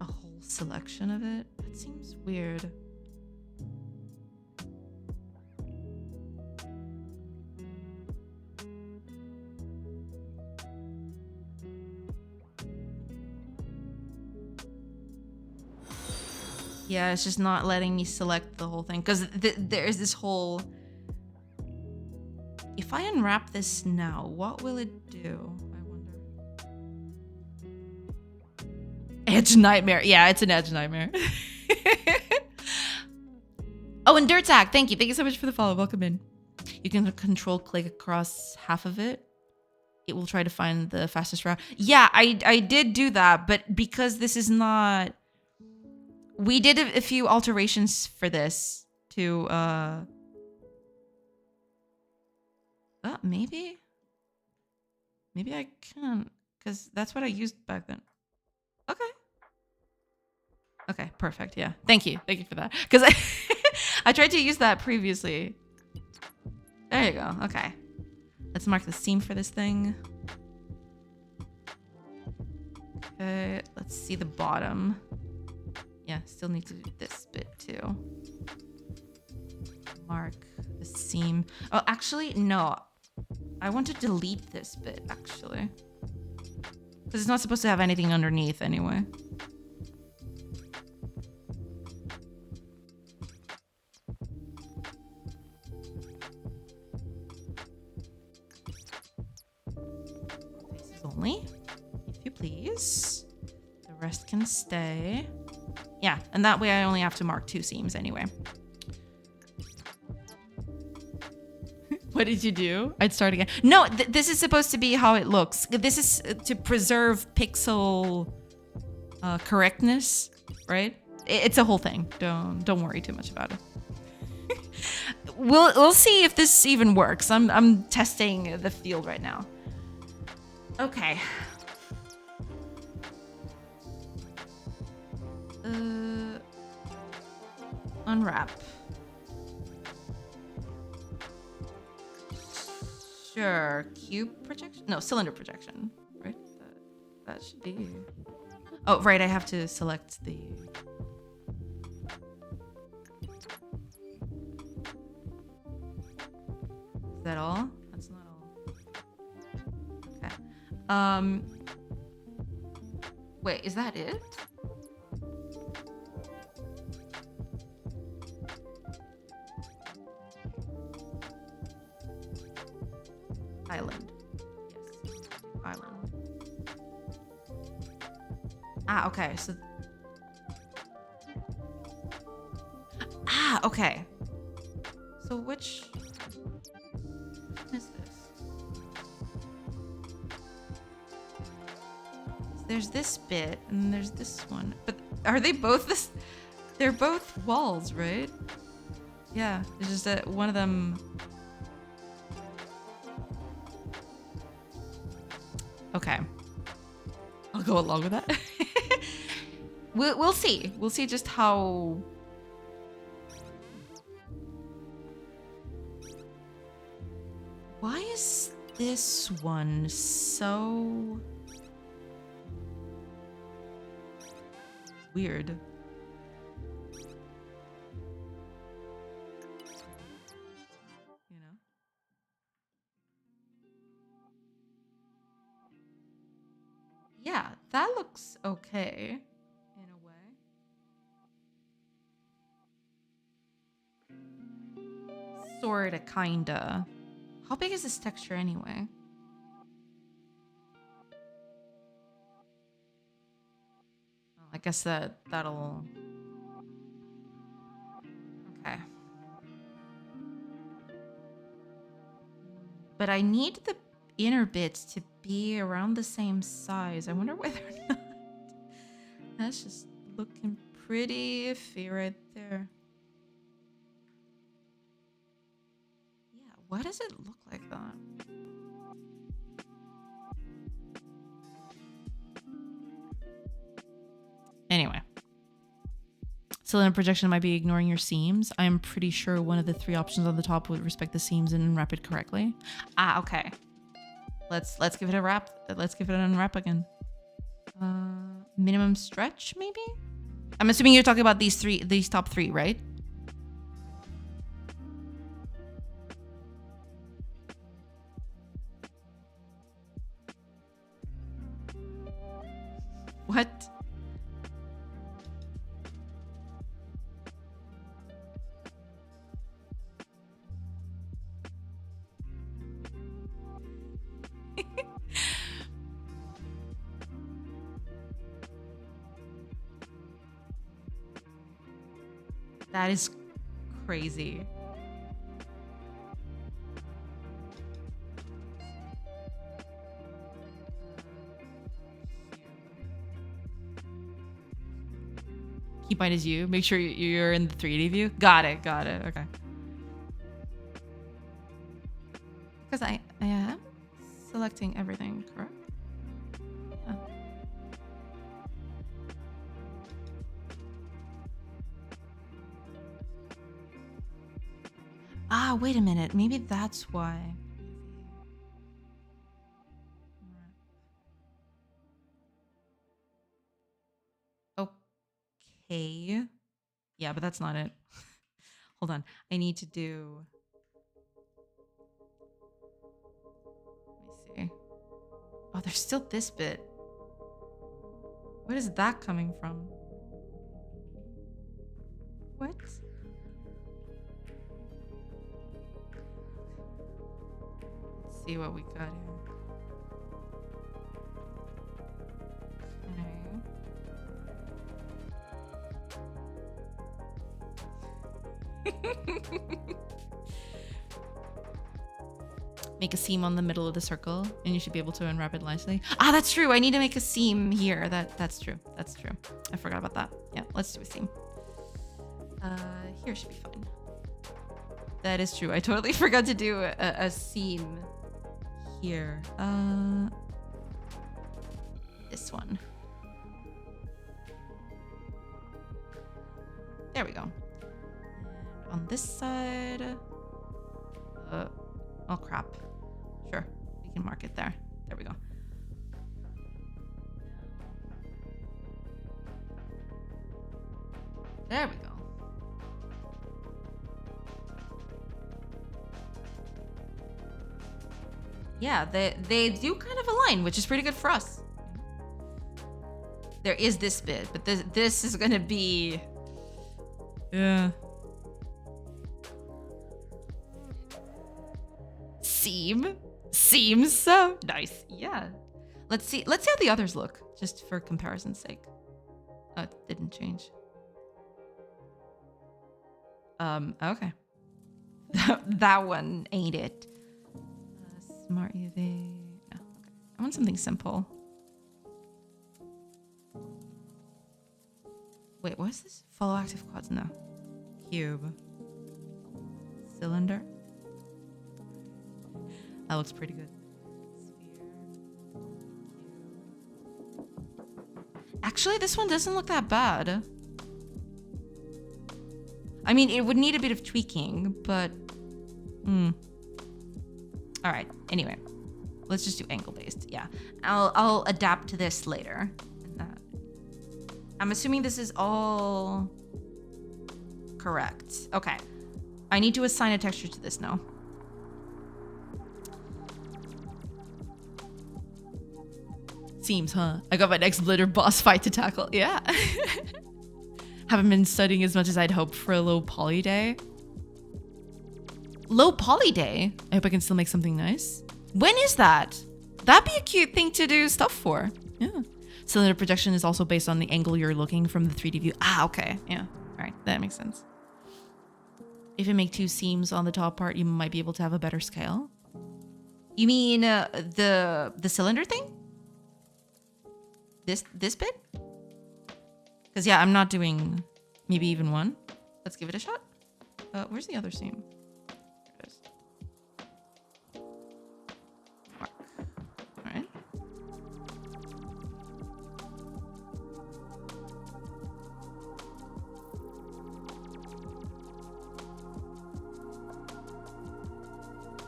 a whole selection of it? That seems weird. Yeah, it's just not letting me select the whole thing because there's this whole. If I unwrap this now, what will it do? I wonder. Edge nightmare. Yeah, it's an edge nightmare. Oh, and Dirt Tag, thank you. Thank you so much for the follow. Welcome in. You can control click across half of it. It will try to find the fastest route. Yeah, I did do that, but because this is not. We did a few alterations for this to maybe I can't because that's what I used back then. Okay, perfect. Yeah, thank you for that because I tried to use that previously. There you go. Okay, let's mark the seam for this thing. Okay, let's see the bottom. Yeah, still need to do this bit too. Mark the seam. Oh, actually, no. I want to delete this bit, actually. Because it's not supposed to have anything underneath anyway. Faces only, if you please. The rest can stay. Yeah, and that way I only have to mark 2 seams anyway. What did you do? I'd start again. No, this is supposed to be how it looks. This is to preserve pixel correctness, right? It's a whole thing. Don't worry too much about it. We'll see if this even works. I'm testing the field right now. Okay. Unwrap. Sure. Cube projection? No, cylinder projection. Right? That should be. Oh, right. I have to select the. Is that all? That's not all. Okay. Wait, is that it? Island. Yes. Island. Ah, okay. So. Ah, okay. So which is this? So there's this bit and there's this one. But are they both this? They're both walls, right? Yeah. It's just that one of them. Okay. I'll go along with that. We'll see. We'll see just how. Why is this one so weird? You know? Yeah, that looks okay in a way. Sorta, kinda. How big is this texture anyway? Well, I guess that'll. Okay. But I need the inner bits to be around the same size. I wonder whether or not. That's just looking pretty iffy right there. Yeah, why does it look like that? Anyway. Cylinder projection might be ignoring your seams. I'm pretty sure one of the 3 options on the top would respect the seams and unwrap it correctly. Ah, okay. Let's give it a wrap. Let's give it an unwrap again. Minimum stretch, maybe? I'm assuming you're talking about these top 3, right? What? That is crazy. Keep mine as you. Make sure you're in the 3D view. Got it. Okay. Because I am selecting everything, correct? Yeah. Ah, wait a minute. Maybe that's why. Okay. Yeah, but that's not it. Hold on. I need to do. Let me see. Oh, there's still this bit. Where is that coming from? What? Let's see what we got here. Make a seam on the middle of the circle and you should be able to unwrap it nicely. Ah, that's true. I need to make a seam here. That's true. That's true. I forgot about that. Yeah, let's do a seam. Here should be fine. That is true. I totally forgot to do a seam here. This one. There we go. And on this side. Oh crap. Sure, we can mark it there. There we go. There we go. Yeah, they do kind of align, which is pretty good for us. There is this bit, but this is gonna be... Yeah. Seems so nice. Yeah. Let's see how the others look, just for comparison's sake. Oh, it didn't change. Okay. That one ain't it. Smart UV. No, okay. I want something simple. Wait, what is this? Follow active quads? No. Cube. Cylinder. That looks pretty good. Sphere. Actually, this one doesn't look that bad. I mean, it would need a bit of tweaking, but... Alright, anyway. Let's just do angle-based, yeah. I'll adapt to this later. I'm assuming this is all correct. Okay. I need to assign a texture to this now. Seems, huh? I got my next Blitter boss fight to tackle. Yeah. Haven't been studying as much as I'd hoped for a low poly day. Low poly day? I hope I can still make something nice. When is that? That'd be a cute thing to do stuff for. Yeah. Cylinder projection is also based on the angle you're looking from the 3D view. Ah, okay. Yeah. All right. That makes sense. If you make 2 seams on the top part, you might be able to have a better scale. You mean the cylinder thing? This bit? Because yeah, I'm not doing maybe even 1. Let's give it a shot. Where's the other seam? There it is. Mark. All right.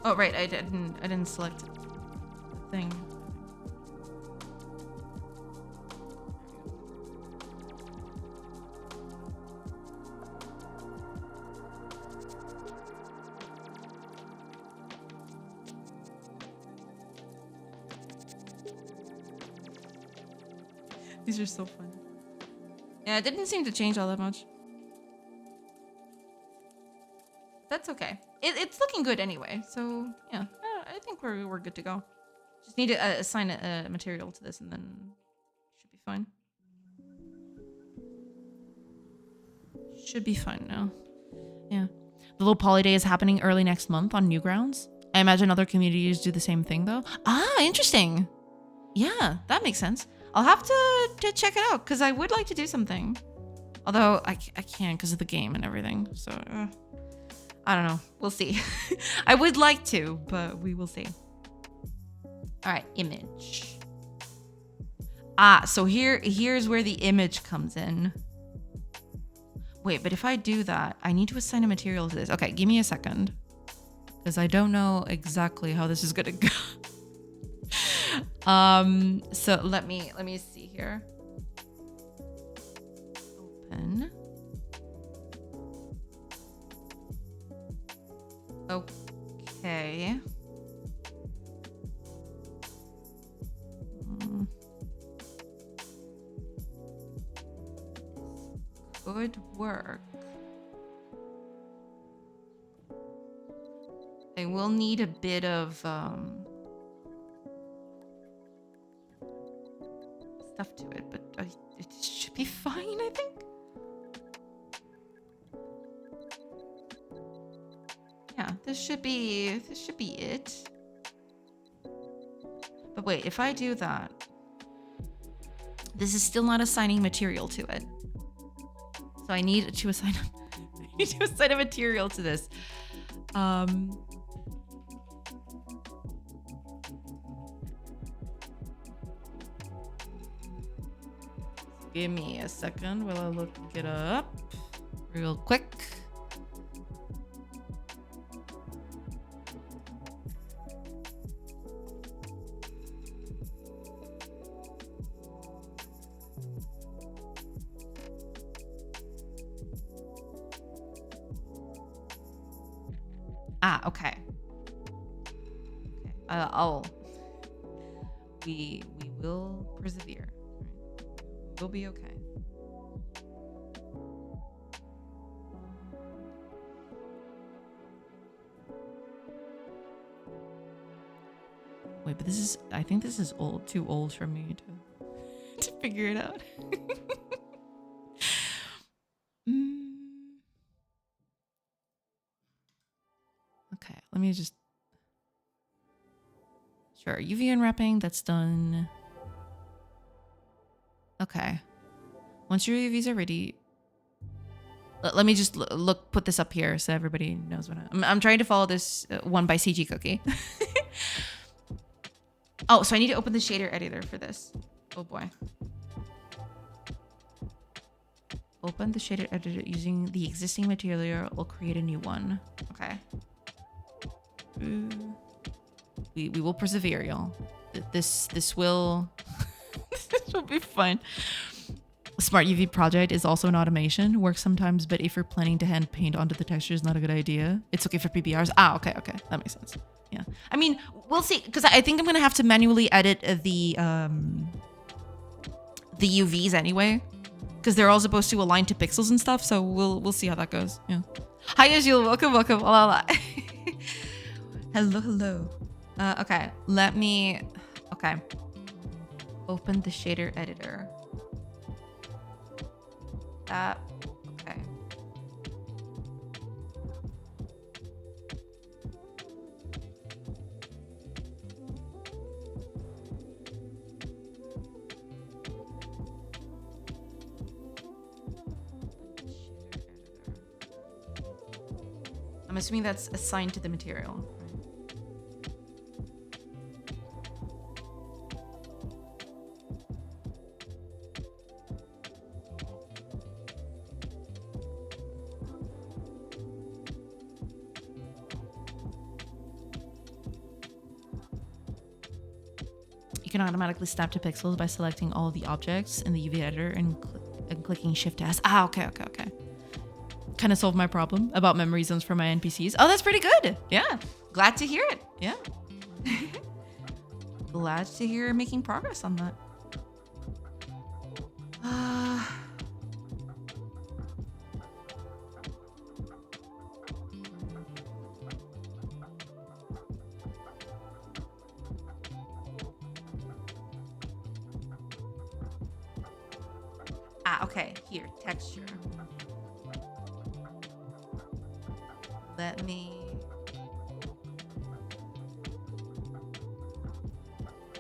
Oh right, I didn't select the thing. These are so fun. Yeah, it didn't seem to change all that much. That's okay. It's looking good anyway, so yeah, I think we're good to go. Just need to assign a material to this and then should be fine. Should be fine now. Yeah. The low poly day is happening early next month on Newgrounds. I imagine other communities do the same thing though. Ah, interesting. Yeah, that makes sense. I'll have to check it out because I would like to do something. Although I can't because of the game and everything. So I don't know. We'll see. I would like to, but we will see. All right, image. Ah, so here's where the image comes in. Wait, but if I do that, I need to assign a material to this. Okay, give me a second. Because I don't know exactly how this is gonna go. So let me see here. Open. Okay. Could work. I will need a bit of stuff to it, but it should be fine, I think. Yeah, this should be it. But wait, if I do that, this is still not assigning material to it. So I need to assign a material to this. Give me a second while I look it up real quick. Ah, okay. We will persevere. You'll be okay. Wait, but this is, I think this is old, too old for me to figure it out. Okay, let me just, sure, UV unwrapping, that's done. Okay. Once your UVs are ready, let me just put this up here so everybody knows what I'm trying to follow this one by CG Cookie. Oh, so I need to open the shader editor for this. Oh boy. Open the shader editor using the existing material. We'll create a new one. Okay. We will persevere, y'all. This will this will be fun. Smart UV project is also an automation. Works sometimes, but if you're planning to hand paint onto the texture, is not a good idea. It's okay for PBRs. Ah, okay, that makes sense. Yeah, I mean, we'll see, because I think I'm gonna have to manually edit the UVs anyway, because they're all supposed to align to pixels and stuff. So we'll see how that goes. Yeah. Hi, Azul. Welcome. Hello. Okay, let me. Okay. Open the shader editor. That. Okay. I'm assuming that's assigned to the material. You can automatically snap to pixels by selecting all of the objects in the UV editor and clicking Shift S. Ah, okay. Kind of solved my problem about memory zones for my NPCs. Oh, that's pretty good. Yeah. Glad to hear it. Yeah. Glad to hear you're making progress on that. Okay. Here, texture. Let me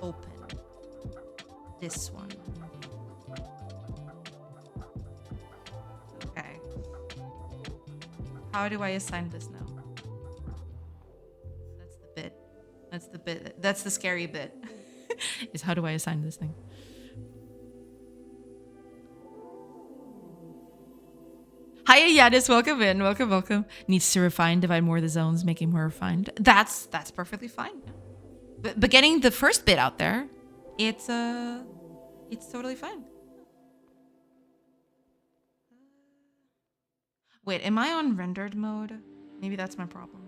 open this one. Okay. How do I assign this now? That's the bit. That's the scary bit. Is how do I assign this thing? Hi, Yadis. Welcome in. Welcome. Needs to refine, divide more of the zones, make it more refined. That's perfectly fine. But getting the first bit out there, it's totally fine. Wait, am I on rendered mode? Maybe that's my problem.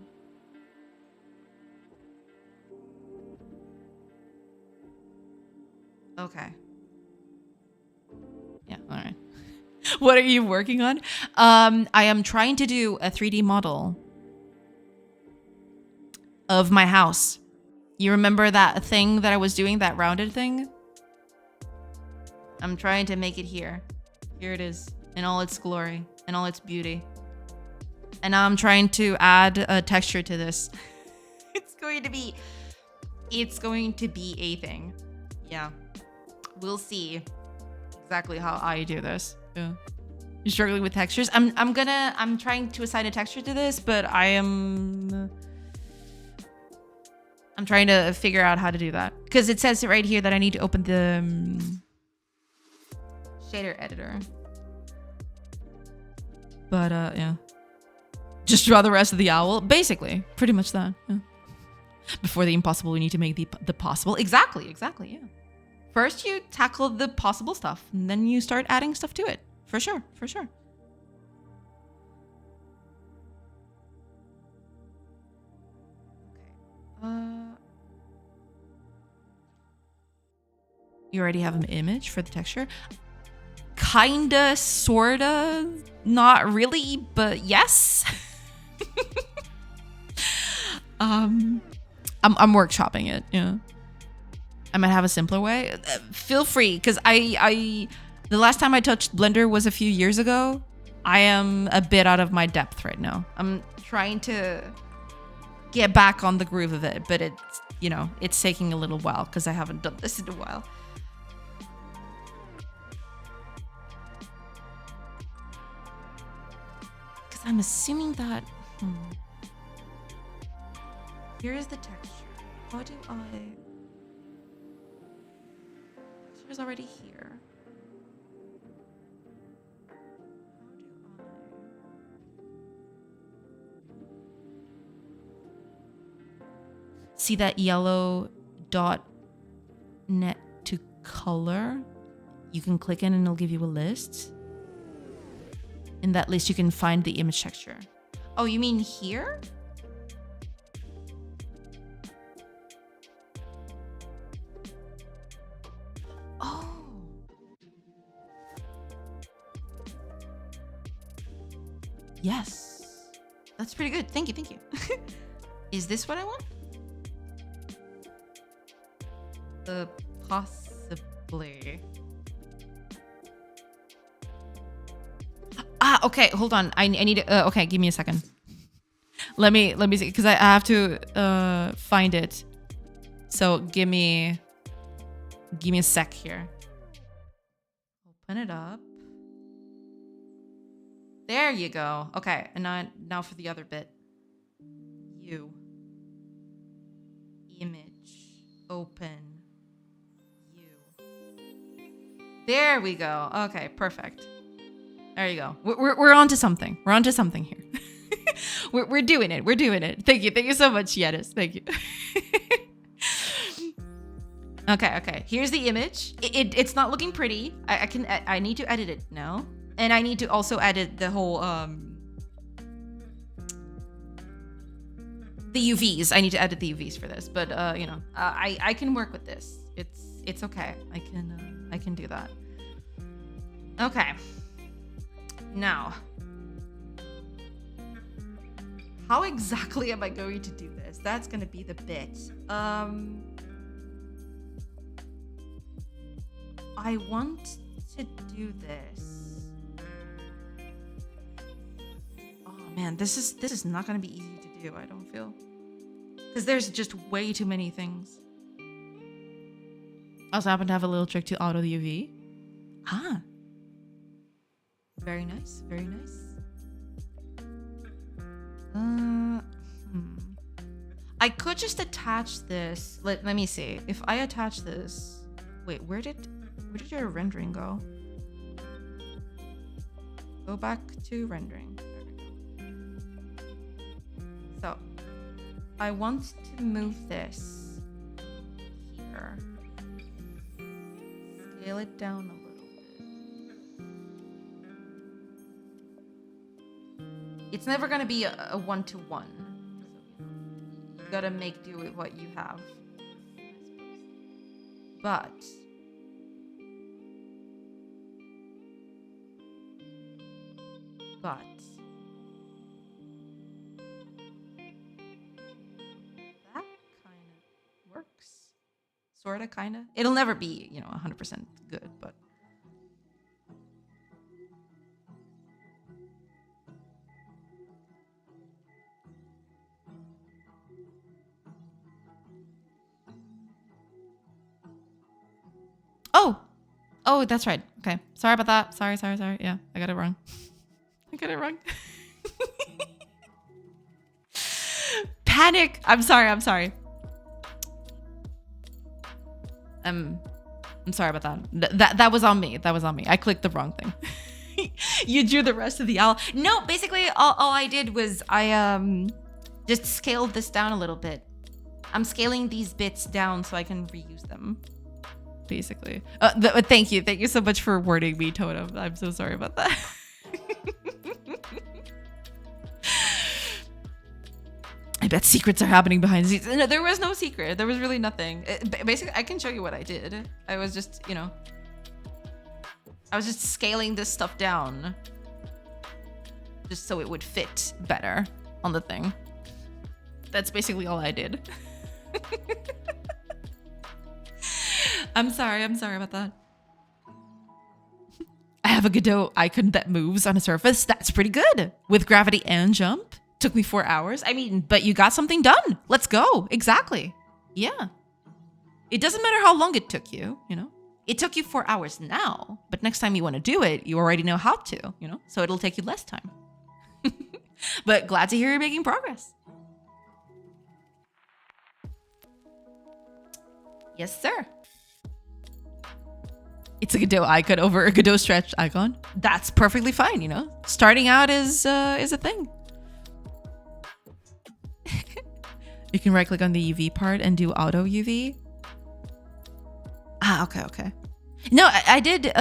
Okay. Yeah, all right. What are you working on? I am trying to do a 3D model of my house. You remember that thing that I was doing, that rounded thing? I'm trying to make it here. Here it is, in all its glory, in all its beauty. And now I'm trying to add a texture to this. It's going to be a thing. Yeah. We'll see exactly how I do this. Yeah. You're struggling with textures? I'm trying to assign a texture to this, but I'm trying to figure out how to do that. Because it says right here that I need to open the shader editor. But yeah. Just draw the rest of the owl. Basically, pretty much that. Yeah. Before the impossible, we need to make the possible. Exactly, yeah. First, you tackle the possible stuff, and then you start adding stuff to it. For sure. Okay. You already have an image for the texture. kinda, sorta, not really, but yes. I'm workshopping it. Yeah, I might have a simpler way. Feel free, because I the last time I touched Blender was a few years ago. I am a bit out of my depth right now. I'm trying to get back on the groove of it, but it's, you know, it's taking a little while because I haven't done this in a while. Because I'm assuming that... Here's the texture. How do I... Texture's already here. See that yellow dot net to color? You can click in and it'll give you a list. In that list, you can find the image texture. Oh, you mean here? Oh. Yes. That's pretty good. Thank you, thank you. Is this what I want? Possibly. Okay, hold on. I need to, okay, give me a second. Let me see, because I have to find it. So give me a sec here. Open it up. There you go. Okay, and now for the other bit. Image. Open. There we go. Okay, perfect. There you go. We're on to something. We're on to something here. we're doing it. We're doing it. Thank you so much, Yetis. Thank you. Okay. Here's the image. It's not looking pretty. I need to edit it now, and I need to also edit the whole the UVs. I need to edit the UVs for this, but you know, I can work with this. It's okay. I can do that. Okay. Now, how exactly am I going to do this? That's gonna be the bit. I want to do this. Oh man, this is not gonna be easy to do, I don't feel. Because there's just way too many things. I also happen to have a little trick to auto the UV. Ah. Very nice, very nice. I could just attach this. Let me see. If I attach this... Wait, where did your rendering go? Go back to rendering. There we go. So, I want to move this here. Scale it down a little bit. It's never gonna be a one-to-one. You gotta make do with what you have. But that kind of works. Sorta, kinda. It'll never be, you know, 100% good, but. Oh, that's right. Okay. Sorry about that. Sorry. Yeah, I got it wrong. Panic. I'm sorry. I'm sorry about that. That was on me. I clicked the wrong thing. You drew the rest of the owl. No, basically all I did was I just scaled this down a little bit. I'm scaling these bits down so I can reuse them. Basically. Thank you so much for rewarding me, Totem. I'm so sorry about that. I bet secrets are happening behind the scenes. No, there was no secret. There was really nothing. Basically, I can show you what I did. I was just, you know, I was just scaling this stuff down. Just so it would fit better on the thing. That's basically all I did. I'm sorry about that. I have a Godot icon that moves on a surface. That's pretty good. With gravity and jump. Took me 4 hours. I mean, but you got something done. Let's go. Exactly. Yeah. It doesn't matter how long it took you, you know? It took you 4 hours now, but next time you want to do it, you already know how to, you know? So it'll take you less time. But glad to hear you're making progress. Yes, sir. It's a Godot icon over a Godot stretch icon. That's perfectly fine, you know? Starting out is a thing. You can right click on the UV part and do auto UV. Ah, okay. No, I did do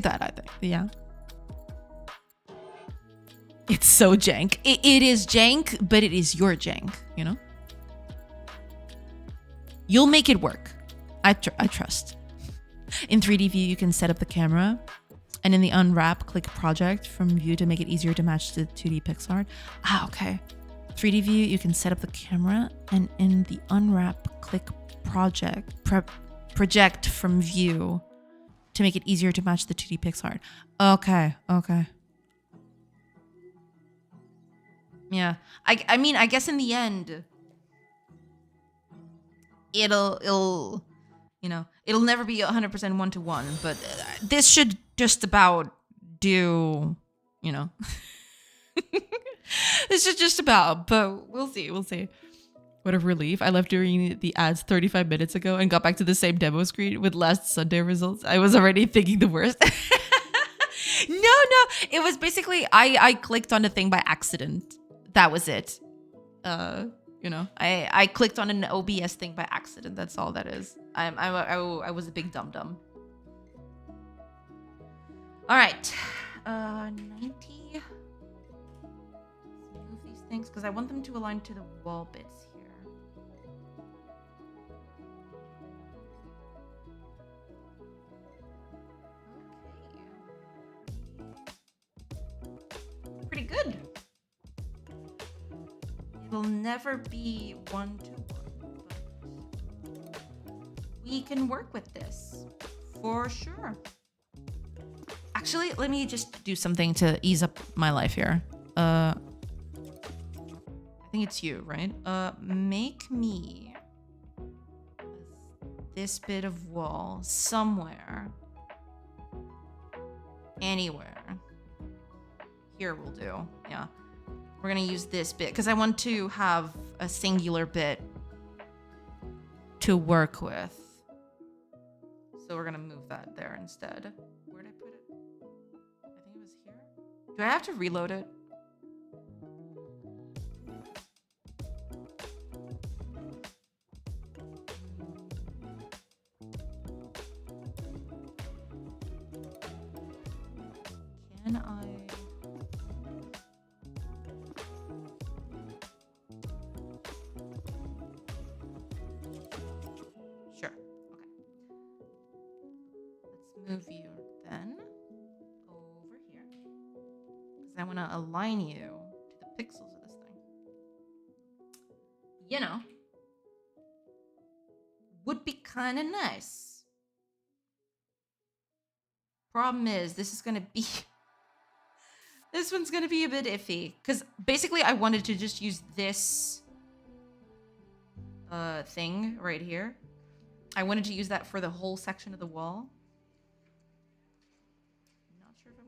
that, I think. Yeah. It's so jank. It is jank, but it is your jank, you know? You'll make it work. I trust. In 3D view, you can set up the camera. And in the unwrap, click project from view to make it easier to match the 2D pixel art. Ah, okay. 3D view, you can set up the camera. And in the unwrap, click project from view to make it easier to match the 2D pixel art. Okay. Yeah. I mean, I guess in the end, it'll you know, it'll never be 100% one-to-one, but this should just about do, you know. This is just about, but we'll see. What a relief. I left during the ads 35 minutes ago and got back to the same demo screen with last Sunday results. I was already thinking the worst. No. It was basically, I clicked on the thing by accident. That was it. You know, I clicked on an OBS thing by accident. That's all that is. I was a big dum-dum. All right. 90. Let's move these things because I want them to align to the wall bits here. Okay. Pretty good. It'll never be one-to-one, but we can work with this for sure. Actually, let me just do something to ease up my life here. I think it's you, right? Make me this bit of wall somewhere, anywhere. Here will do. Yeah. We're gonna use this bit because I want to have a singular bit to work with. So we're gonna move that there instead. Where did I put it? I think it was here. Do I have to reload it? Can I? Move you then over here because I want to align you to the pixels of this thing. You know, would be kind of nice. Problem is, this is gonna be this one's gonna be a bit iffy because basically I wanted to just use this thing right here. I wanted to use that for the whole section of the wall.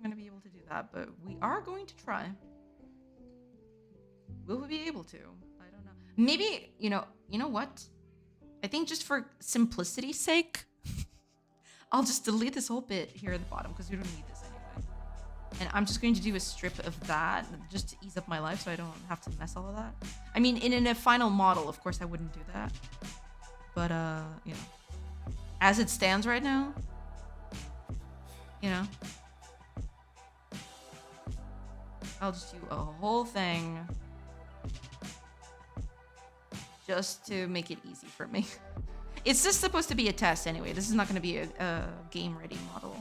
I'm going to be able to do that, but we are going to try. Will we be able to? I don't know. Maybe, you know what? I think just for simplicity's sake, I'll just delete this whole bit here at the bottom because we don't need this anyway. And I'm just going to do a strip of that just to ease up my life so I don't have to mess all of that. I mean, in a final model, of course, I wouldn't do that. But, you know, as it stands right now, you know, I'll just do a whole thing just to make it easy for me. It's just supposed to be a test anyway. This is not going to be a game-ready model.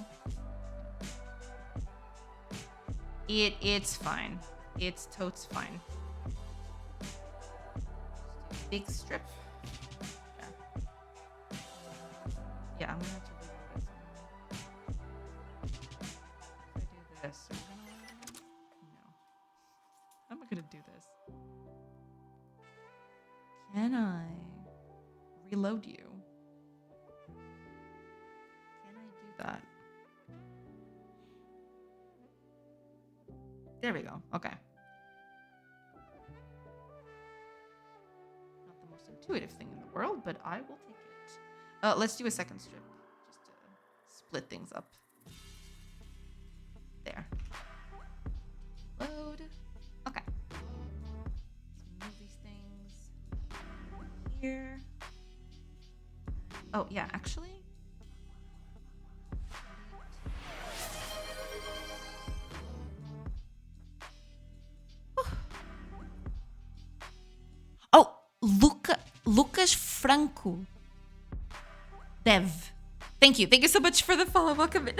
It's fine. It's totes fine. Big strip. Yeah, I'm gonna have to reload this. Do this. No. How am I gonna do this? Can I reload you? Can I do that? There we go. Okay. Not the most intuitive thing in the world, but I will take it. Let's do a second strip, just to split things up. There. Load. Okay. Let's move these things here. Oh, yeah, actually. Oh, Lucas Franco. Dev. Thank you. Thank you so much for the follow. Welcome in.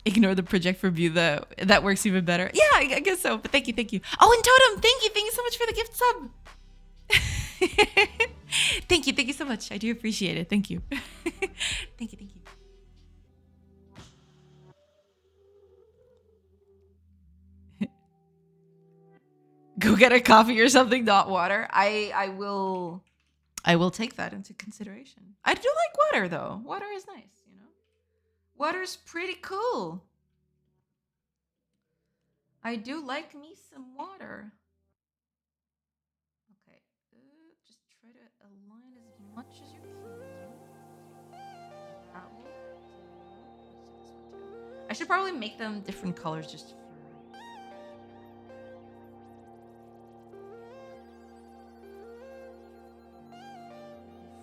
Ignore the project for view. That works even better. Yeah, I guess so. But thank you. Oh, and Totem, thank you. Thank you so much for the gift sub. Thank you so much. I do appreciate it. Thank you. Thank you. Go get a coffee or something, not water. I will take that into consideration. I do like water though. Water is nice, you know. Water's pretty cool. I do like me some water. Okay, just try to align as much as you can. That will do. Let's do this one too. I should probably make them different colors just for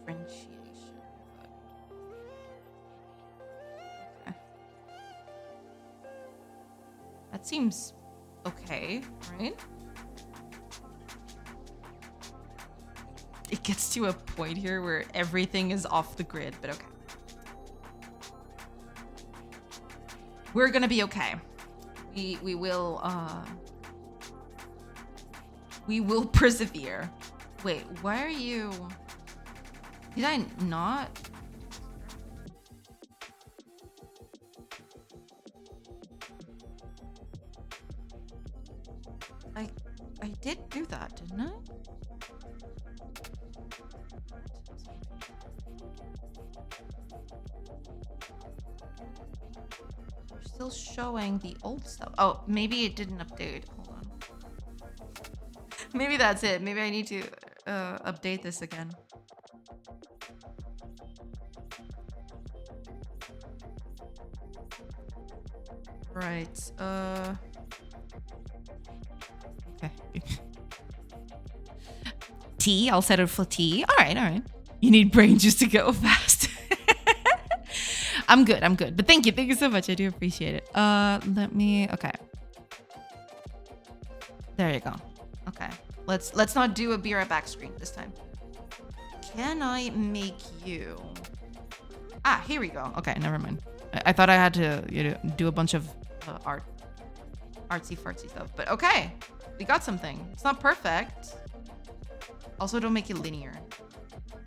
differentiation. Okay. That seems okay, right? It gets to a point here where everything is off the grid, but okay. We're gonna be okay. We will persevere. Wait, why are you? Did I not? I did do that, didn't I? We're still showing the old stuff. Oh, maybe it didn't update. Hold on. Maybe that's it. Maybe I need to update this again. Right. Okay. Tea. I'll set it for tea. All right. You need brain juice to go fast. I'm good. But thank you so much. I do appreciate it. Let me. Okay. There you go. Okay. Let's not do a be right back screen this time. Can I make you? Ah, here we go. Okay, never mind. I thought I had to do a bunch of artsy fartsy stuff, but okay, we got something. It's not perfect. Also, don't make it linear.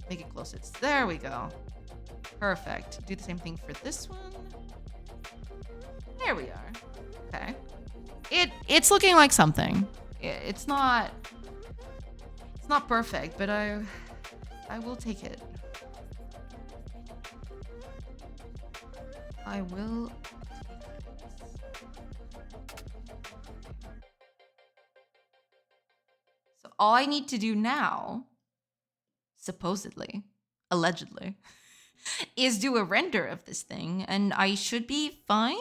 Make it close. There we go. Perfect. Do the same thing for this one. There we are. Okay. It's looking like something. It's not perfect, but I will take it. I will take it. So all I need to do now, supposedly, allegedly, is do a render of this thing, and I should be fine.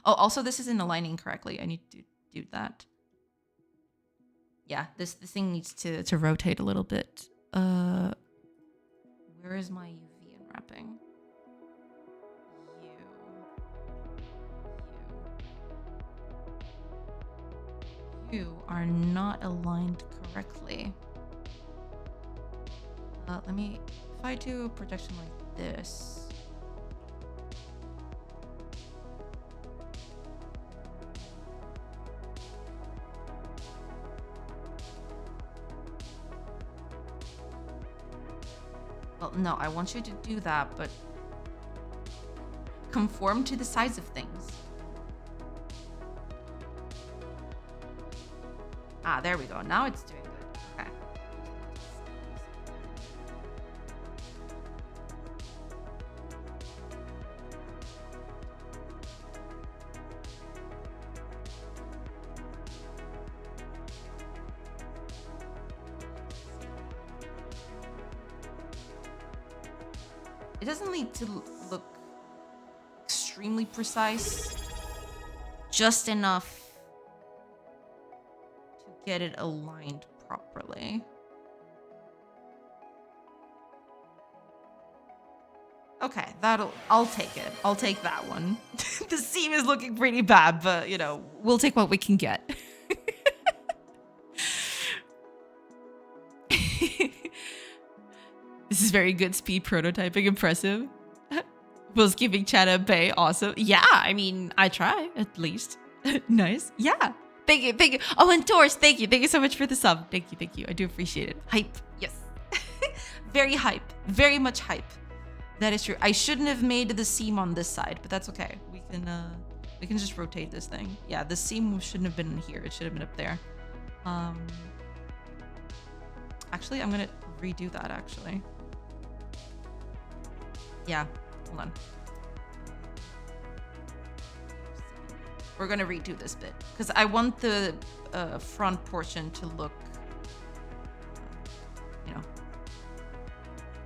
Oh, also this isn't aligning correctly. I need to do that. Yeah, this thing needs to rotate a little bit. Where is my UV unwrapping? You are not aligned correctly. Let me, if I do a projection like this. Well, no, I want you to do that, but conform to the size of things. Ah, there we go. Now it's doing good. Okay. It doesn't need to look extremely precise, just enough to get it aligned properly. Okay, I'll take it. I'll take that one. The seam is looking pretty bad, but you know, we'll take what we can get. This is very good speed prototyping, impressive. Will's giving chat a bay, awesome. Yeah, I mean, I try, at least. Nice, yeah. Thank you, thank you. Oh, and Doris, thank you so much for the sub. Thank you, I do appreciate it. Hype, yes. Very hype, very much hype. That is true. I shouldn't have made the seam on this side, but that's okay. We can just rotate this thing. Yeah, the seam shouldn't have been here. It should have been up there. Actually, I'm gonna redo that, actually. Yeah, hold on. We're gonna redo this bit because I want the front portion to look, you know,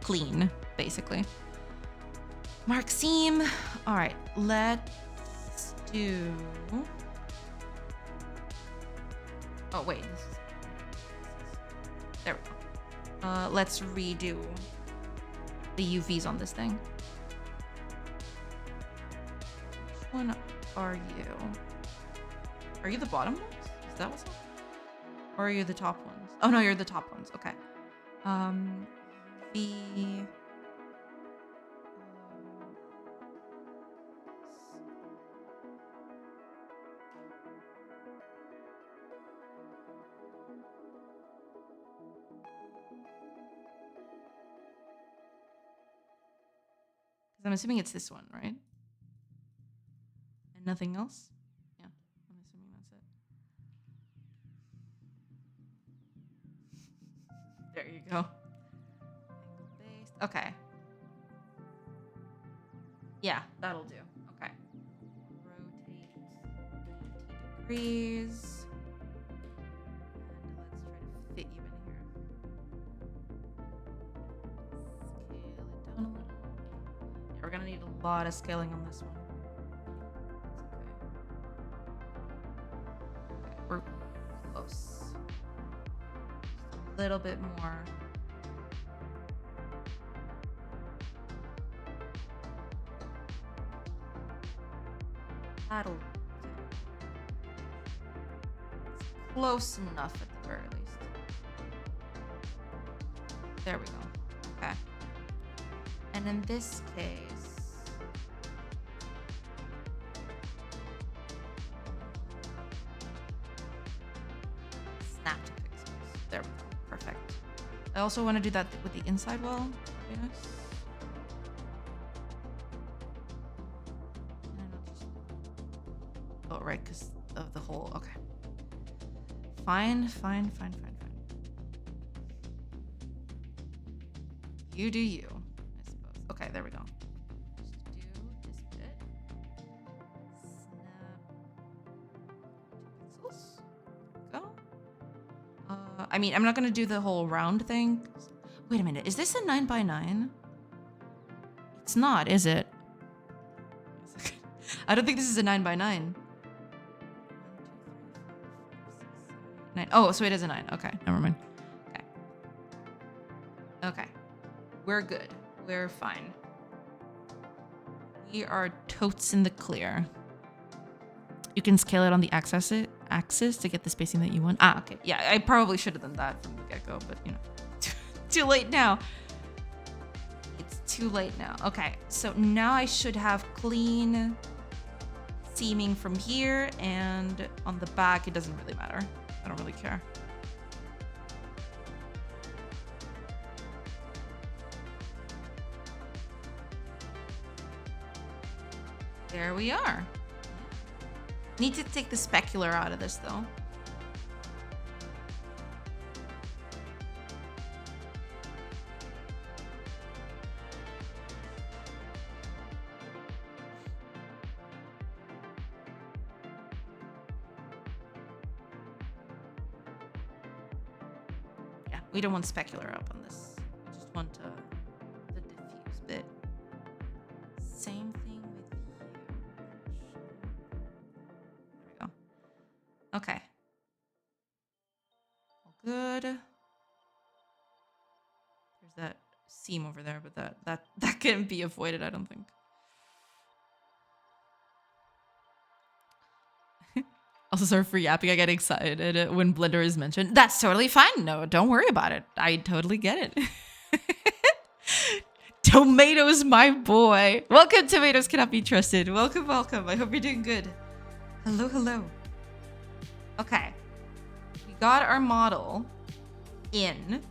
clean, basically. Mark seam. All right, let's do. Oh wait, there we go. Let's redo the UVs on this thing. Which one are you? Are you the bottom ones? Is that what's up? Or are you the top ones? Oh no, you're the top ones. Okay. The I'm assuming it's this one, right? And nothing else? Yeah, I'm assuming that's it. There you go. Angle-based. Okay. Yeah, that'll do. Okay. Rotate 90 degrees. And let's try to fit you in here. Scale it down a little. We're gonna need a lot of scaling on this one. Okay, we're close. Just a little bit more. That'll do. It's close enough at the very least. There we go. Okay. And in this case, snap to pixels. There we go. Perfect. I also want to do that with the inside wall. Yes. Oh, right, because of the hole. Okay. Fine. You do you. Okay, there we go. Just do this bit. Snap 2 pixels. Go. I mean, I'm not gonna do the whole round thing. Wait a minute, is this a 9x9? It's not, is it? I don't think this is a 9x9. 9. Oh, so it is a 9. Okay, never mind. Okay. Okay. We're good. We're fine. We are totes in the clear. You can scale it on the axis to get the spacing that you want. Ah, okay. Yeah, I probably should have done that from the get-go, but you know, too late now. too late now. Okay, so now I should have clean seaming from here, and on the back, it doesn't really matter. I don't really care. There we are. Need to take the specular out of this though. Yeah, we don't want specular up on this. We just want the diffuse bit. Same thing with you. There we go. Okay. All good. There's that seam over there, but that can't be avoided, I don't think. Also, sorry for yapping. I get excited when Blender is mentioned. That's totally fine. No, don't worry about it. I totally get it. Tomatoes, my boy. Welcome, Tomatoes Cannot Be Trusted. Welcome, welcome. I hope you're doing good. Hello, hello. Okay. We got our model in.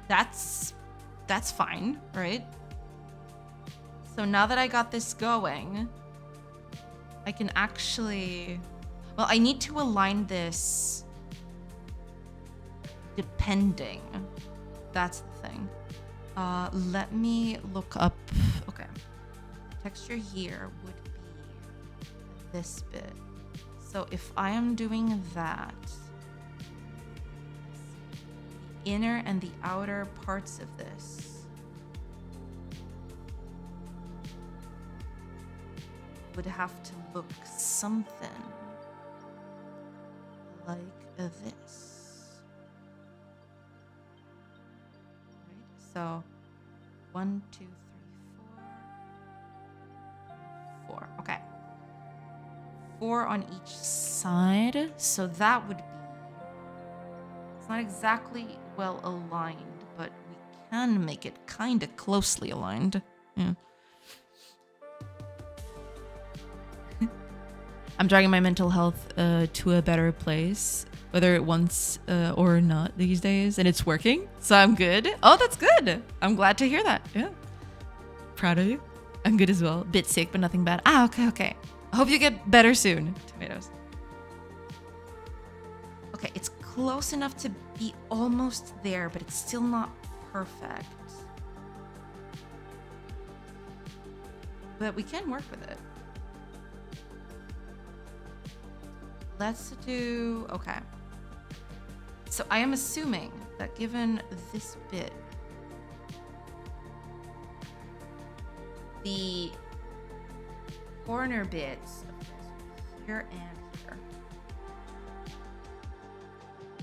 That's fine, right? So now that I got this going, I can actually, well, I need to align this depending. That's the thing. Let me look up, okay. Texture here would be this bit. So if I am doing that, the inner and the outer parts of this would have to look something like this. Right? So 1, 2, 3, 4. Okay. 4 on each side. So that would be, it's not exactly well aligned, but we can make it kind of closely aligned. Yeah. I'm dragging my mental health to a better place, whether it wants or not these days, and it's working, so I'm good. Oh, that's good. I'm glad to hear that. Yeah. Proud of you. I'm good as well. Bit sick, but nothing bad. Ah, okay, okay. I hope you get better soon, Tomatoes. Okay, it's close enough to be almost there, but it's still not perfect. But we can work with it. Let's do, okay. So I am assuming that given this bit, the corner bits here and here,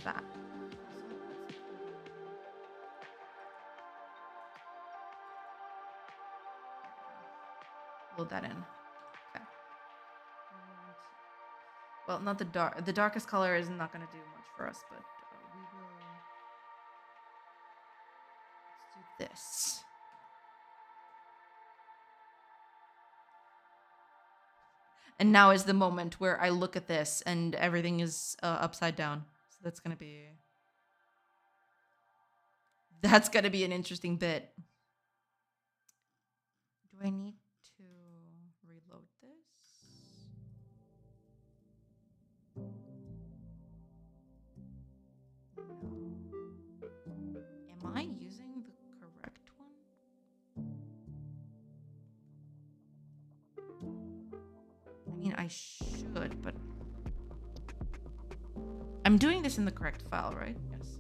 that. Load that in. Okay. Well, not the dark. The darkest color is not going to do much for us, but we will. Let's do this. And now is the moment where I look at this and everything is upside down. So that's going to be. That's going to be an interesting bit. Do I need to reload this? Am I using the correct one? I mean, I should, but I'm doing this in the correct file, right? Yes.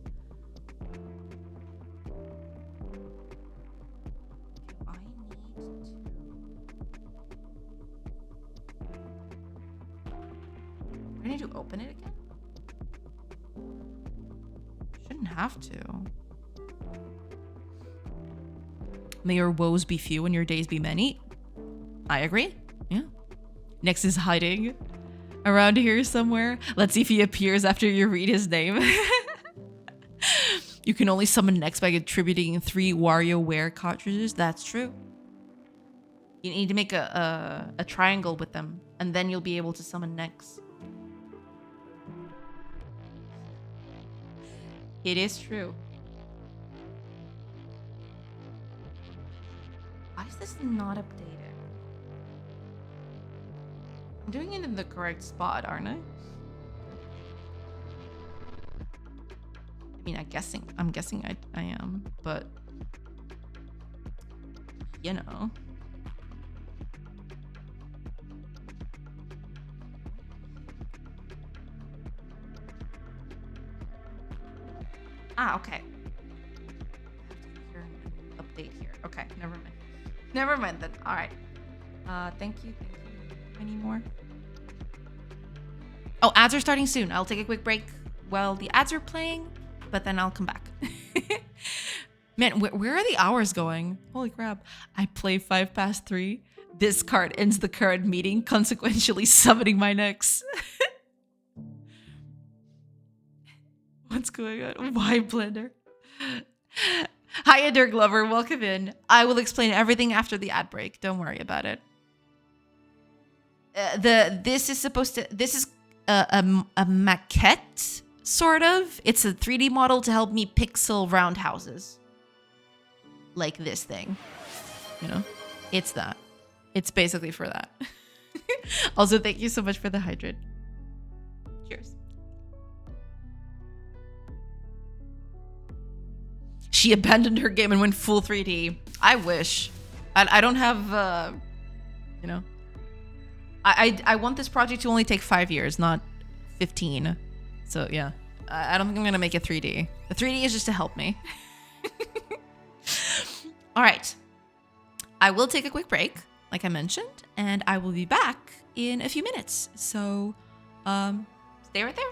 Do I need to open it again? Shouldn't have to. May your woes be few and your days be many. I agree. Yeah. Next is hiding around here somewhere. Let's see if he appears after you read his name. You can only summon next by contributing 3 WarioWare cartridges. That's true. You need to make a triangle with them, and then you'll be able to summon next. It is true. Why is this not updated? I'm doing it in the correct spot, aren't I? I mean, I'm guessing I am, but you know. Ah, okay. Update here. Okay, never mind. Never mind then. All right. Thank you. Any more? Oh, ads are starting soon. I'll take a quick break while the ads are playing, but then I'll come back. Man, where are the hours going? Holy crap. I play 5 past 3. This card ends the current meeting, consequentially summoning my next. What's going on? Why Blender? Hiya, Dirk Lover. Welcome in. I will explain everything after the ad break. Don't worry about it. This is a maquette, sort of. It's a 3D model to help me pixel roundhouses. Like this thing. You know? It's that. It's basically for that. Also, thank you so much for the hydrate. Cheers. She abandoned her game and went full 3D. I wish. I don't have, you know. I want this project to only take 5 years, not 15. So, yeah. I don't think I'm going to make it 3D. The 3D is just to help me. All right. I will take a quick break, like I mentioned, and I will be back in a few minutes. So, stay right there.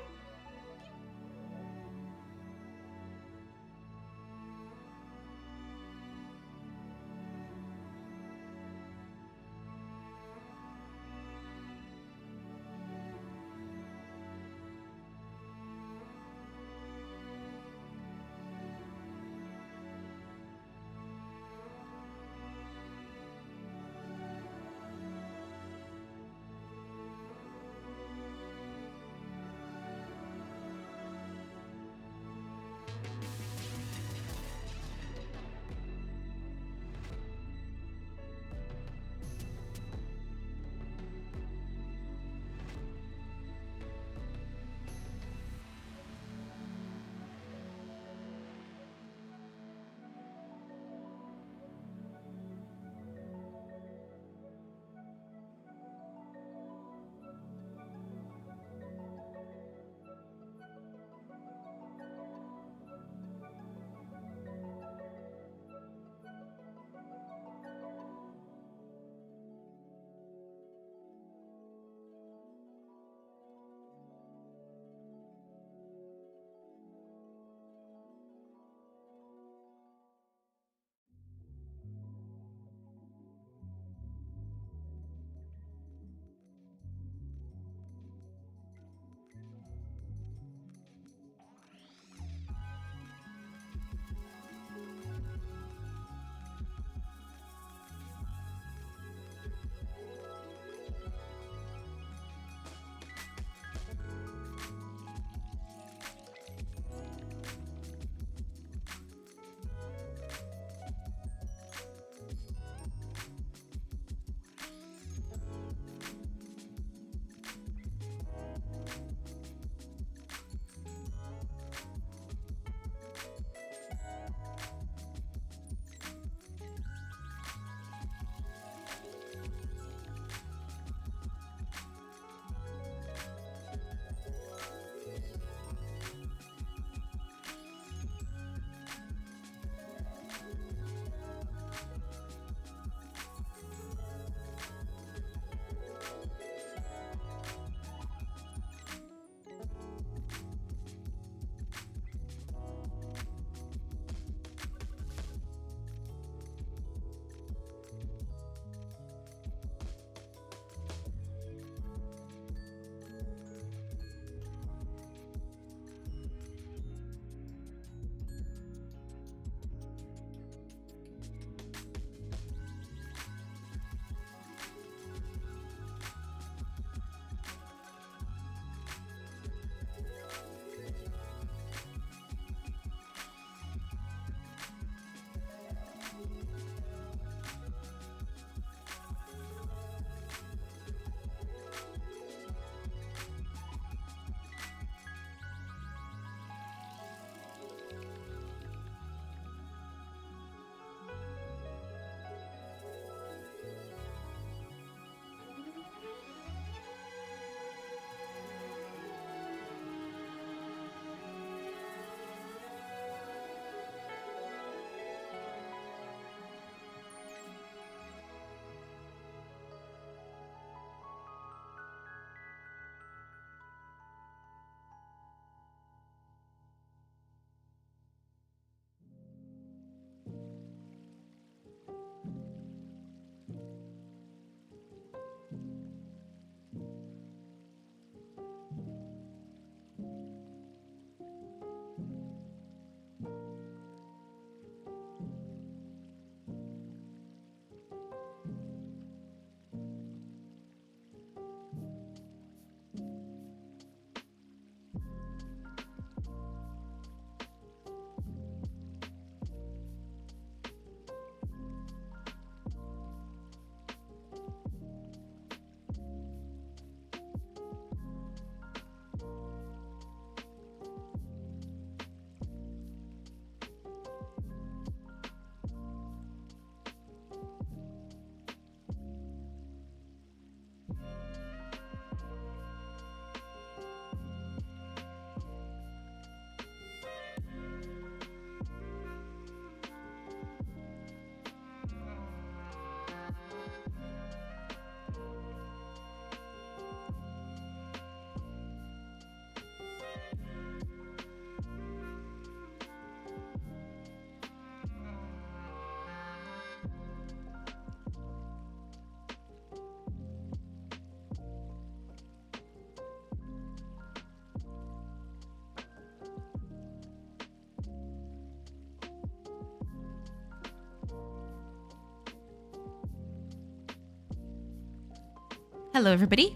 Hello, everybody.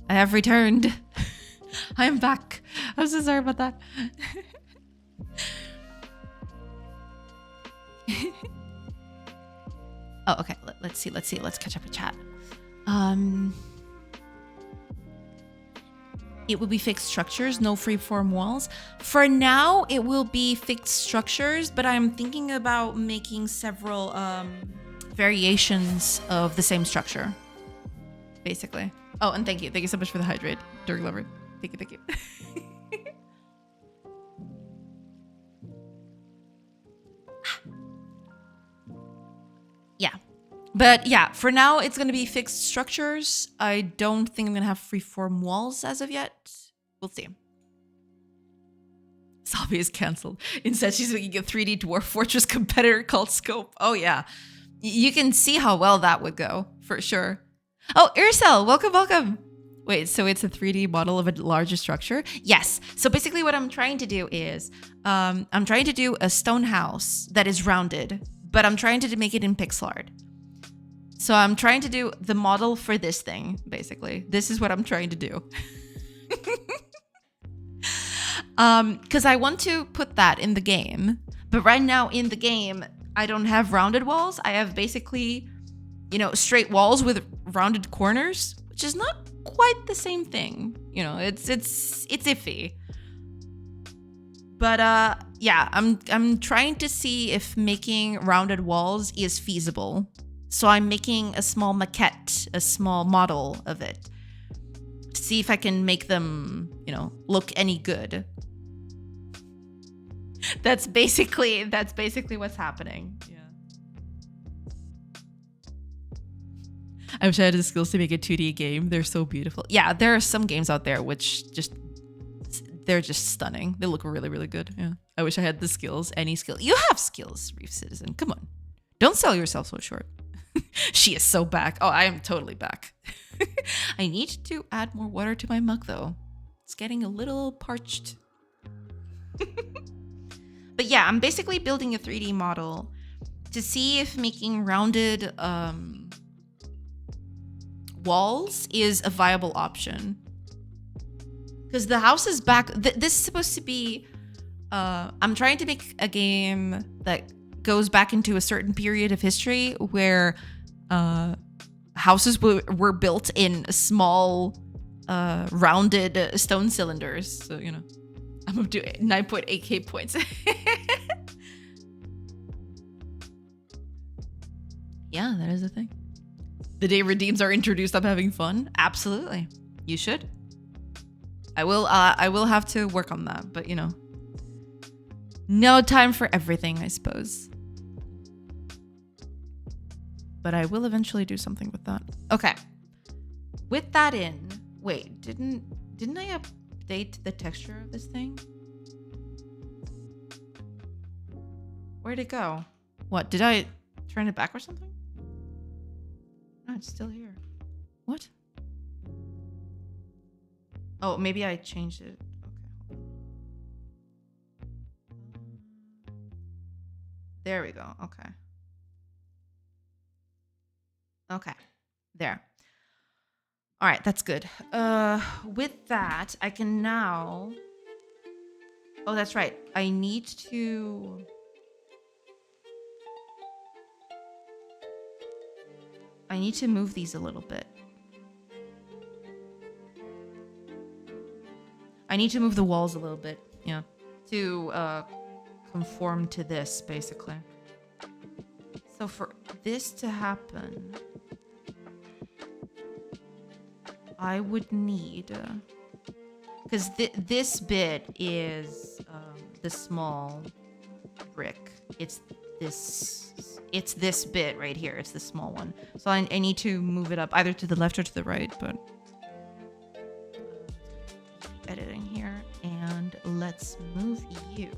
I have returned. I am back. I'm so sorry about that. Oh, okay. Let's see. Let's catch up with chat. It will be fixed structures, no freeform walls. For now, it will be fixed structures, but I'm thinking about making several variations of the same structure, basically. Oh, and thank you. Thank you so much for the hydrate, Dirk Lover. Thank you. Yeah. But yeah, for now, it's going to be fixed structures. I don't think I'm going to have freeform walls as of yet. We'll see. Salvi is cancelled. Instead, she's making a 3D Dwarf Fortress competitor called Scope. Oh, yeah. You can see how well that would go, for sure. Oh, Ursel, welcome. Wait, so it's a 3D model of a larger structure? Yes. So basically what I'm trying to do is, I'm trying to do a stone house that is rounded, but I'm trying to make it in pixel art. So I'm trying to do the model for this thing, basically. This is what I'm trying to do. Because I want to put that in the game. But right now in the game, I don't have rounded walls. I have basically, straight walls with rounded corners, which is not quite the same thing. It's iffy. But yeah, I'm trying to see if making rounded walls is feasible. So I'm making a small maquette, a small model of it, to see if I can make them, look any good. That's basically what's happening. Yeah. I wish I had the skills to make a 2D game. They're so beautiful. Yeah, there are some games out there which they're just stunning. They look really, really good. Yeah. I wish I had the skills, any skill. You have skills, Reef Citizen. Come on. Don't sell yourself so short. She is so back. Oh, I am totally back. I need to add more water to my mug, though. It's getting a little parched. But yeah, I'm basically building a 3D model to see if making rounded walls is a viable option. Because the house is back. This is supposed to be... I'm trying to make a game that goes back into a certain period of history where houses were built in small rounded stone cylinders. So, I'm up to 9.8k points. Yeah, that is a thing. The day redeems are introduced, I'm having fun. Absolutely. You should. I will have to work on that, but no time for everything, I suppose. But I will eventually do something with that. Okay. With that in, wait, didn't I update the texture of this thing? Where'd it go? What, did I turn it back or something? No, it's still here. What? Oh, maybe I changed it. Okay. There we go. Okay. Okay. There. All right, that's good. With that, I can now... Oh, that's right. I need to... move these a little bit. I need to move the walls a little bit, yeah, to conform to this, basically. So for this to happen, I would need, because this bit is the small brick. It's this bit right here. It's the small one. So I need to move it up either to the left or to the right, but editing here, and let's move you.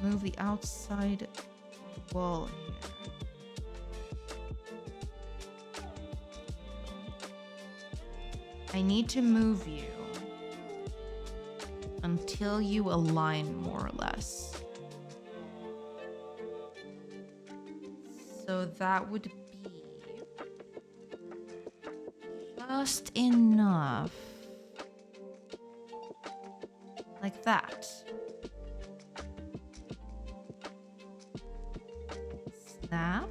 Move the outside wall here. I need to move you until you align more or less. So that would be Just enough. Like that. Snap.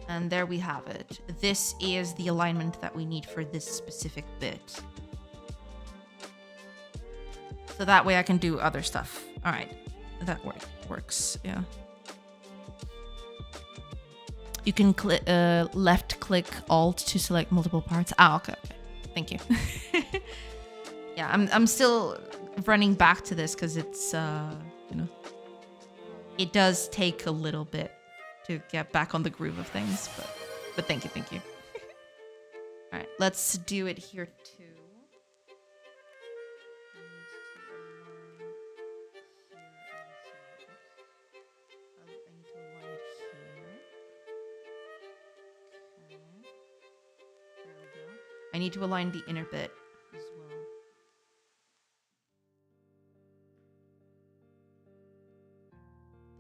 And there we have it. This is the alignment that we need for this specific bit. So that way I can do other stuff. All right, that works, yeah. You can left click Alt to select multiple parts. Ah, okay. Thank you. Yeah, I'm still running back to this because it's, you know, it does take a little bit to get back on the groove of things, but thank you. All right, let's do it here too. I need to align the inner bit as well.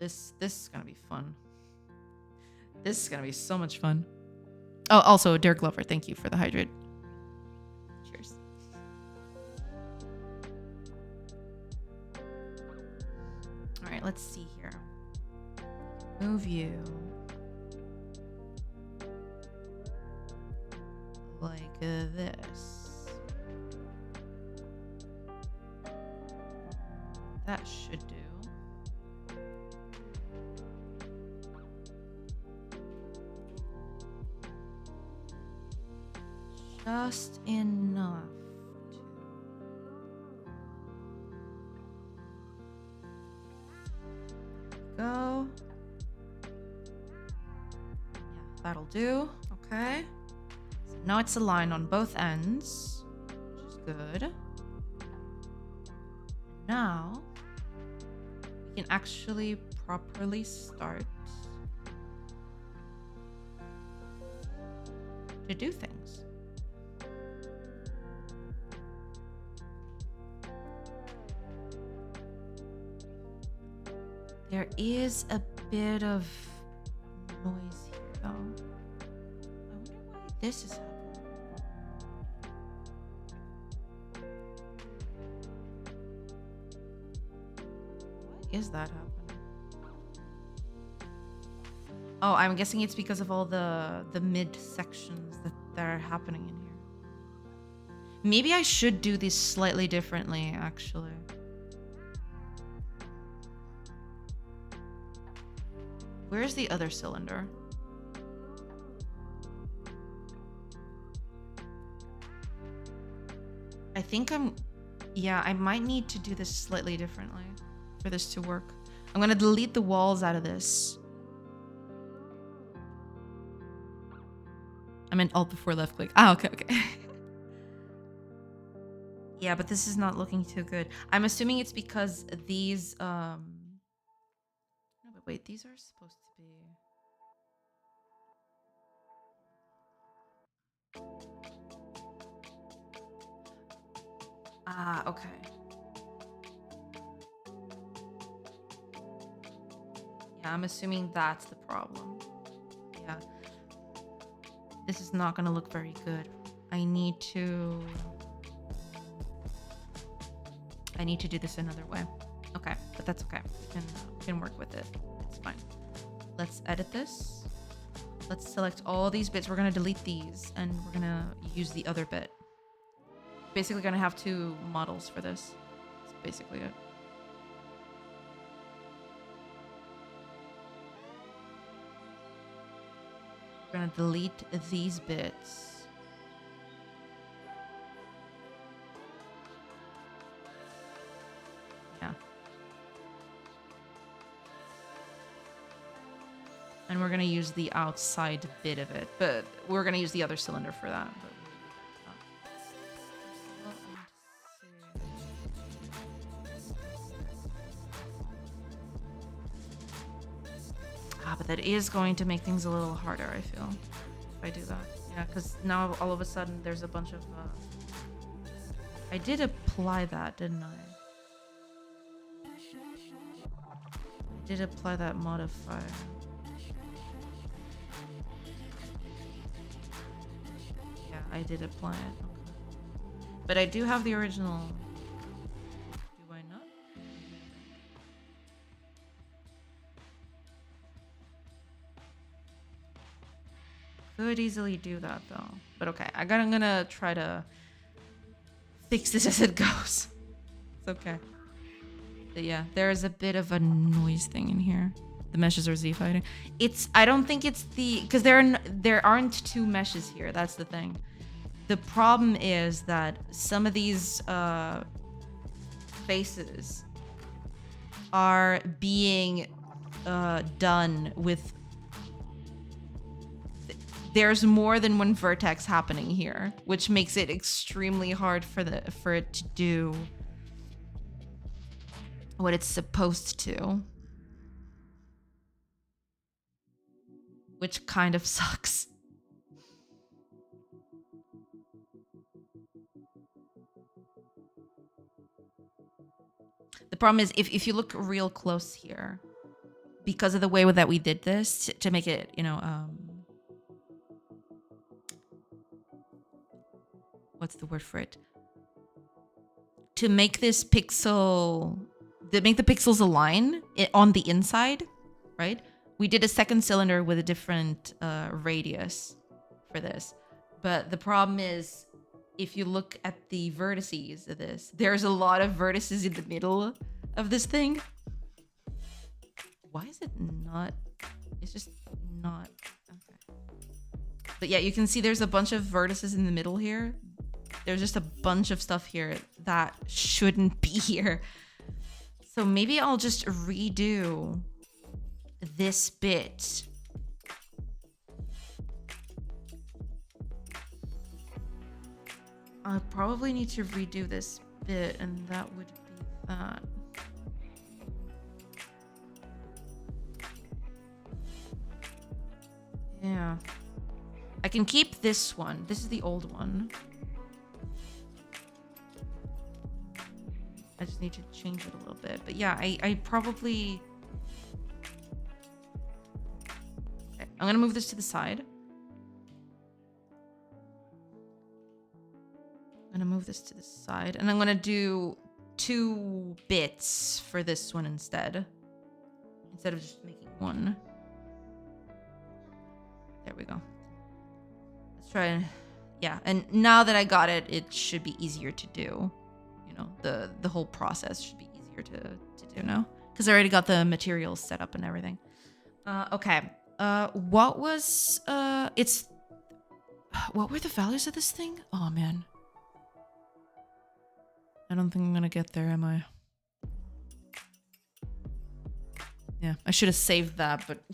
This is gonna be fun. This is gonna be so much fun. Oh, also, Dear Glover, thank you for the hydrate. Cheers. All right, let's see here. Move you. Like this. That should do. Just enough to go. Yeah, that'll do. Okay. So now it's aligned on both ends, which is good. Now we can actually properly start to do things. There is a bit of noise here, though. I wonder why this is happening. Why is that happening? Oh, I'm guessing it's because of all the mid sections that are happening in here. Maybe I should do these slightly differently, actually. Where's the other cylinder? I think yeah, I might need to do this slightly differently for this to work. I'm gonna delete the walls out of this. I meant Alt before left click. Ah, okay. Yeah, but this is not looking too good. I'm assuming it's because these, no, but wait, these are supposed to be... Ah, okay. Yeah, I'm assuming that's the problem. Yeah. This is not gonna look very good. I need to do this another way. Okay, but that's okay. We can work with it. It's fine. Let's edit this. Let's select all these bits. We're gonna delete these and we're gonna use the other bit. Basically gonna have two models for this. That's basically it. We're gonna delete these bits. Yeah. And we're gonna use the outside bit of it, but we're gonna use the other cylinder for that. But that is going to make things a little harder, I feel, if I do that. Yeah, because now all of a sudden there's a bunch of... I did apply that, didn't I? I did apply that modifier. I did apply it. Okay. But I do have the original. Do I not? Could easily do that though. But okay, I'm gonna try to fix this as it goes. It's okay. But yeah, there is a bit of a noise thing in here. The meshes are Z fighting. I don't think it's because there aren't two meshes here. That's the thing. The problem is that some of these faces are being done with. There's more than one vertex happening here, which makes it extremely hard for it to do what it's supposed to. Which kind of sucks. The problem is if you look real close here, because of the way that we did this to make it, what's the word for it? To make this pixel, to make the pixels align on the inside, right? We did a second cylinder with a different radius for this. But the problem is, if you look at the vertices of this, there's a lot of vertices in the middle of this thing. Why is it not? It's just not. Okay. But yeah, you can see there's a bunch of vertices in the middle here. There's just a bunch of stuff here that shouldn't be here. So maybe I'll just redo this bit. I probably need to redo this bit, and that would be that. Yeah. I can keep this one. This is the old one. I just need to change it a little bit. But yeah, I probably... Okay, I'm going to move this to the side. I'm going to move this to the side. And I'm going to do 2 bits for this one instead. Instead of just making one. There we go. Let's try and... Yeah, and now that I got it, it should be easier to do. You know, the whole process should be easier to do now. Because I already got the materials set up and everything. Okay. What was... What were the values of this thing? Oh, man. I don't think I'm gonna get there, am I? Yeah, I should have saved that, but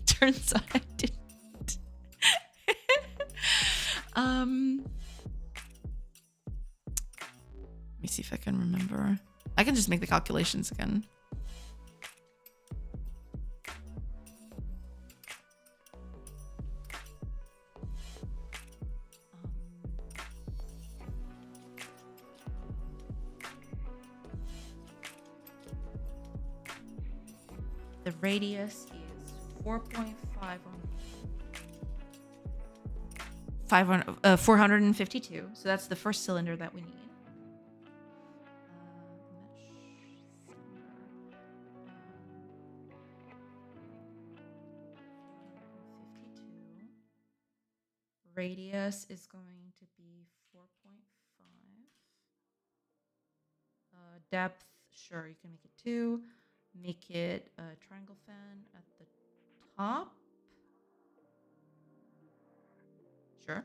turns out I didn't. Let me see if I can remember. I can just make the calculations again. The radius is 4.5 on 452. So that's the first cylinder that we need. Radius is going to be 4.5. Depth, sure, you can make it 2. Make it a triangle fan at the top. Sure.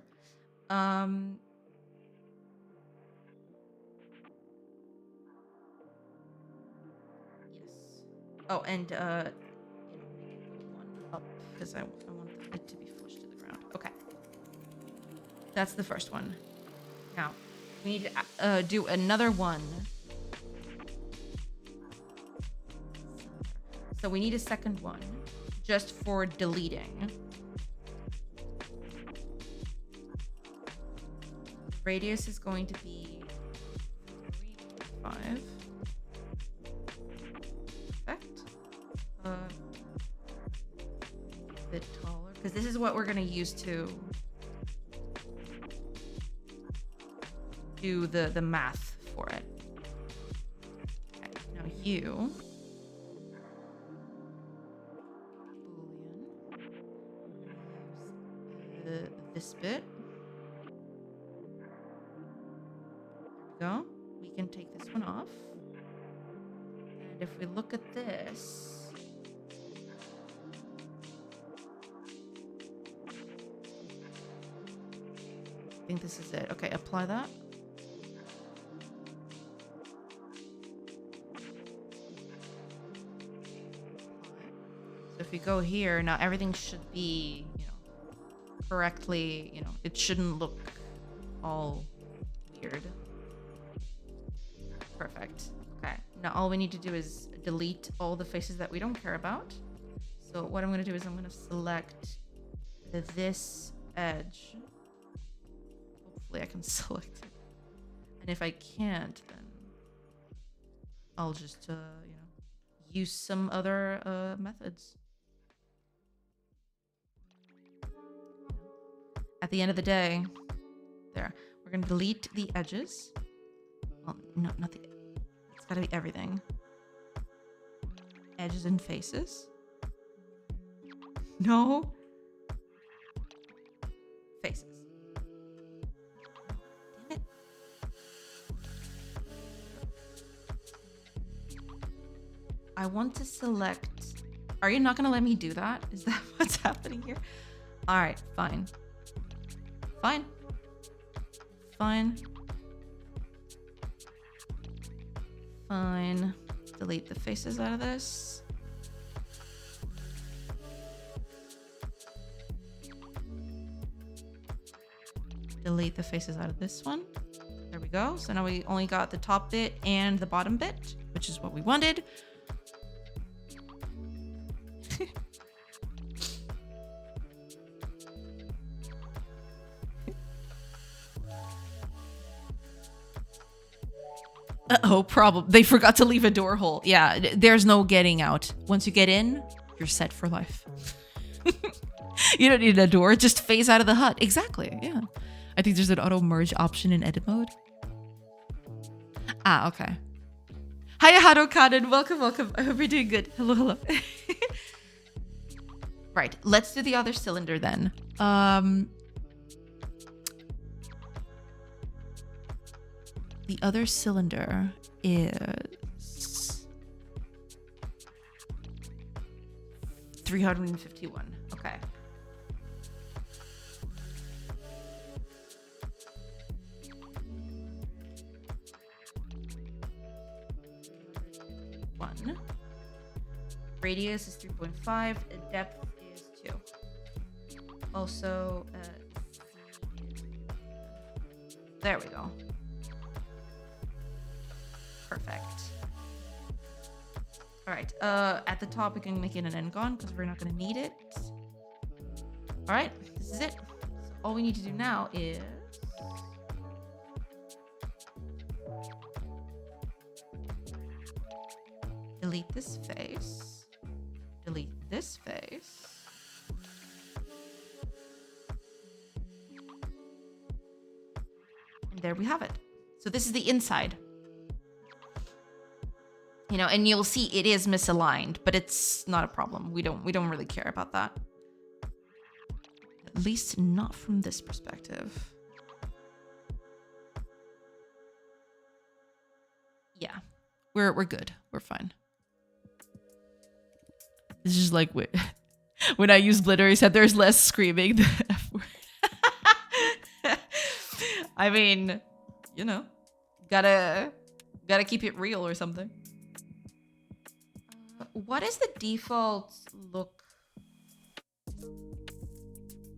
Yes. Oh, and one up because I want it to be flush to the ground. Okay. That's the first one. Now, we need to do another one. So we need a second one just for deleting. Radius is going to be 3.5. Perfect. A bit taller, because this is what we're going to use to do the math for it. Okay, now you. Boolean. This bit. There we go. We can take this one off. And if we look at this. I think this is it. Okay, apply that. So if we go here, now everything should be, correctly, it shouldn't look all weird. Perfect. Okay, now all we need to do is delete all the faces that we don't care about. So what I'm going to do is I'm going to select this edge. Hopefully I can select it. And if I can't, then I'll just, use some other methods. At the end of the day, there. We're going to delete the edges. Well, no, not the... It's got to be everything. Edges and faces. No. Faces. Damn it. I want to select... Are you not going to let me do that? Is that what's happening here? All right, fine. Fine. Fine. Fine. Delete the faces out of this. Delete the faces out of this one. There we go. So now we only got the top bit and the bottom bit, which is what we wanted. Uh-oh, problem. They forgot to leave a door hole. Yeah, there's no getting out. Once you get in, you're set for life. You don't need a door. Just phase out of the hut. Exactly, yeah. I think there's an auto merge option in edit mode. Ah, okay. Hiya, Harukaden. Welcome, welcome. I hope you're doing good. Hello, hello. Right, let's do the other cylinder then. The other cylinder is 351. Okay. One. Radius is 3.5. Depth is 2. Also, there we go. Perfect. All right. At the top, we can make it an n-gon because we're not going to need it. All right. This is it. So all we need to do now is delete this face. Delete this face. And there we have it. So this is the inside. And you'll see it is misaligned, but it's not a problem. We don't really care about that. At least not from this perspective. Yeah. We're good. We're fine. This is just like when I use Blender, he said there's less screaming than F word. I mean, gotta keep it real or something. What is the default look?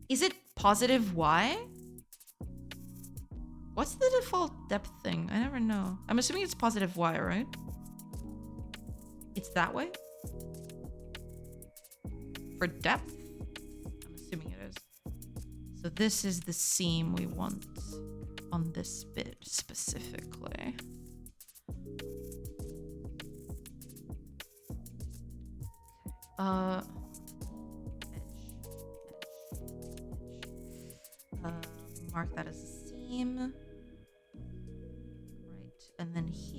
Is it positive Y? What's the default depth thing? I never know. I'm assuming it's positive Y, right? It's that way? For depth? I'm assuming it is. So this is the seam we want on this bit specifically. Mark that as a seam.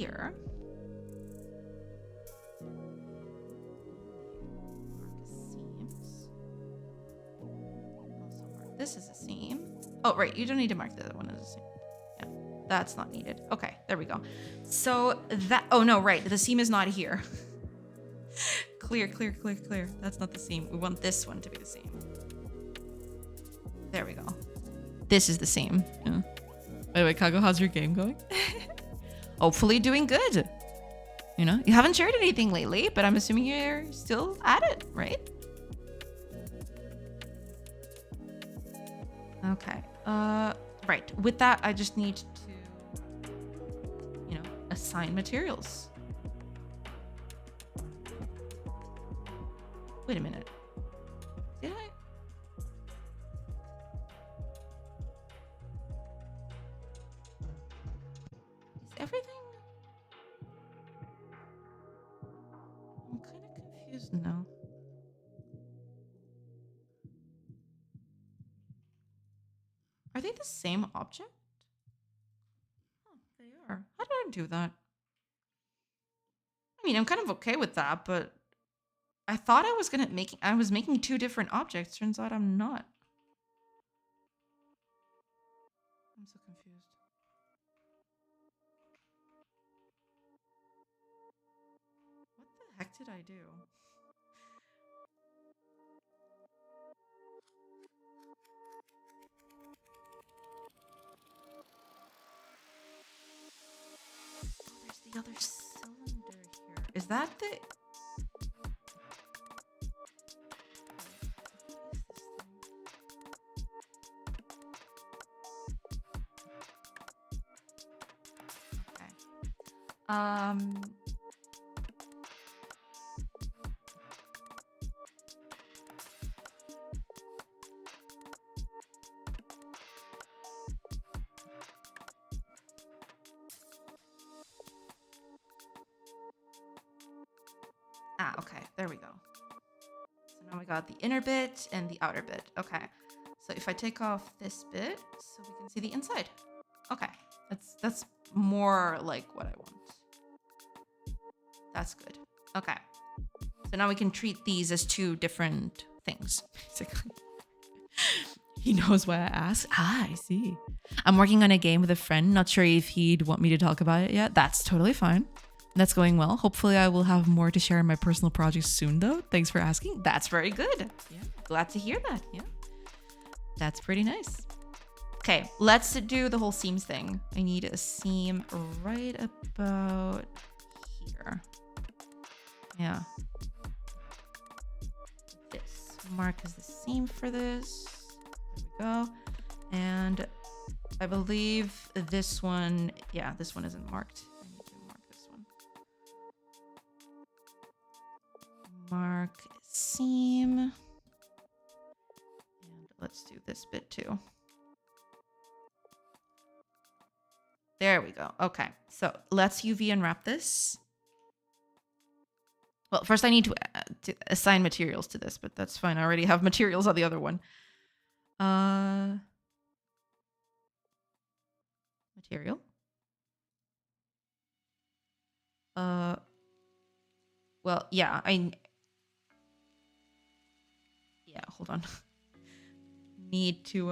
here. Mark seams. Also mark this as a seam. Oh, right. You don't need to mark the other one as a seam. Yeah, that's not needed. Okay, there we go. So that, oh no, right. The seam is not here. Clear, clear, clear, clear. That's not the seam. We want this one to be the seam. There we go. This is the seam. Yeah. By the way, Kago, how's your game going? Hopefully doing good. You know, you haven't shared anything lately, but I'm assuming you're still at it, right? Okay. Right. With that, I just need to, you know, assign materials. Wait a minute. Did I? Is everything? I'm kind of confused now. Are they the same object? Oh, they are. How did I do that? I mean, I'm kind of okay with that, but I thought I was making two different objects. Turns out I'm not. I'm so confused. What the heck did I do? There's the other cylinder here. Is that the... Okay. Okay, there we go. So now we got the inner bit and the outer bit. Okay, so if I take off this bit, so we can see the inside. Okay, that's more like what I want. That's good. Okay, so now we can treat these as two different things, basically. He knows why I asked. Ah, I see. I'm working on a game with a friend. Not sure if he'd want me to talk about it yet. That's totally fine. That's going well. Hopefully I will have more to share in my personal projects soon, though. Thanks for asking. That's very good. Yeah, glad to hear that. Yeah, that's pretty nice. Okay, let's do the whole seams thing. I need a seam right about here. Yeah. This mark is the seam for this. There we go. And I believe this one, yeah, this one isn't marked. Mark seam, and let's do this bit too. There we go. Okay, so let's UV unwrap this. Well, first I need to assign materials to this, but that's fine. I already have materials on the other one. Material. Well, yeah, yeah, hold on. Need to,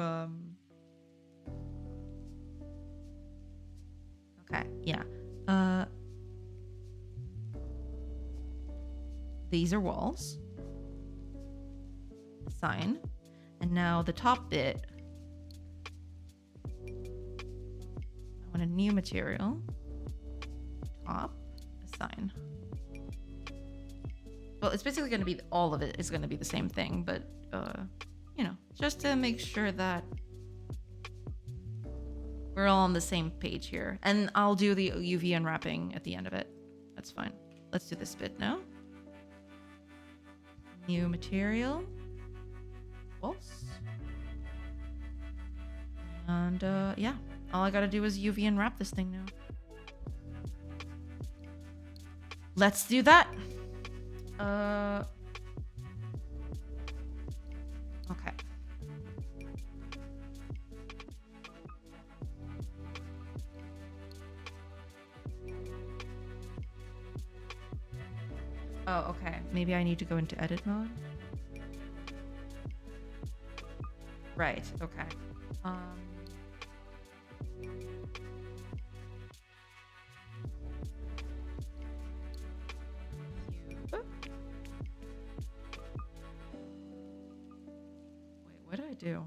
okay, yeah. These are walls. Assign. And now the top bit. I want a new material. Top. Assign. Well, it's basically going to be, all of it is going to be the same thing, but, you know, just to make sure that we're all on the same page here. And I'll do the UV unwrapping at the end of it. That's fine. Let's do this bit now. New material. Walls. And, yeah, all I got to do is UV unwrap this thing now. Let's do that. Okay. Oh, okay. Maybe I need to go into edit mode. Right. Okay. Wait, what did I do?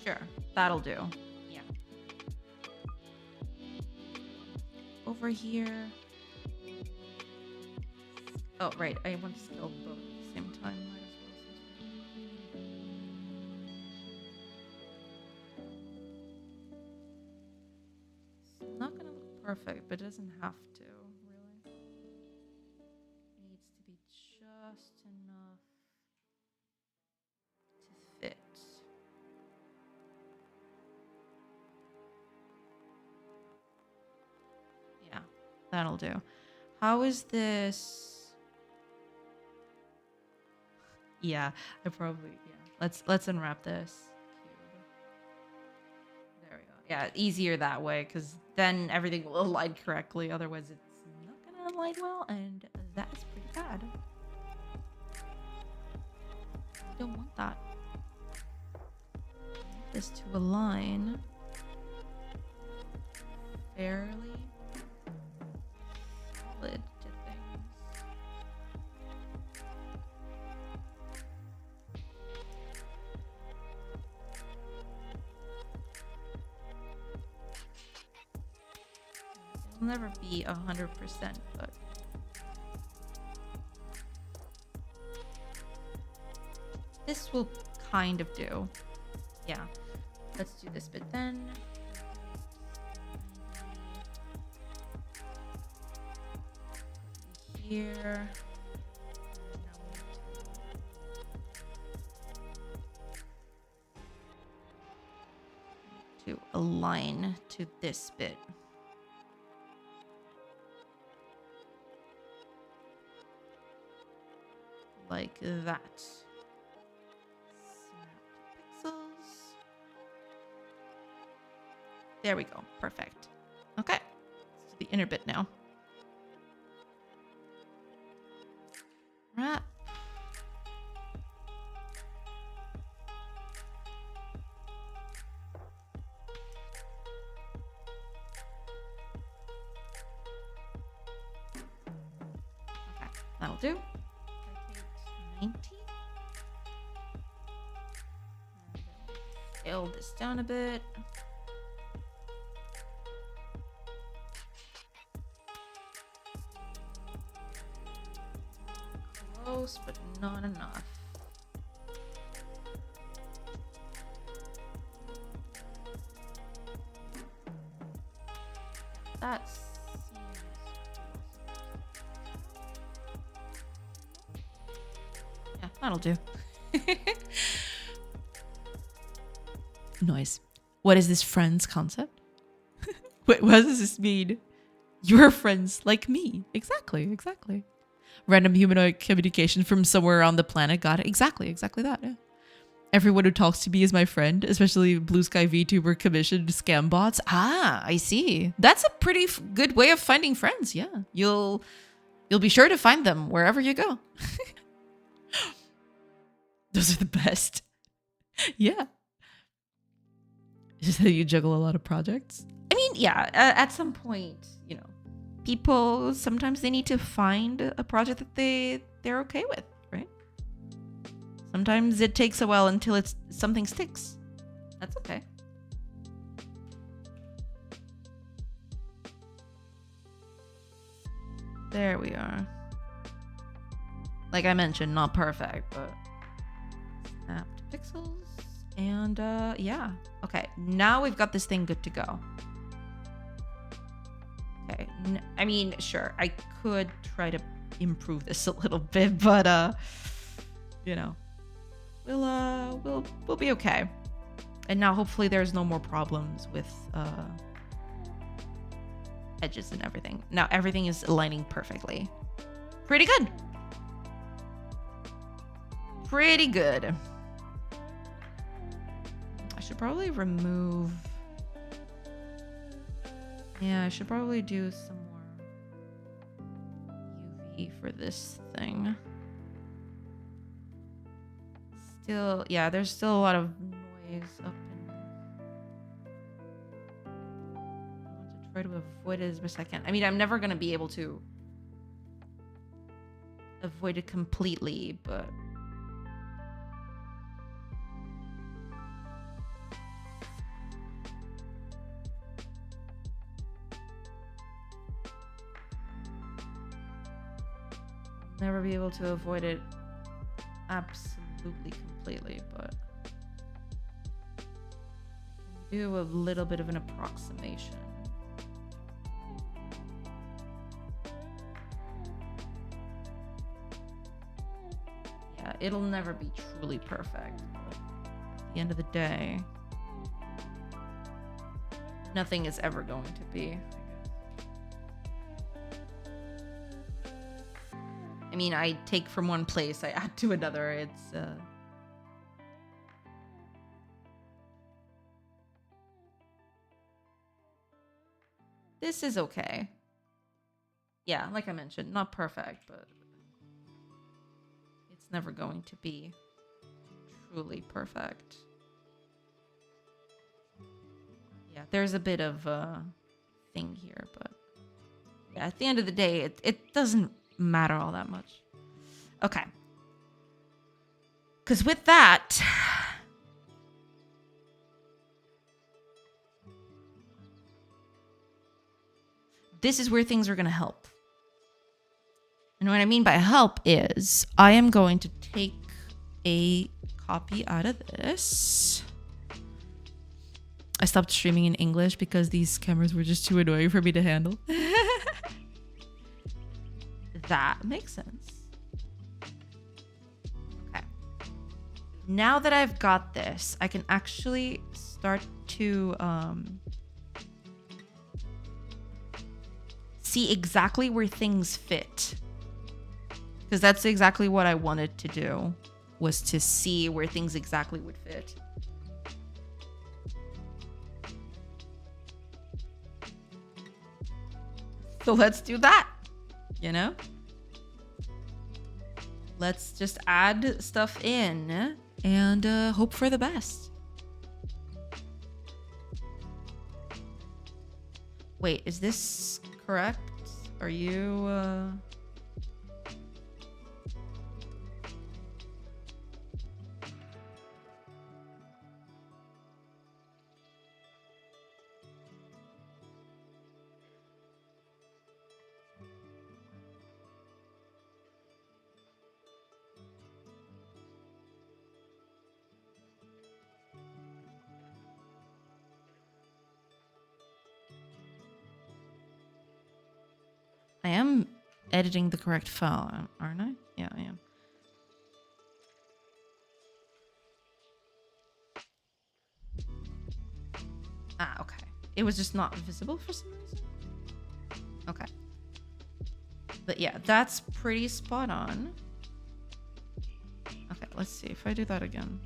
Sure, that'll do. Yeah. Over here. Oh, right. I want to scale both at the same time. Might as well. It's not gonna look perfect, but it doesn't have to, really. It needs to be just enough to fit. Yeah, that'll do. How is this? Yeah, I probably, yeah. Let's unwrap this cube. There we go. Yeah, easier that way because then everything will align correctly. Otherwise, it's not gonna align well, and that's pretty bad. I don't want that. I want this to align fairly solid. It'll never be 100%, but this will kind of do. Yeah, let's do this bit then. Here. To align to this bit. Like that. Snap pixels. There we go. Perfect. Okay. Let's do the inner bit now. Wrap. Okay, that'll do. 90. Scale this down a bit. Close, but not enough. That's that'll do. Noise. What is this friends concept? Wait, what does this mean? You're friends like me. Exactly. Random humanoid communication from somewhere on the planet. Got it. Exactly that. Yeah. Everyone who talks to me is my friend, especially Blue Sky VTuber commissioned scam bots. Ah, I see. That's a pretty good way of finding friends. Yeah, you'll be sure to find them wherever you go. Those are the best. Yeah. Just that you juggle a lot of projects. I mean, yeah, at some point, you know, people, sometimes they need to find a project that they're okay with, right? Sometimes it takes a while until something sticks. That's okay. There we are. Like I mentioned, not perfect, but snapped pixels. And yeah. Okay, now we've got this thing good to go. Okay, I mean, sure, I could try to improve this a little bit, but you know, we'll be okay. And now hopefully there's no more problems with edges and everything. Now everything is aligning perfectly. Pretty good. Pretty good. I should probably remove... Yeah, I should probably do some more UV for this thing. Still, yeah, there's still a lot of noise up in... I want to try to avoid it as best I can. I mean, I'm never going to be able to avoid it completely, but... never be able to avoid it absolutely completely, but I can do a little bit of an approximation. Yeah, it'll never be truly perfect, but at the end of the day, nothing is ever going to be. I mean, I take from one place, I add to another. It's this is okay. Yeah, like I mentioned, not perfect, but it's never going to be truly perfect. Yeah, there's a bit of a thing here, but yeah, at the end of the day, it doesn't matter all that much. Okay. Because with that, this is where things are going to help. And what I mean by help is I am going to take a copy out of this. I stopped streaming in English because these cameras were just too annoying for me to handle. That makes sense. Okay. Now that I've got this, I can actually start to see exactly where things fit. Because that's exactly what I wanted to do, was to see where things exactly would fit. So let's do that, you know? Let's just add stuff in and hope for the best. Wait, is this correct? Are you... I am editing the correct file, aren't I? Yeah, I am. Ah, okay. It was just not visible for some reason. Okay. But yeah, that's pretty spot on. Okay, let's see if I do that again.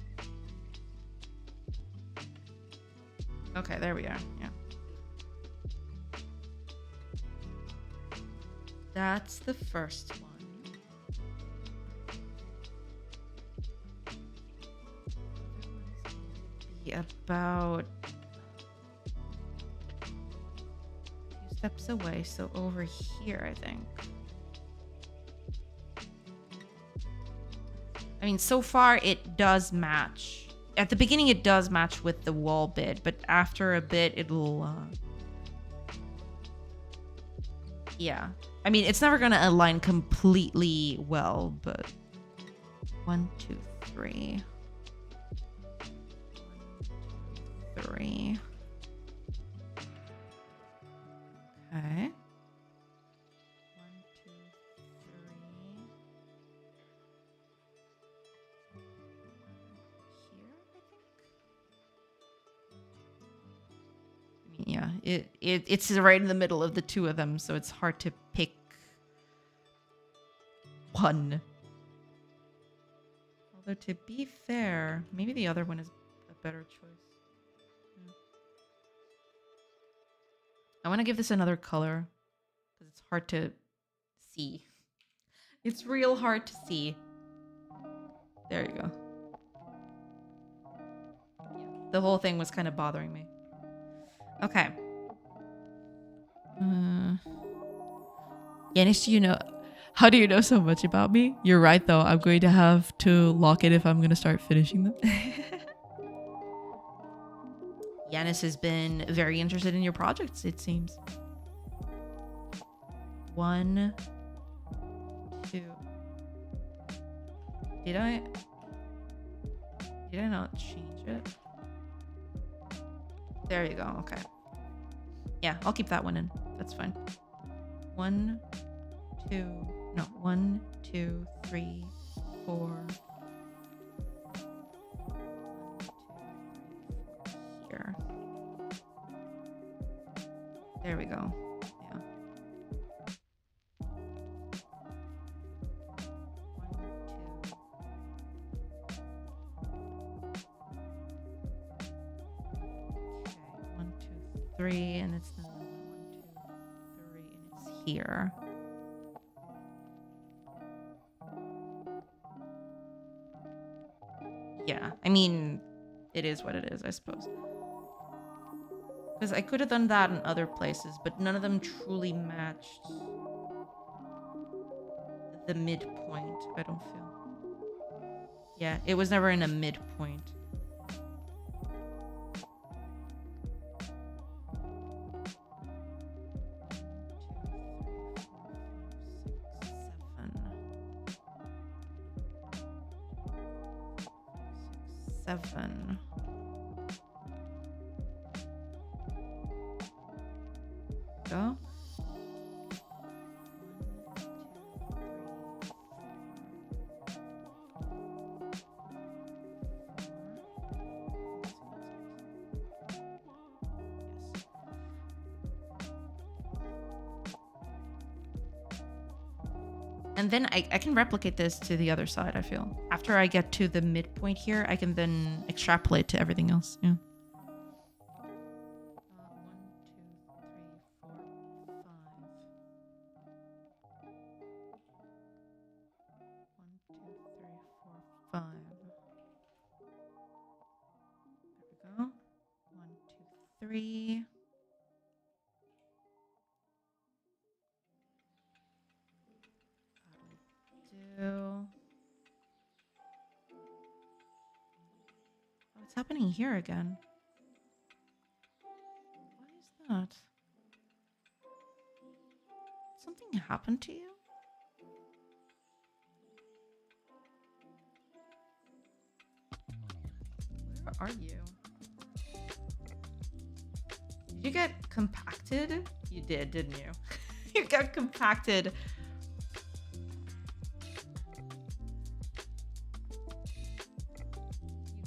Okay, there we are. Yeah. That's the first one. Be about 2 steps away, so over here, I think. I mean, so far it does match. At the beginning, it does match with the wall bit, but after a bit, it'll... yeah. I mean, it's never going to align completely well, but... 1, 2, 3. 1, 2, 3. Okay. 1, 2, 3. Here, I think. I mean, yeah, it's right in the middle of the two of them, so it's hard to pick one. Although to be fair, maybe the other one is a better choice. I want to give this another color because it's hard to see. It's real hard to see. There you go. Yeah, the whole thing was kind of bothering me. Okay. Yanis, how do you know so much about me? You're right, though. I'm going to have to lock it if I'm going to start finishing them. Yanis has been very interested in your projects, it seems. 1, 2. Did I not change it? There you go. Okay. Yeah, I'll keep that one in. That's fine. 1, 2. No, 1, 2, 3, 4. Here. There we go. Yeah. 1, 2, 3, and it's the 1, 2, 3, and it's here. Yeah, I mean, it is what it is, I suppose. Because I could have done that in other places, but none of them truly matched the midpoint, I don't feel. Yeah, it was never in a midpoint. Seven. Go. 1, 2, 3, 4. And then I can replicate this to the other side, I feel. After I get to the midpoint here, I can then extrapolate to everything else. Yeah. 1, 2, 3, 4, 5. 1, 2, 3, 4, 5. There we go. 1, 2, 3. What's happening here again? What is that? Something happened to you? Where are you? Did you get compacted? You did, didn't you? You got compacted.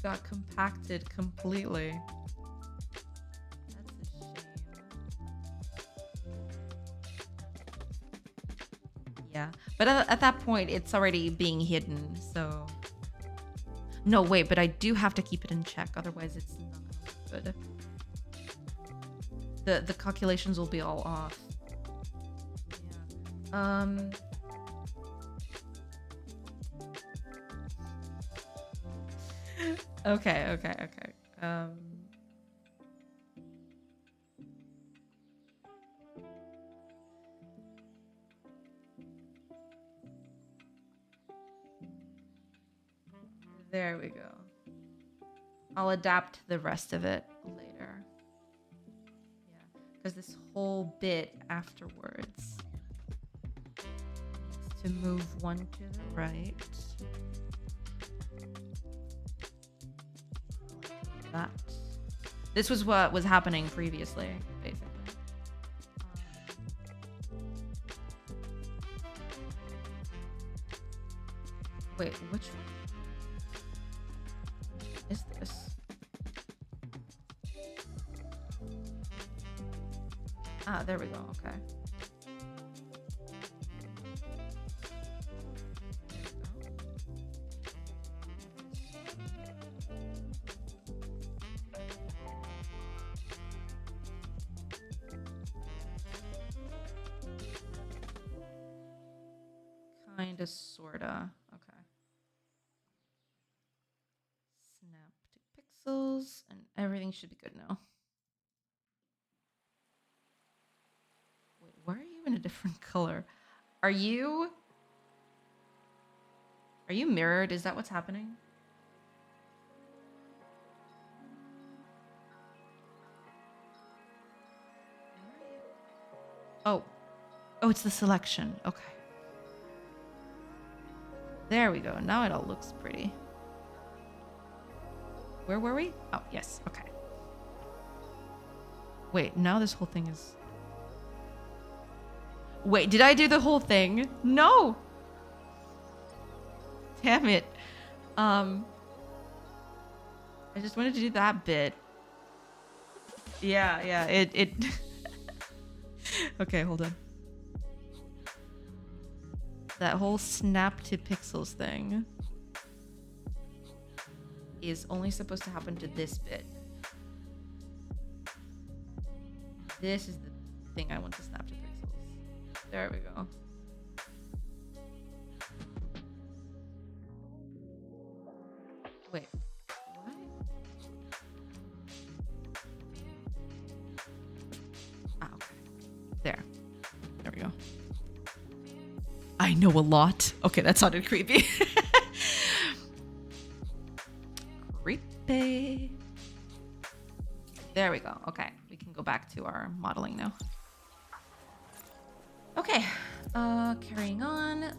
Got compacted completely. That's a shame. Yeah, but at that point, it's already being hidden, so... No, wait, but I do have to keep it in check, otherwise it's not good. The calculations will be all off. Yeah. Okay. There we go. I'll adapt the rest of it later. Yeah, because this whole bit afterwards needs to move 1 to the right. That. This was what was happening previously, basically. Wait, which one is this? Ah, there we go. Okay. Kinda, sorta. Okay. Snap to pixels, and everything should be good now. Wait, why are you in a different color? Are you mirrored? Is that what's happening? Oh. Oh, it's the selection. Okay. There we go. Now it all looks pretty. Where were we? Oh, yes. Okay. Wait, now this whole thing is... Wait, did I do the whole thing? No! Damn it. I just wanted to do that bit. Yeah, it... Okay, hold on. That whole snap to pixels thing is only supposed to happen to this bit. This is the thing I want to snap to pixels. There we go. Wait, what? Ah, okay. There we go. I know a lot. Okay, that sounded creepy. Creepy. There we go. Okay, we can go back to our modeling now. Okay, carrying on.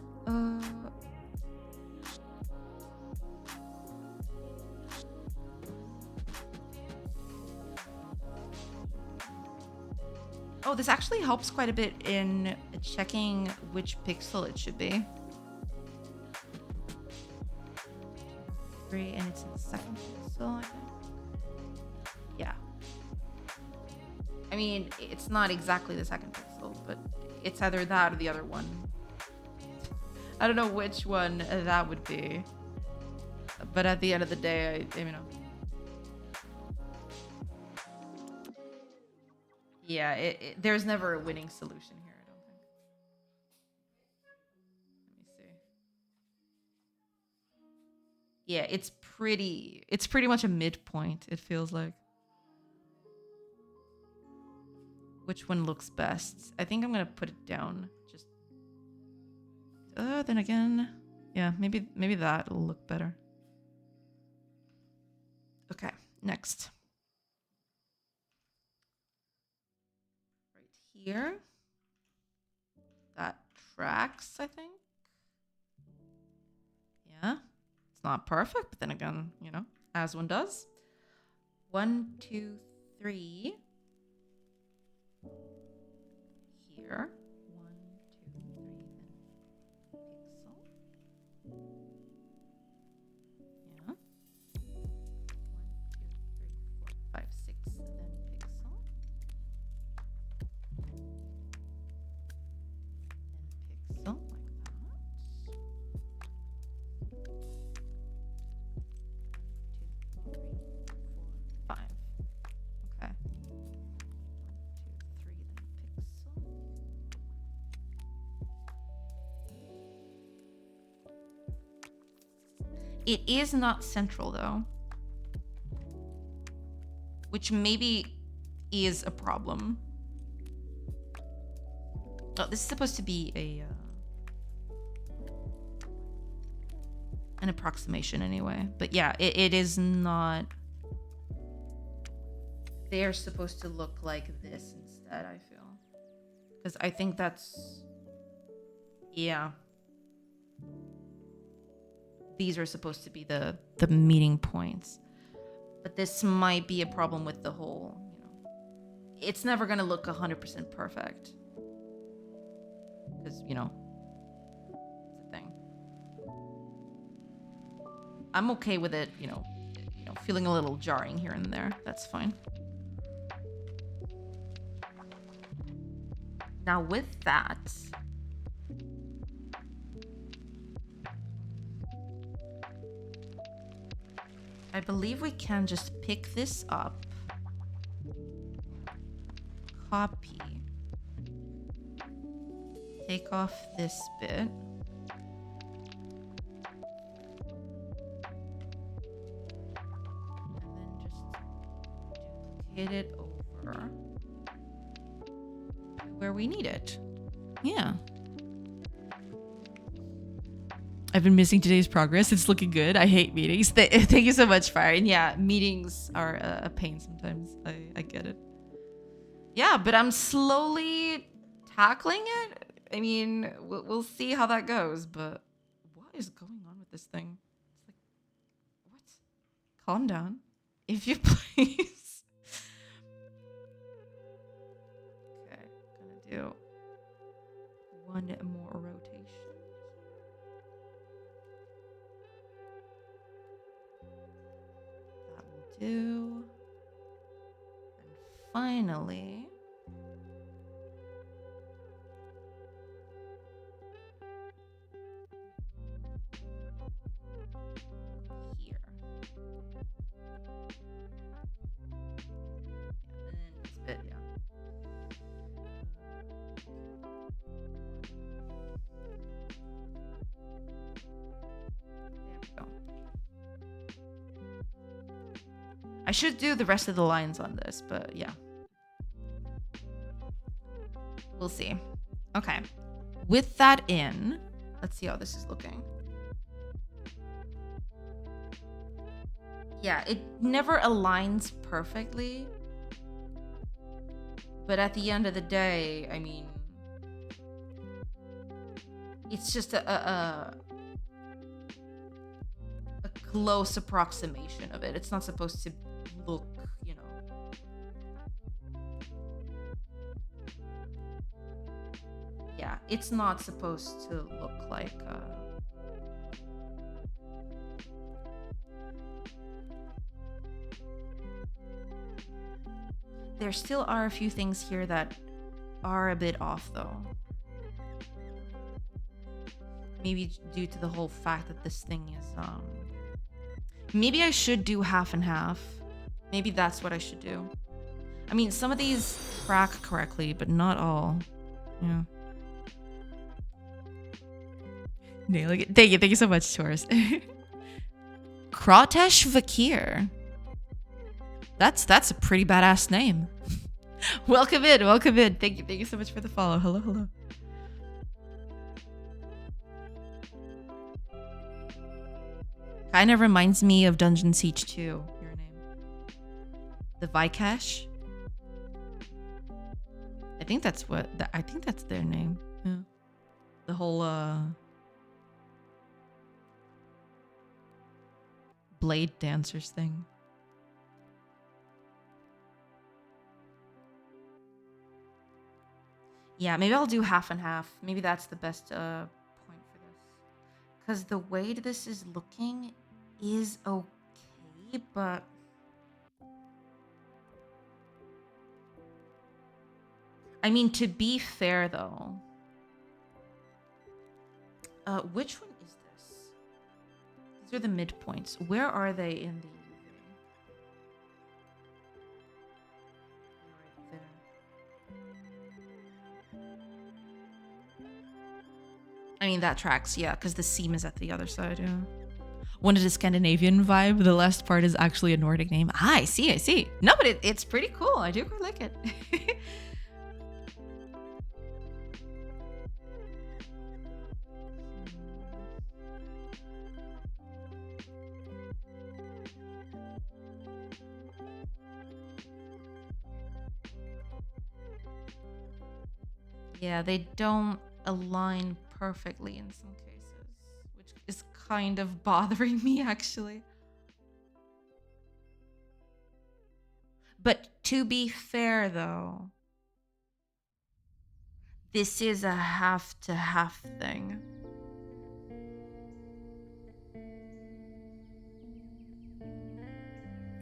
Oh, this actually helps quite a bit in checking which pixel it should be. 3, and it's in the second pixel, I think. Yeah. I mean, it's not exactly the second pixel, but it's either that or the other one. I don't know which one that would be. But at the end of the day, you know. Yeah, there's never a winning solution here, I don't think. Let me see. Yeah, it's pretty much a midpoint, it feels like. Which one looks best? I think I'm gonna put it down. Just then again, yeah, maybe that'll look better. Okay, next. Right here. That tracks, I think. Yeah. It's not perfect, but then again, you know, as one does. 1, 2, 3. Here. 1, 2, 3, then pixel. Yeah. 1, 2, 3, 4, 5, 6, then pixel. Then pixel, like that. 1, 2, 3, 4, 5. Okay. 1, 2, 3, then pixel. It is not central though, which maybe is a problem. Oh, this is supposed to be an approximation anyway, but yeah, it is not. They're supposed to look like this instead, I feel, because I think that's, yeah. These are supposed to be the meeting points. But this might be a problem with the whole, you know. It's never going to look 100% perfect. Because, you know, it's a thing. I'm okay with it, you know, feeling a little jarring here and there. That's fine. Now with that, I believe we can just pick this up, copy, take off this bit, and then just duplicate it over where we need it. Yeah. I've been missing today's progress. It's looking good. I hate meetings. Thank you so much, Fire. And yeah, meetings are a pain sometimes. I get it. Yeah, but I'm slowly tackling it. I mean, we'll see how that goes. But what is going on with this thing? It's like, what? Calm down, if you please. Okay, gonna do one more rotation. Do. And finally, here. And then this bit, yeah. There we go. I should do the rest of the lines on this, but yeah. We'll see. Okay. With that in, let's see how this is looking. Yeah, it never aligns perfectly. But at the end of the day, I mean, it's just a close approximation of it. It's not supposed to look, you know. Yeah, it's not supposed to look like there still are a few things here that are a bit off though. Maybe due to the whole fact that this thing is maybe I should do half and half. Maybe that's what I should do. I mean, some of these track correctly, but not all. Yeah. Nailing it. Thank you so much, Taurus. Krotesh Vakir. That's a pretty badass name. Welcome in. Thank you so much for the follow. Hello. Kind of reminds me of Dungeon Siege 2. Your name. The Vikash. I think that's their name. Yeah. The whole blade dancers thing. Yeah, maybe I'll do half and half. Maybe that's the best point for this. Because the way this is looking is okay, but I mean, to be fair though, which one is this? These are the midpoints. Where are they in the right there? I mean, that tracks, yeah, because the seam is at the other side, yeah. Wanted a Scandinavian vibe. The last part is actually a Nordic name. Ah, I see. No, but it's pretty cool. I do quite like it. Yeah, they don't align perfectly in some cases, which is kind of bothering me actually. But to be fair though, this is a half to half thing.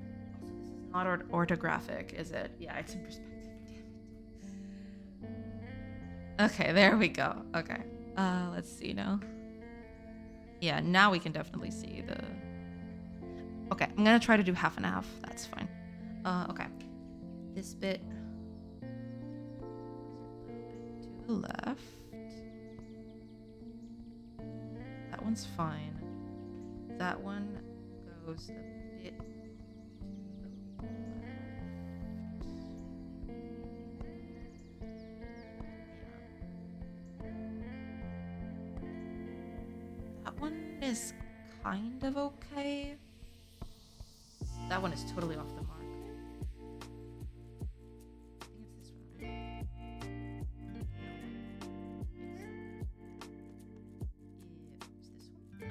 Also, this is not orthographic, is it? Yeah, it's in perspective. Damn it. Okay, there we go. Okay. Let's see now. Yeah, now we can definitely see the... Okay, I'm gonna try to do half and half. That's fine. Okay. This bit... to the left. That one's fine. That one goes a bit... That one is kind of okay. That one is totally off the mark. I think it's this one. Yeah, it's this one.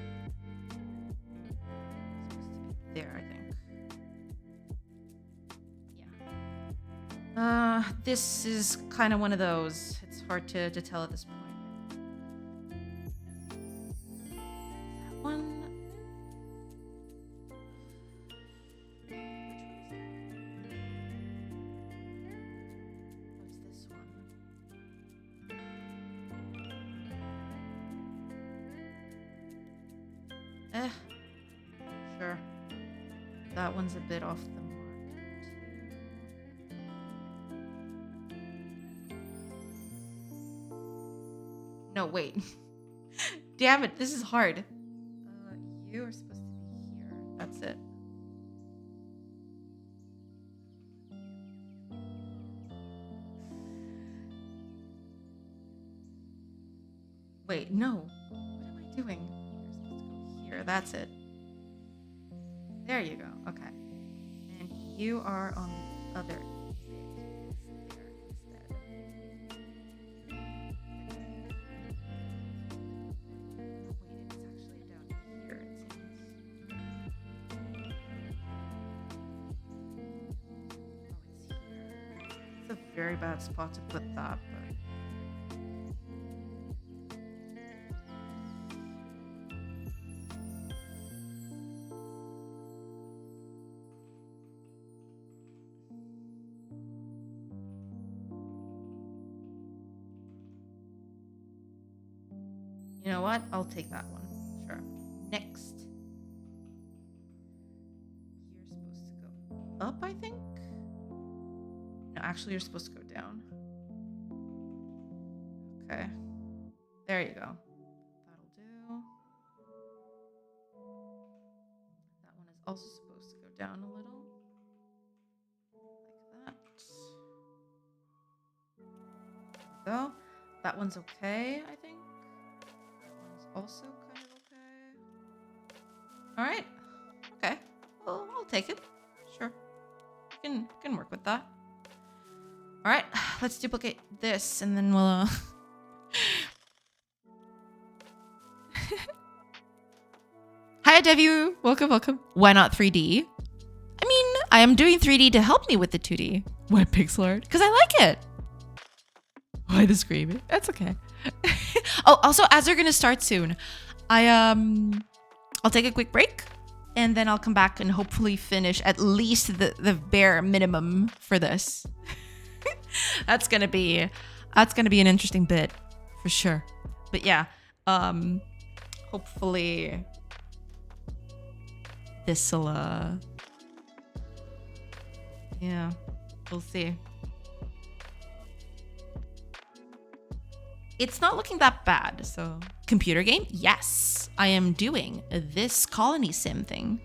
It's supposed to be there, I think. Yeah. This is kind of one of those. It's hard to tell at this point. That one. Sure. That one's a bit off the mark. No, wait. Damn it, this is hard. You are supposed to be here. That's it. Wait, no. What am I doing? You're supposed to go here. That's it. There you go. Okay. And you are on the other bit there instead. Wait, it's actually down here, it seems. Oh, it's here. It's a very bad spot to put that, but... You know what? I'll take that one. Sure. Next. You're supposed to go up, I think? No, actually, you're supposed to go down. Okay. There you go. That'll do. That one is also supposed to go down a little. Like that. There we go. That one's okay, I think. Also kind of okay. All right. Okay. Well, I'll take it. Sure. Can work with that. All right. Let's duplicate this and then we'll Hi Devu. Welcome. Why not 3D? I mean, I am doing 3D to help me with the 2D. Why pixel art? Because I like it. Why the screaming? That's okay. Oh, also, as we're gonna start soon, I'll take a quick break, and then I'll come back and hopefully finish at least the bare minimum for this. That's gonna be an interesting bit for sure. But yeah, hopefully this'll yeah, we'll see. It's not looking that bad, so... Computer game? Yes! I am doing this colony sim thing.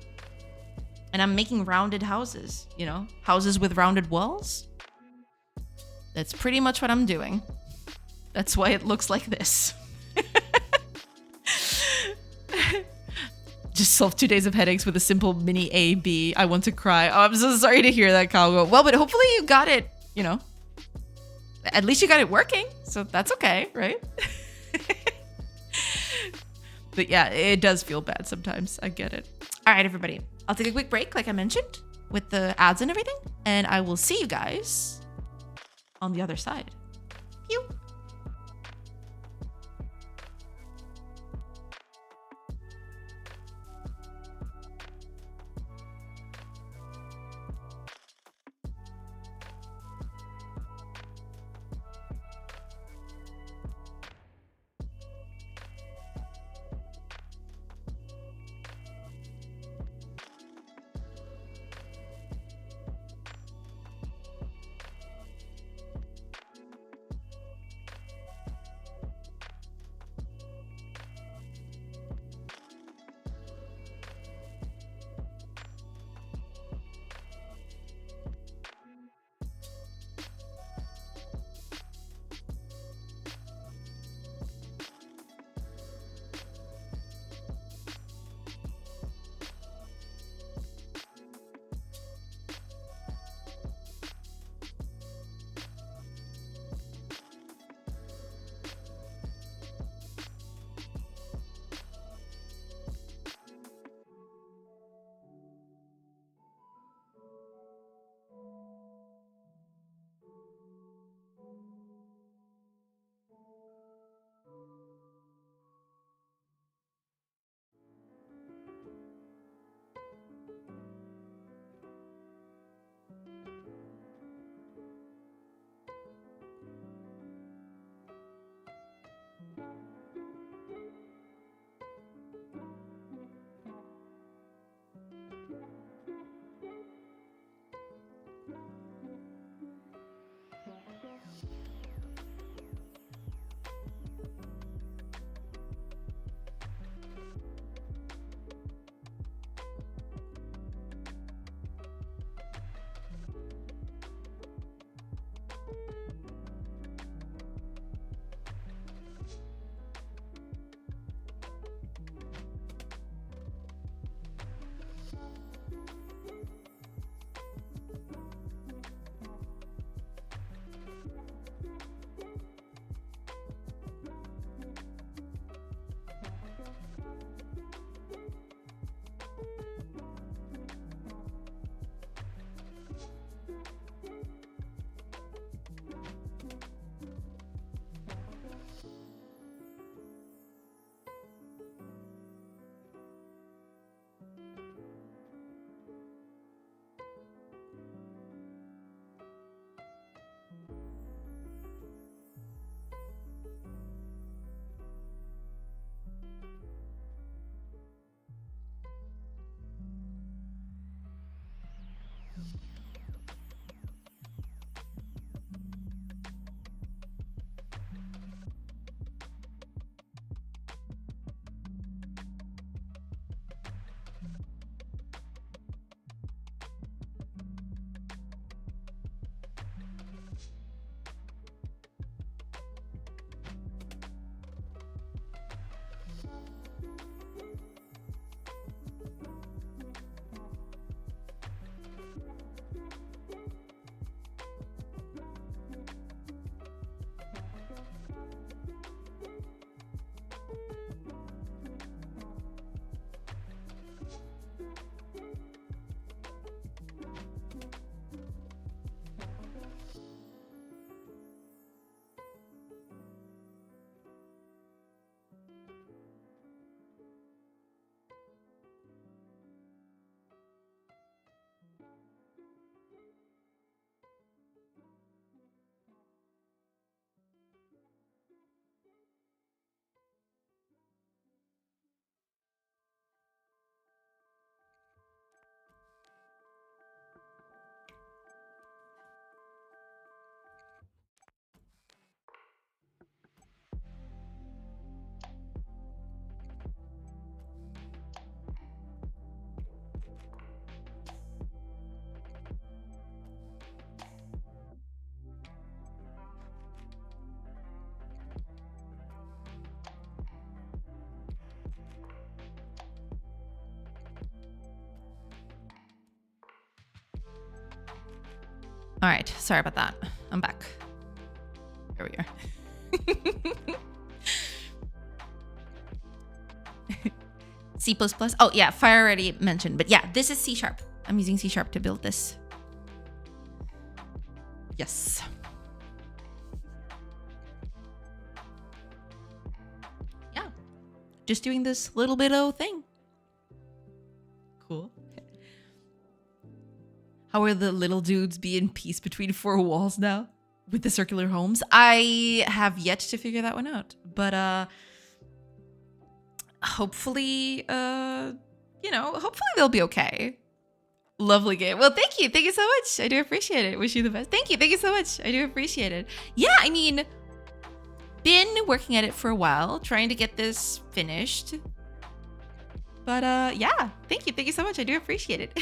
And I'm making rounded houses, you know? Houses with rounded walls. That's pretty much what I'm doing. That's why it looks like this. Just solved 2 days of headaches with a simple mini A, B. I want to cry. Oh, I'm so sorry to hear that, Calgo. Well, but hopefully you got it, you know? At least you got it working, so that's okay, right? But yeah, it does feel bad sometimes. I get it. All right, everybody. I'll take a quick break, like I mentioned, with the ads and everything. And I will see you guys on the other side. Pew! All right, sorry about that. I'm back. Here we are. C++. Oh yeah, Fire already mentioned, but yeah, this is C#. I'm using C# to build this. Yes. Yeah, just doing this little bit of thing. Cool. How will the little dudes be in peace between four walls now with the circular homes? I have yet to figure that one out, but hopefully, hopefully they'll be okay. Lovely game. Well, thank you. Thank you so much. I do appreciate it. Wish you the best. Thank you. Thank you so much. I do appreciate it. Yeah, I mean, been working at it for a while, trying to get this finished. But yeah, thank you. Thank you so much. I do appreciate it.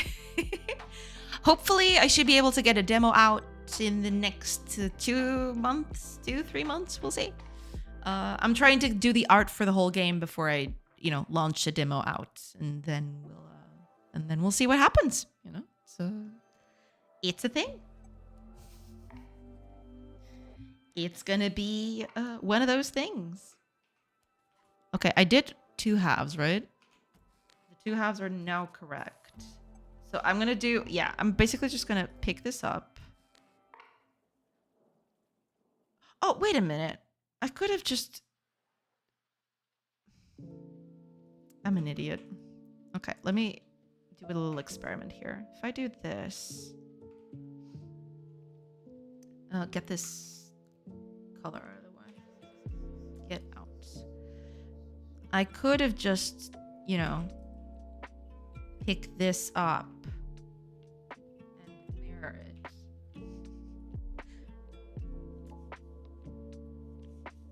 Hopefully, I should be able to get a demo out in the next 2 months, 3 months. We'll see. I'm trying to do the art for the whole game before I, launch a demo out, and then we'll see what happens. So it's a thing. It's gonna be one of those things. Okay, I did 2 halves, right? The 2 halves are now correct. So I'm gonna do, yeah, I'm basically just gonna pick this up. Oh, wait a minute. I could have just... I'm an idiot. Okay, let me do a little experiment here. If I do this... get this color out of the way. Get out. I could have just, pick this up and mirror it.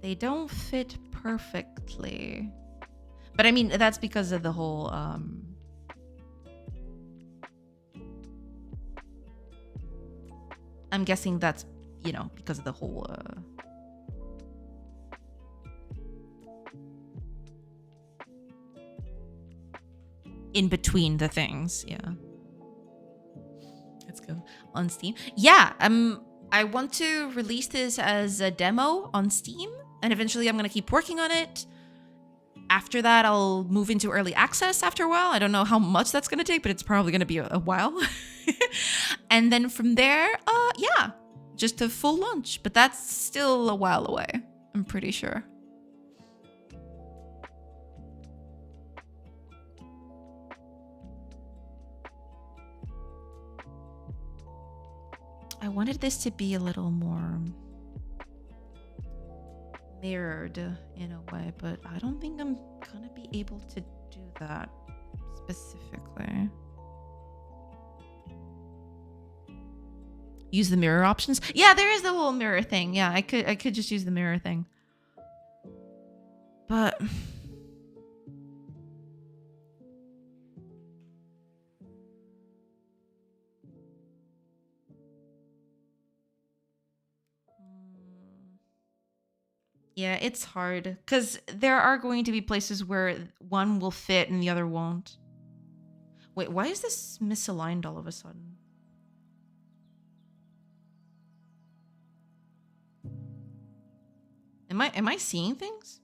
They don't fit perfectly. But I mean, that's because of the whole, I'm guessing that's, because of the whole, in between the things. Yeah. Let's go on Steam. Yeah. I want to release this as a demo on Steam, and eventually I'm going to keep working on it. After that, I'll move into early access after a while. I don't know how much that's going to take, but it's probably going to be a while. And then from there, yeah, just a full launch. But that's still a while away, I'm pretty sure. I wanted this to be a little more mirrored in a way, but I don't think I'm gonna be able to do that specifically. Use the mirror options. Yeah, there is the whole mirror thing. Yeah, I could just use the mirror thing. But yeah, it's hard because there are going to be places where one will fit and the other won't. Wait, why is this misaligned all of a sudden? Am I seeing things?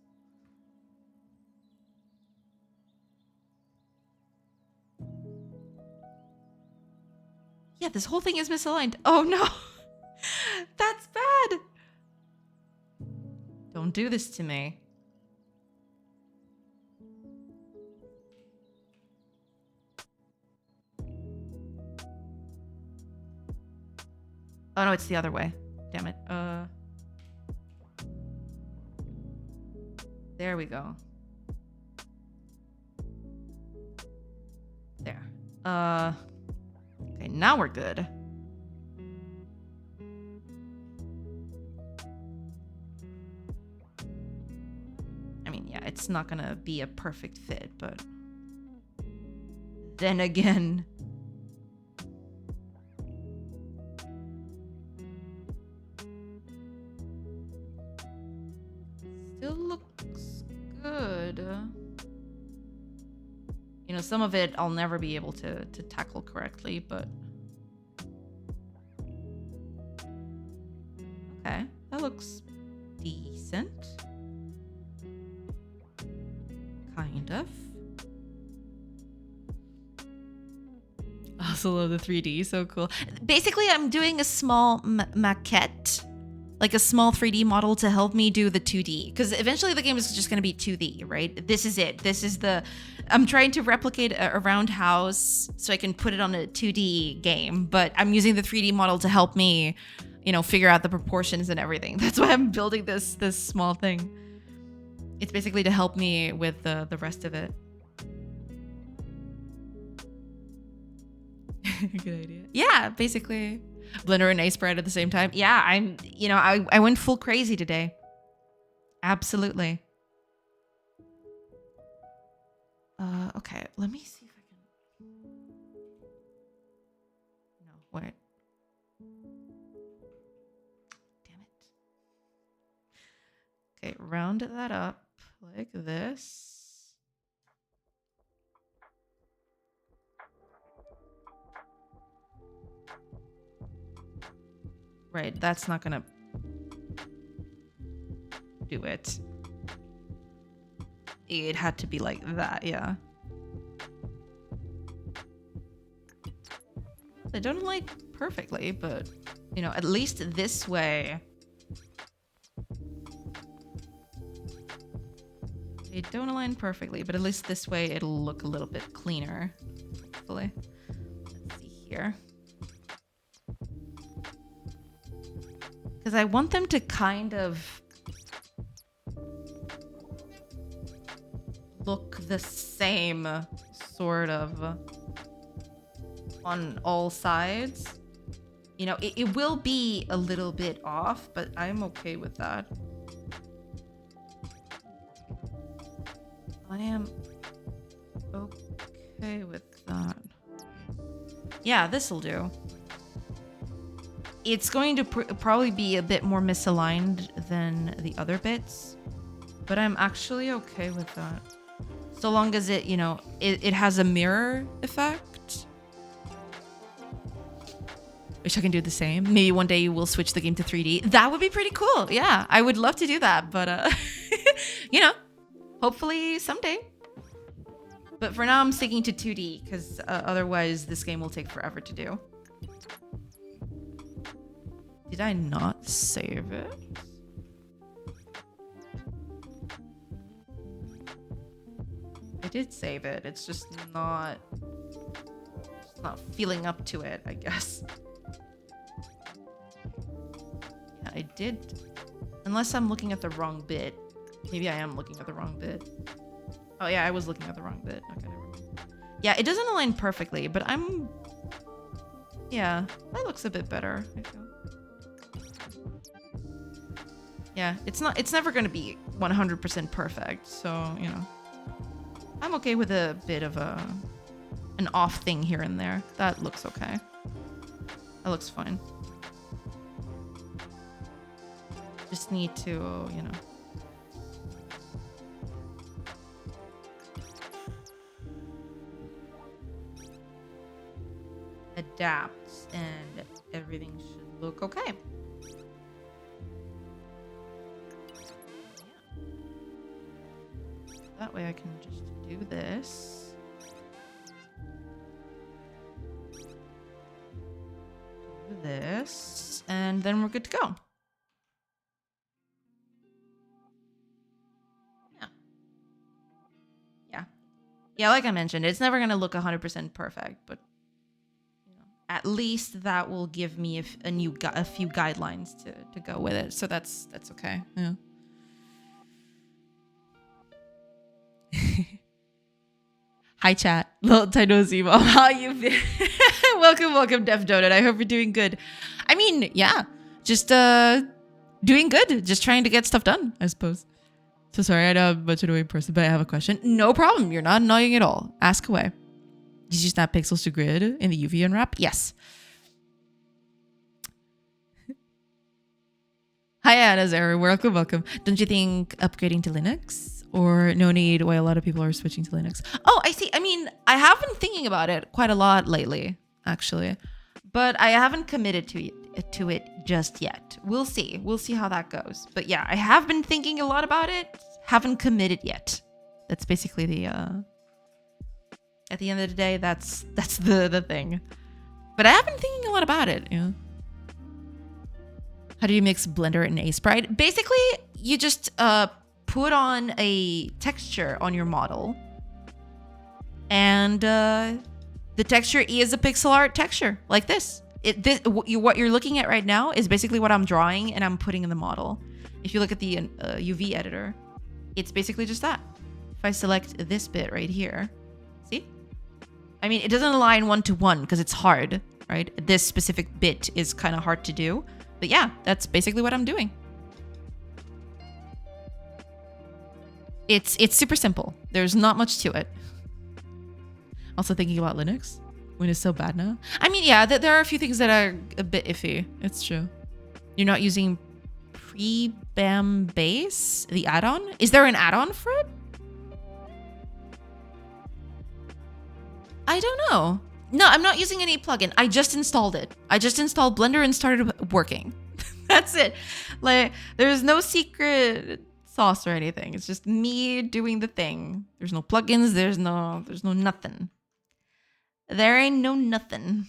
Yeah, this whole thing is misaligned. Oh no. That's bad. Don't do this to me. Oh no, it's the other way. Damn it. There we go. There. Okay, now we're good. I mean, yeah, it's not gonna be a perfect fit, but then again, still looks good. You know, some of it I'll never be able to tackle correctly, but also love the 3D. So cool. Basically, I'm doing a small maquette, like a small 3D model to help me do the 2D. Because eventually the game is just going to be 2D, right? This is it. This is the... I'm trying to replicate a roundhouse so I can put it on a 2D game. But I'm using the 3D model to help me, you know, figure out the proportions and everything. That's why I'm building this small thing. It's basically to help me with the rest of it. Good idea. Yeah, basically. Blender and Ice Sprite at the same time. Yeah, I went full crazy today. Absolutely. Okay, let me see if I can... No, wait. Damn it. Okay, round that up like this. Right, that's not gonna do it. It had to be like that, yeah. They don't align perfectly, but, you know, at least this way. They don't align perfectly, but at least this way it'll look a little bit cleaner, hopefully. Let's see here. Because I want them to kind of look the same, sort of, on all sides. You know, it will be a little bit off, but I'm okay with that. I am okay with that. Yeah, this'll do. It's going to probably be a bit more misaligned than the other bits, but I'm actually okay with that. So long as it, you know, it has a mirror effect. Wish I can do the same. Maybe one day we'll switch the game to 3D. That would be pretty cool. Yeah, I would love to do that, but you know, hopefully someday. But for now, I'm sticking to 2D because otherwise this game will take forever to do. Did I not save it? I did save it. It's just not feeling up to it, I guess. Yeah, I did. Unless I'm looking at the wrong bit. Maybe I am looking at the wrong bit. Oh yeah, I was looking at the wrong bit. Okay, never mind. Yeah, it doesn't align perfectly, but I'm... Yeah, that looks a bit better, I feel. Yeah, it's never gonna be 100% perfect, so, you know. I'm okay with a bit of an off thing here and there. That looks okay. That looks fine. Just need to, you know. Adapt, and everything should look okay. That way I can just do this. Do this, and then we're good to go. Yeah. Yeah. Yeah, like I mentioned, it's never going to look 100% perfect, but you know, at least that will give me a few guidelines to go with it. So that's okay. Yeah. Hi chat, little Tainozimo, how you been? welcome Dev Donut. I hope you're doing good. I mean, yeah, just doing good, just trying to get stuff done, I suppose. So sorry, I know I'm much annoying person, but I have a question. No problem, you're not annoying at all. Ask away. Did you snap pixels to grid in the UV unwrap? Yes. Hi Anna Zara, welcome. Don't you think upgrading to Linux? Or no need why a lot of people are switching to Linux? Oh, I see. I mean, I have been thinking about it quite a lot lately, actually. But I haven't committed to it just yet. We'll see. We'll see how that goes. But yeah, I have been thinking a lot about it. Haven't committed yet. That's basically the... At the end of the day, that's the thing. But I have been thinking a lot about it. Yeah. How do you mix Blender and Sprite? Basically, you just put on a texture on your model, and the texture is a pixel art texture like this. What you're looking at right now is basically what I'm drawing and I'm putting in the model. If you look at the UV editor, it's basically just that. If I select this bit right here, see? I mean, it doesn't align one-to-one because it's hard, right? This specific bit is kind of hard to do. But yeah, that's basically what I'm doing. It's super simple. There's not much to it. Also thinking about Linux when it's so bad now. I mean, yeah, there are a few things that are a bit iffy. It's true. You're not using Pre-BAM Base, the add-on? Is there an add-on for it? I don't know. No, I'm not using any plugin. I just installed it. I just installed Blender and started working. That's it. Like, there's no secret sauce or anything. It's just me doing the thing. There's no plugins. There's no nothing. There ain't no nothing.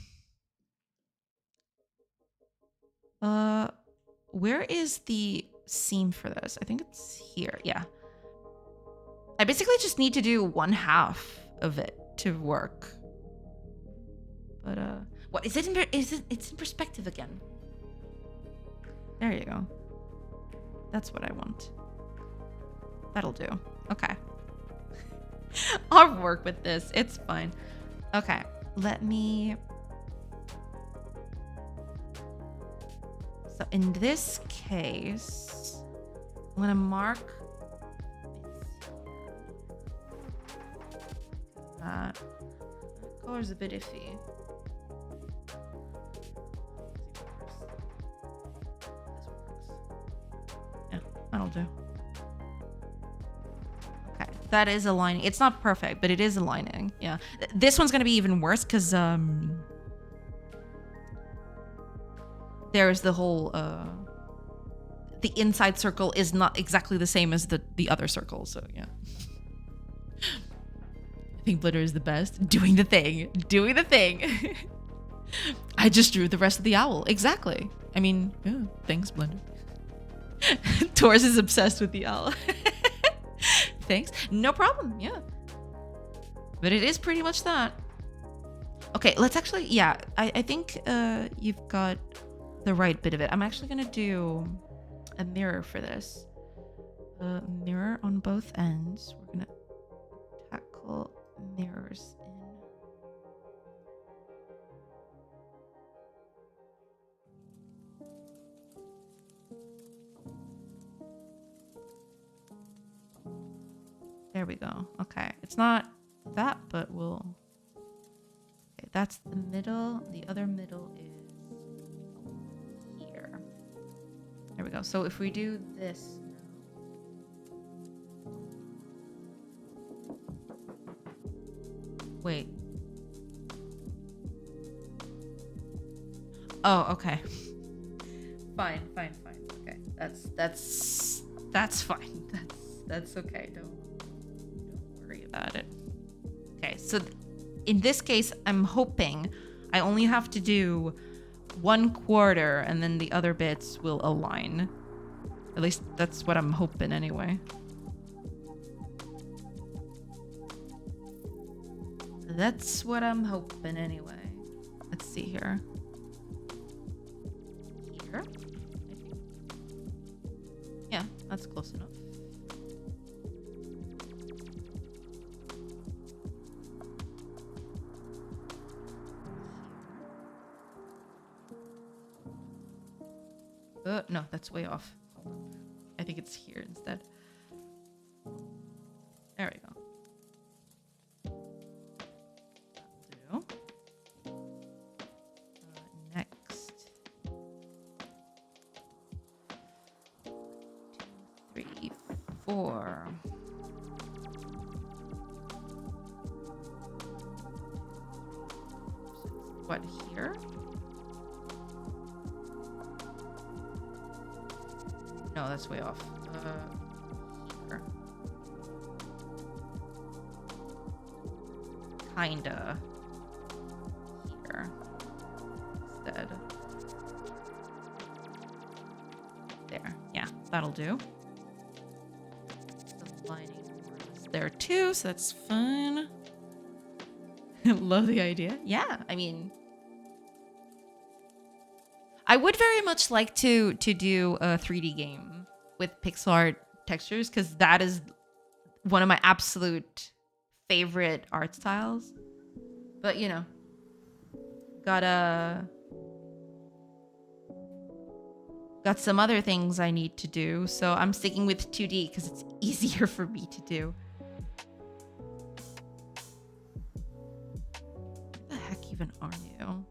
Where is the seam for this? I think it's here. Yeah. I basically just need to do 1/2 of it to work. But what is it? It's in perspective again. There you go. That's what I want. That'll do. Okay. I'll work with this. It's fine. Okay. Let me. So in this case, I'm gonna mark that. Color's a bit iffy. Yeah, that'll do. Okay, that is aligning. It's not perfect, but it is aligning. Yeah, this one's gonna be even worse because there's the whole the inside circle is not exactly the same as the other circle. So yeah. I think Blender is the best. Doing the thing. Doing the thing. I just drew the rest of the owl. Exactly. I mean, yeah, thanks, Blender. Taurus is obsessed with the owl. Thanks. No problem. Yeah. But it is pretty much that. Okay, let's actually, yeah, I think you've got the right bit of it. I'm actually going to do a mirror for this. A mirror on both ends. We're going to tackle mirrors in. There we go. Okay. It's not that, but we'll... Okay, that's the middle. The other middle is here. There we go. So if we do this now... Wait. Oh, okay. Fine. Okay. That's fine. That's okay. Don't worry about it. Okay, so in this case, I'm hoping I only have to do 1/4 and then the other bits will align. At least that's what I'm hoping anyway. That's what I'm hoping anyway. Let's see here. Here? Maybe. Yeah, that's close enough. No, that's way off. Hold on. I think it's here instead. There we go. That'll do. Next. 2, 3, 4. What, here? No, that's way off. Here. Kinda. Here. That'll do. The lining is there too, so that's fun. Love the idea. Yeah, I mean, I would very much like to do a 3D game with pixel art textures, because that is one of my absolute favorite art styles. But you know, got some other things I need to do, so I'm sticking with 2D because it's easier for me to do. What the heck even are you?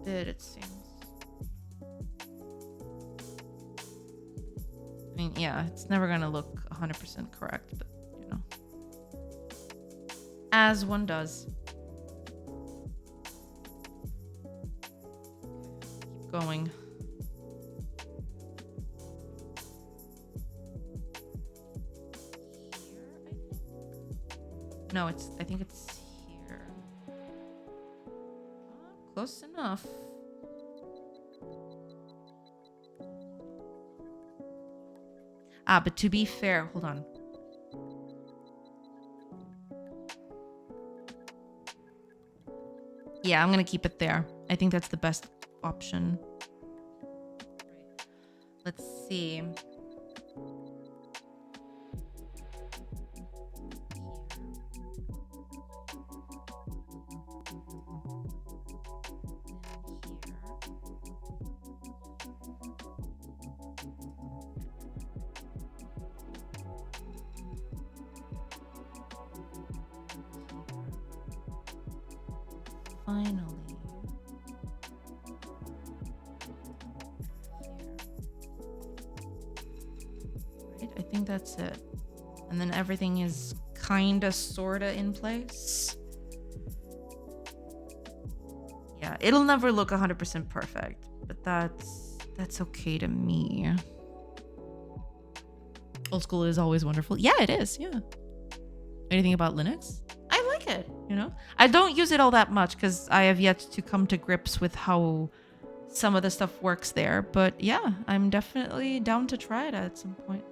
It seems. I mean, yeah, it's never gonna look 100% correct, but you know, as one does. Keep going. Here, I think. No, I think it's here. Close enough. But to be fair, hold on. Yeah, I'm gonna keep it there. I think that's the best option. Let's see. Finally. Right, I think that's it. And then everything is kinda sorta in place. Yeah, it'll never look 100% perfect, but that's okay to me. Old school is always wonderful. Yeah, it is. Yeah. Anything about Linux? I like it, you know? I don't use it all that much because I have yet to come to grips with how some of the stuff works there. But yeah, I'm definitely down to try it at some point.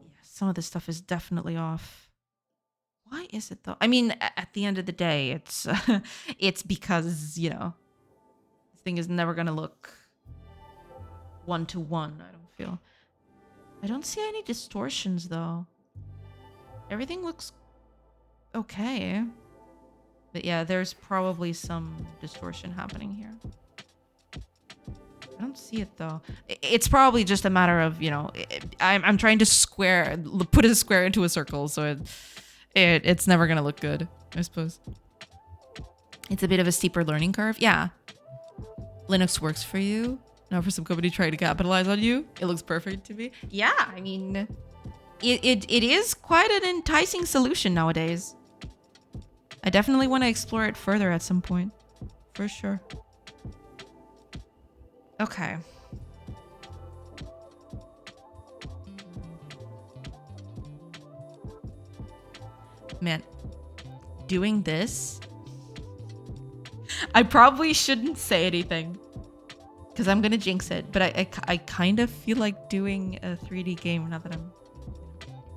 Yeah, some of the stuff is definitely off. Why is it though? I mean, at the end of the day, it's it's because, you know, this thing is never gonna look one-to-one, I don't feel. I don't see any distortions though. Everything looks okay. But yeah, there's probably some distortion happening here. I don't see it though. It's probably just a matter of, you know, I'm trying to put a square into a circle, so it's never gonna look good, I suppose. It's a bit of a steeper learning curve. Yeah. Linux works for you. Now for some company trying to capitalize on you. It looks perfect to me. Yeah, I mean, it is quite an enticing solution nowadays. I definitely want to explore it further at some point. For sure. Okay. Man, doing this, I probably shouldn't say anything because I'm gonna jinx it, but I kind of feel like doing a 3D game now that I'm,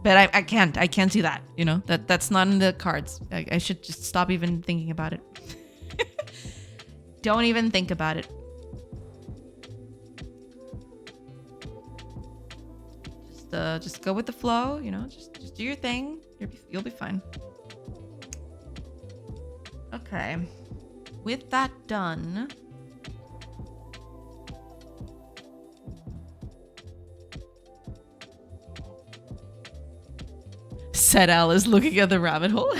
but I can't do that, you know, that's not in the cards. I should just stop even thinking about it. Don't even think about it. Just go with the flow, you know, just do your thing. You'll be fine. Okay. With that done, said Al is looking at the rabbit hole.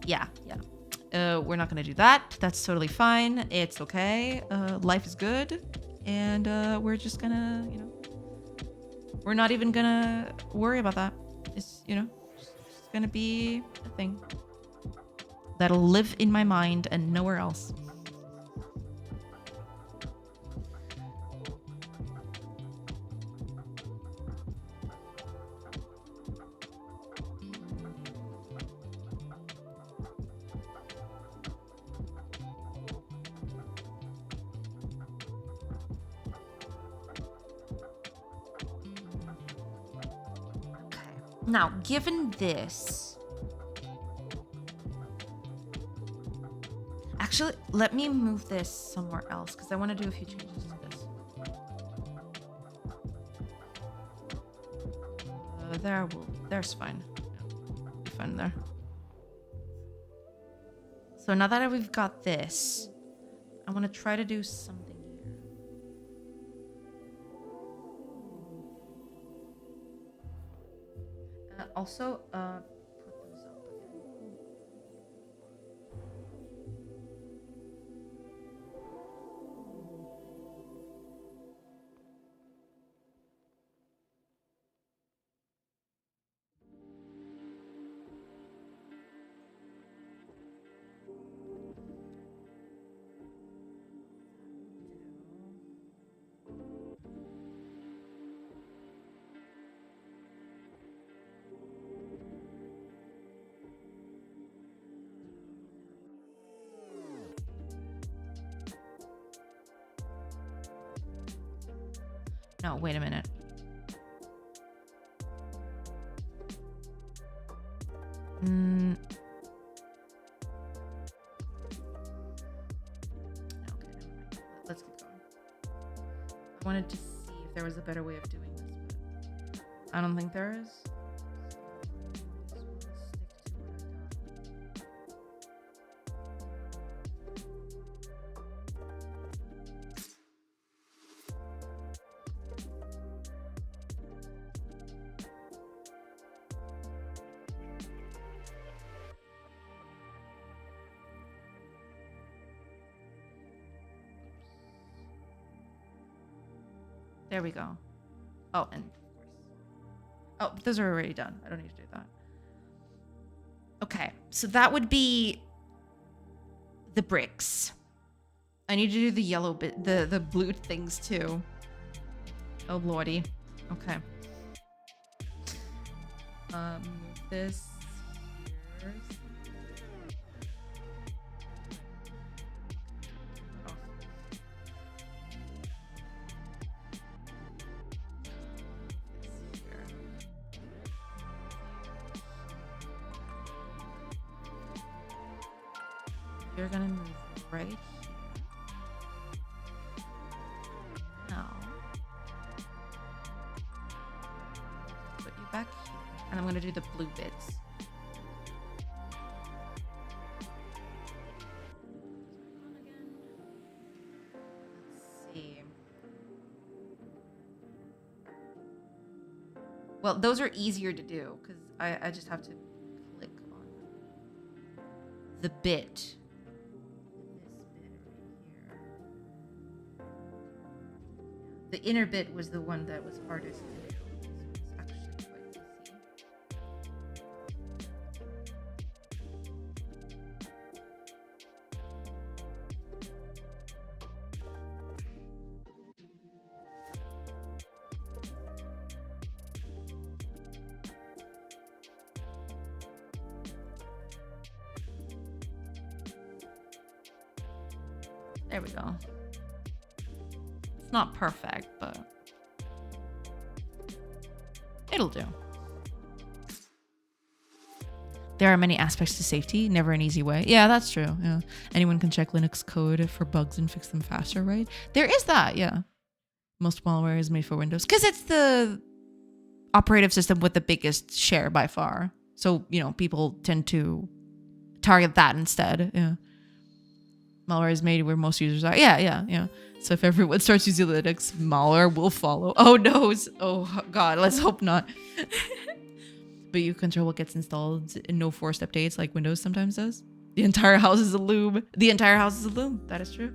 Yeah. We're not gonna do that. That's totally fine. It's okay. Life is good. And we're just gonna, you know, we're not even gonna worry about that. It's, you know, just gonna be a thing. that'll live in my mind and nowhere else. Now, given this... Actually, let me move this somewhere else because I want to do a few changes to this. There's fine. Be fine there. So now that we've got this, I want to try to do something here. Also, put those up again. No, wait a minute. Okay, let's keep going. I wanted to see if there was a better way of doing this, but I don't think there is. There we go. Oh, and of course. Oh, those are already done. I don't need to do that. Okay, so that would be the bricks. I need to do the yellow bit, the blue things too. Oh lordy. Okay. Move this here. You're gonna move right here. Now, put you back here, and I'm gonna do the blue bits. Let's see. Well, those are easier to do because I just have to click on the bit. The inner bit was the one that was hardest to do. This one's actually quite easy. There we go. Not perfect, but it'll do. There are many aspects to safety, never an easy way. Yeah, that's true. Yeah. Anyone can check Linux code for bugs and fix them faster, right? There is that, yeah. Most malware is made for Windows because it's the operative system with the biggest share by far. So, you know, people tend to target that instead. Yeah. Malware is made where most users are. Yeah. So if everyone starts using Linux, malware will follow. Oh no! Oh god, let's hope not. But you control what gets installed and no forced updates like Windows sometimes does. The entire house is a loom. The entire house is a loom. That is true.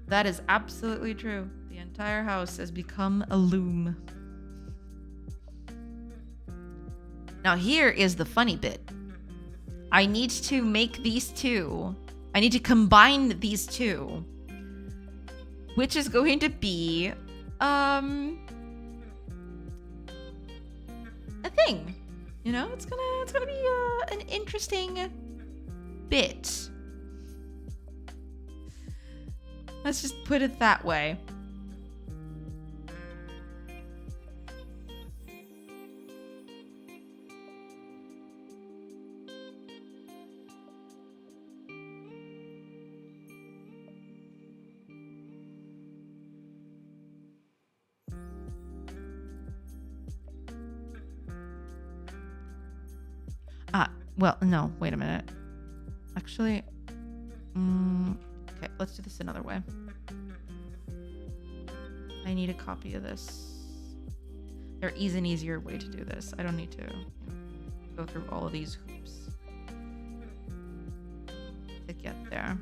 That is absolutely true. The entire house has become a loom. Now here is the funny bit. I need to make these two. I need to combine these two, which is going to be a thing. You know, it's gonna be an interesting bit. Let's just put it that way. Well, no, wait a minute. Actually, okay, let's do this another way. I need a copy of this. There is an easier way to do this. I don't need to go through all of these hoops to get there.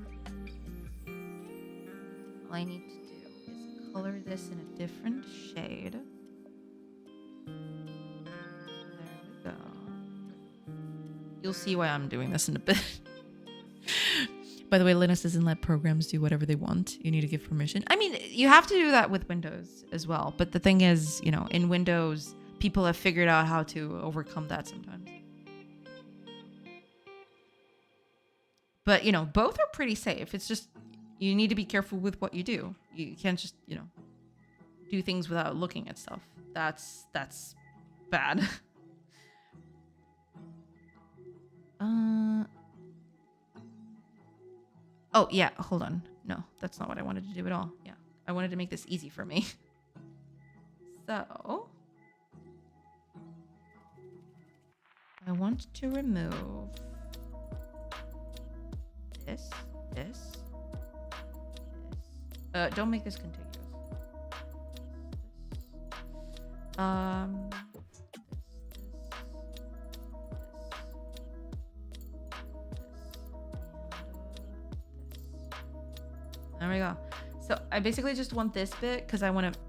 All I need to do is color this in a different shade. There we go. You'll see why I'm doing this in a bit. By the way, Linux doesn't let programs do whatever they want. You need to give permission. I mean, you have to do that with Windows as well. But the thing is, you know, in Windows, people have figured out how to overcome that sometimes. But, you know, both are pretty safe. It's just, you need to be careful with what you do. You can't just, you know, do things without looking at stuff. That's bad. Oh, yeah, hold on. No, that's not what I wanted to do at all. Yeah, I wanted to make this easy for me. So, I want to remove this. Don't make this contiguous. There we go. So I basically just want this bit because I want to.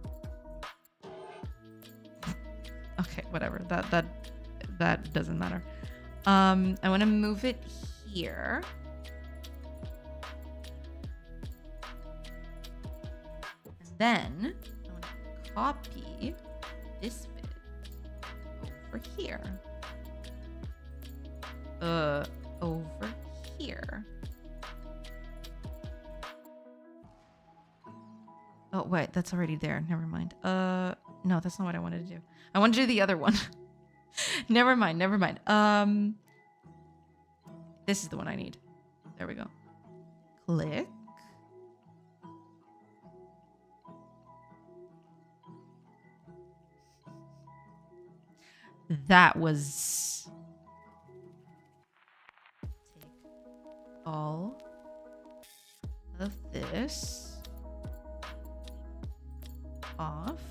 Okay, whatever. That doesn't matter. I want to move it here. And then I want to copy this bit over here. Over here. Oh, wait, that's already there. Never mind. No, that's not what I wanted to do. I want to do the other one. Never mind. This is the one I need. There we go. Click. That was... Take all of this off,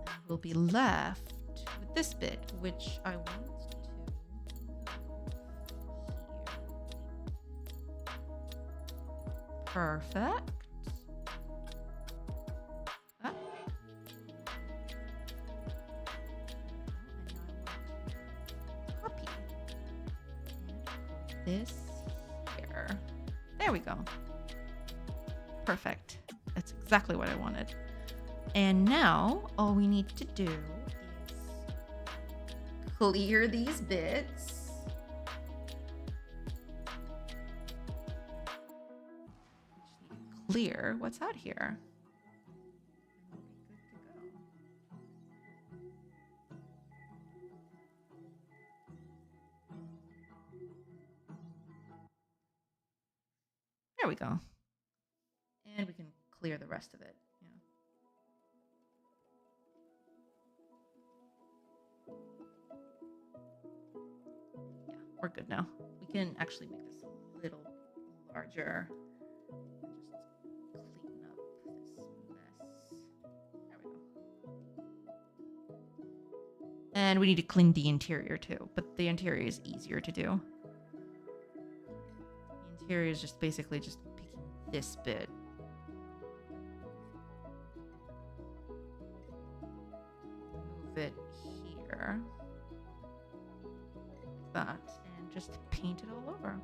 and we'll be left with this bit, which I want to here. Perfect. Ah. And now I want to copy this here. There we go. Perfect. That's exactly what I wanted. And now all we need to do is clear these bits. Clear what's out here. There we go. And we can clear the rest of it. Yeah, we're good now. We can actually make this a little larger. Just clean up this mess. There we go. And we need to clean the interior too, but the interior is easier to do. The interior is just basically just picking this bit. Move it here. just paint it all over.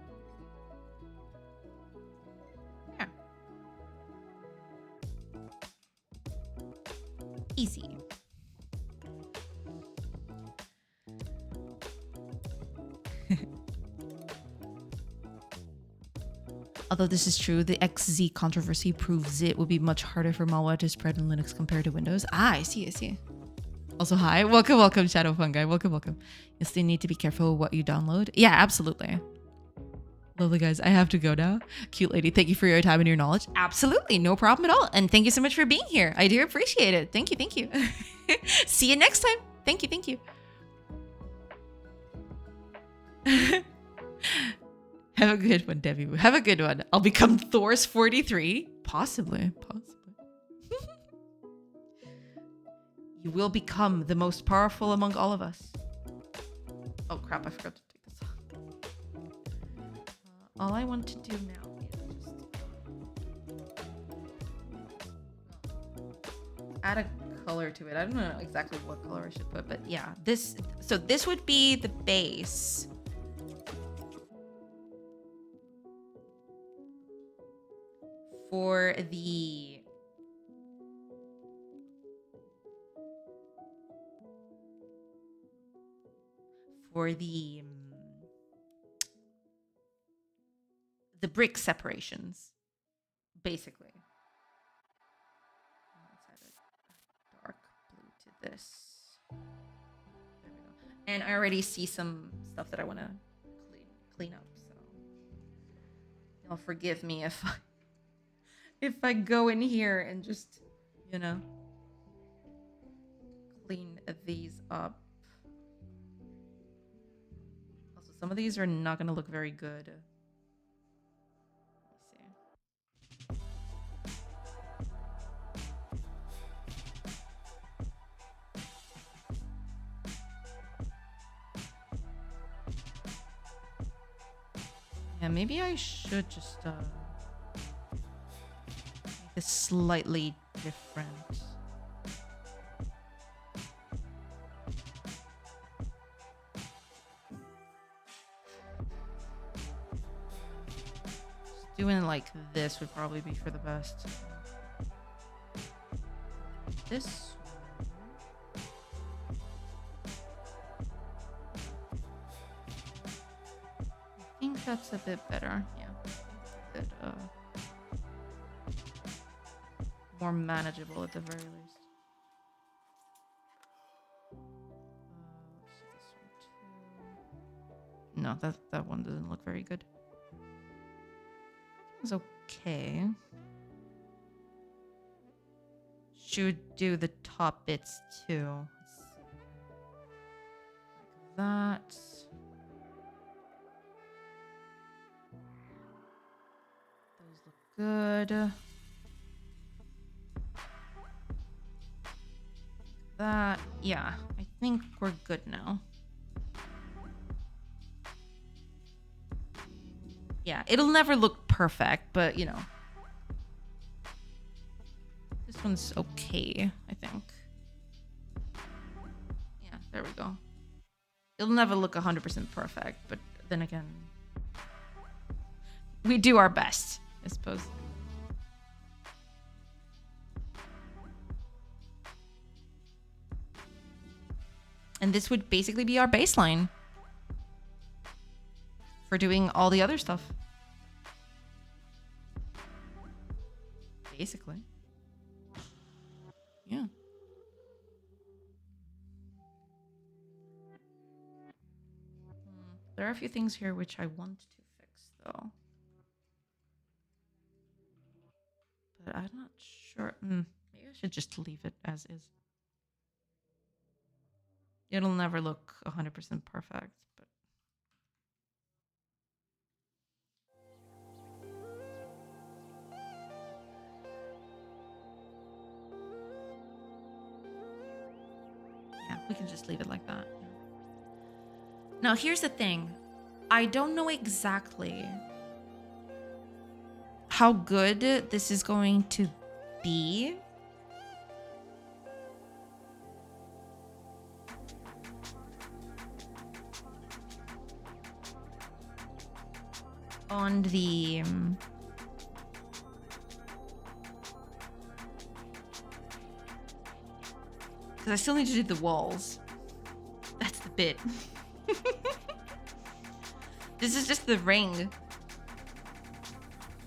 Yeah. Easy. Although this is true, the XZ controversy proves it would be much harder for malware to spread in Linux compared to Windows. Ah, I see. Also, hi. Welcome, Shadow Fungi. Welcome. You still need to be careful what you download. Yeah, absolutely. Lovely guys, I have to go now. Cute lady, thank you for your time and your knowledge. Absolutely, no problem at all. And thank you so much for being here. I do appreciate it. Thank you. See you next time. Thank you. Have a good one, Debbie. Have a good one. I'll become Thor's 43. Possibly. You will become the most powerful among all of us. Oh crap, I forgot to take this off. All I want to do now is just add a color to it. I don't know exactly what color I should put, but yeah, this would be the base. For the brick separations, basically. Let's add a dark blue to this. There we go. And I already see some stuff that I want to clean up, so you'll forgive me if I go in here and just, clean these up. Also, some of these are not going to look very good. Let me see. Yeah, maybe I should just make this slightly different. Doing like this would probably be for the best. This I think that's a bit better. Yeah. A bit more manageable at the very least. Let's see this one too. No, that one doesn't look very good. It's okay. Should do the top bits too. Like that. Those look good. That, yeah, I think we're good now. Yeah, it'll never look perfect, but this one's okay, I think. Yeah, there we go. It'll never look 100% perfect, but then again, we do our best, I suppose. And this would basically be our baseline for doing all the other stuff. Basically. Yeah. There are a few things here which I want to fix, though. But I'm not sure. Maybe I should just leave it as is. It'll never look 100% perfect, but yeah, we can just leave it like that. Now, here's the thing. I don't know exactly how good this is going to be. on the because I still need to do the walls. That's the bit. This is just the ring.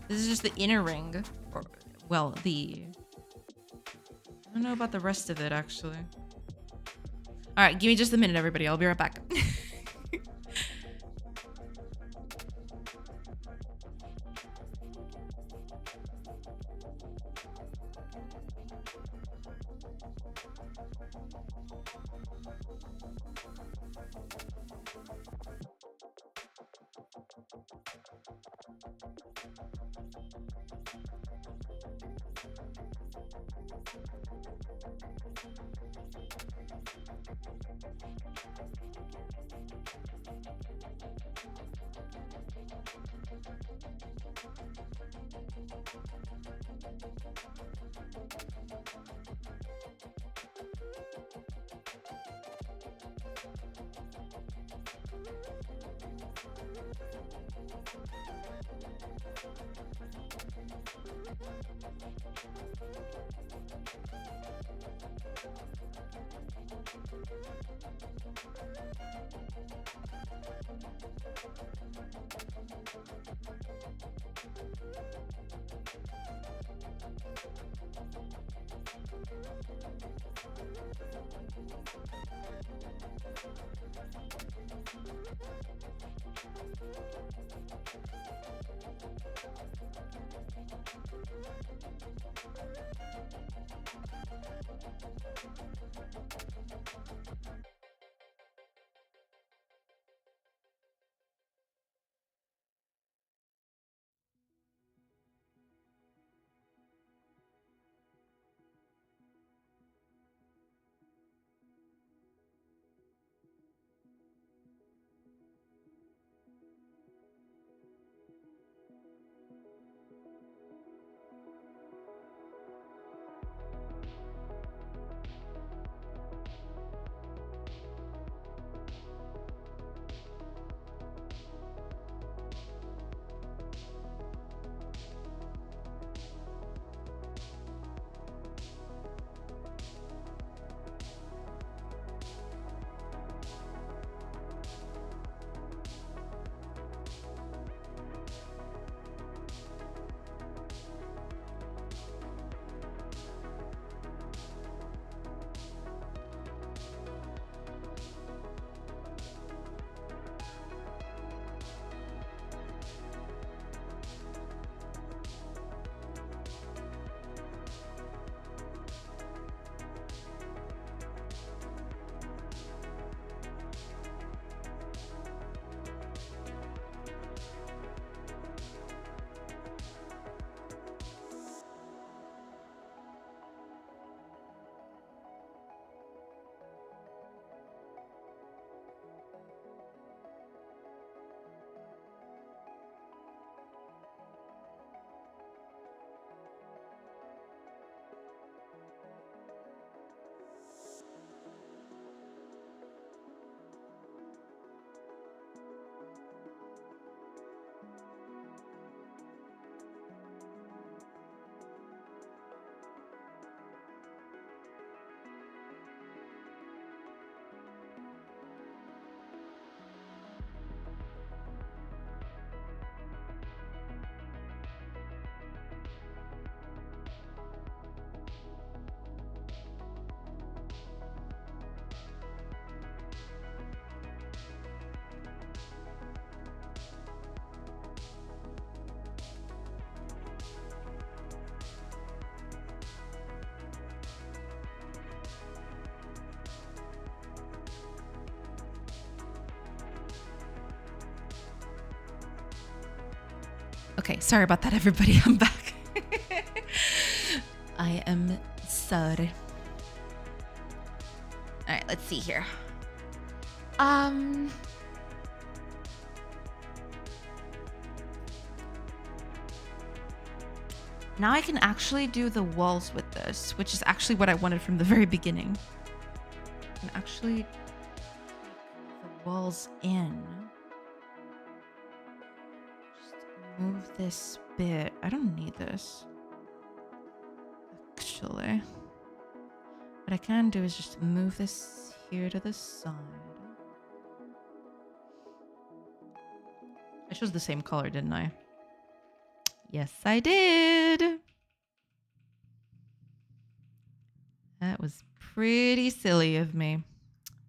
This is just the inner ring. Or, well, I don't know about the rest of it, actually. All right, give me just a minute, everybody. I'll be right back. Okay, sorry about that, everybody. I'm back. I am sorry. All right, let's see here. Now I can actually do the walls with this, which is actually what I wanted from the very beginning. I can actually take the walls in. Just Move this bit. I don't need this. Actually. What I can do is just move this here to the side. I chose the same color, didn't I? Yes, I did. That was pretty silly of me.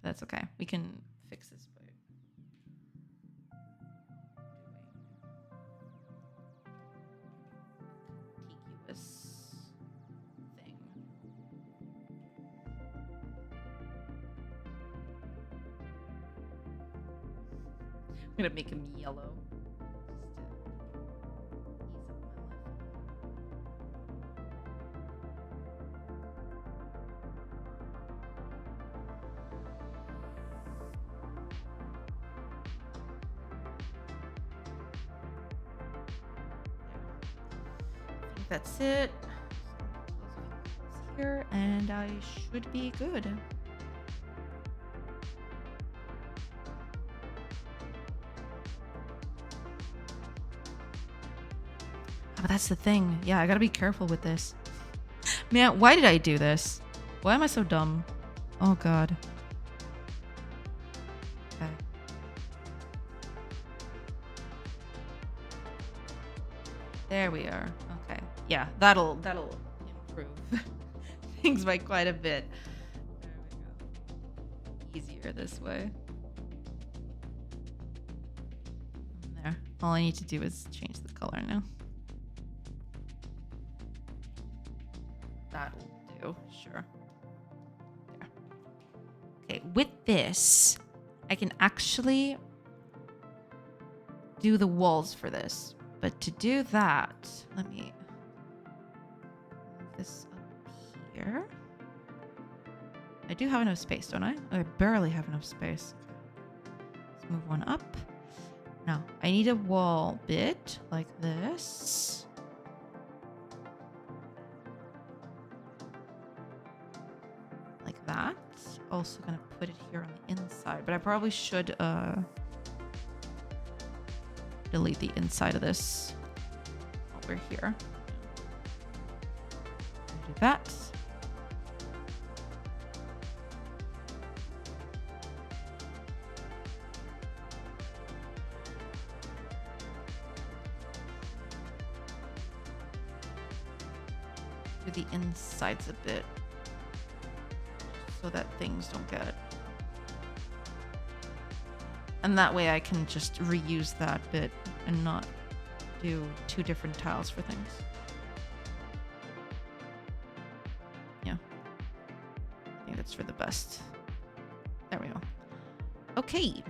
That's okay. We can fix this by contiguous thing. I'm gonna make him yellow. That's it. Here, and I should be good. Oh, that's the thing. Yeah, I gotta be careful with this. Man, why did I do this? Why am I so dumb? Oh god. Okay. There we are. Okay. Yeah, that'll improve things by quite a bit. There we go. Easier this way. There. All I need to do is change the color now. That'll do. Sure. There. Okay, with this, I can actually do the walls for this. But to do that, let me move this up here. I do have enough space, don't I? I barely have enough space. Let's move one up. Now, I need a wall bit like this. Like that. Also gonna put it here on the inside, but I probably should delete the inside of this while we're here. Do that. Do the insides a bit so that things don't get. And that way I can just reuse that bit and not do two different tiles for things. Yeah. I think that's for the best. There we go. Okay.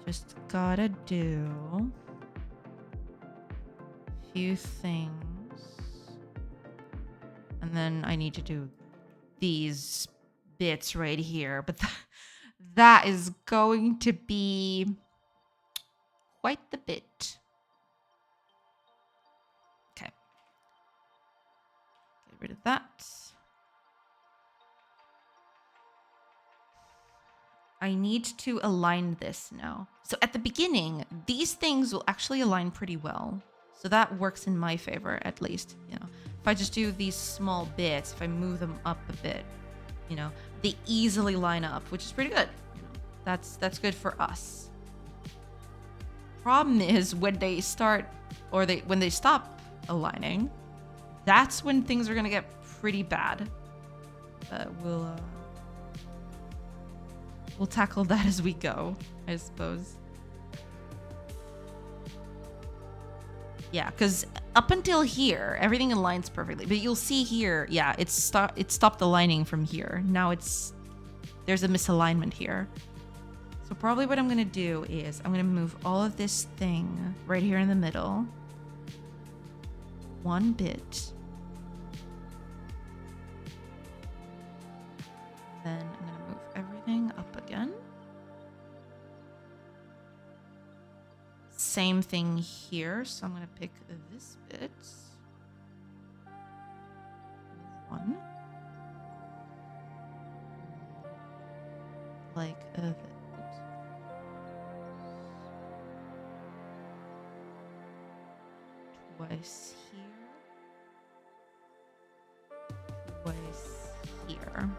Just gotta do a few things. And then I need to do these bits right here. But that is going to be quite the bit. Okay. Get rid of that. I need to align this now. So at the beginning, these things will actually align pretty well. So that works in my favor, at least. You know, if I just do these small bits, if I move them up a bit, you know, they easily line up, which is pretty good. You know, that's good for us. Problem is when they start, or when they stop aligning, that's when things are gonna get pretty bad. We'll tackle that as we go, I suppose. Yeah, because up until here, everything aligns perfectly. But you'll see here, yeah, it stopped aligning from here. Now there's a misalignment here. So probably what I'm going to do is I'm going to move all of this thing right here in the middle. One bit. Then I'm going to move everything up again. Same thing here, so I'm going to pick this bit. One. Like oops. was here. Was here.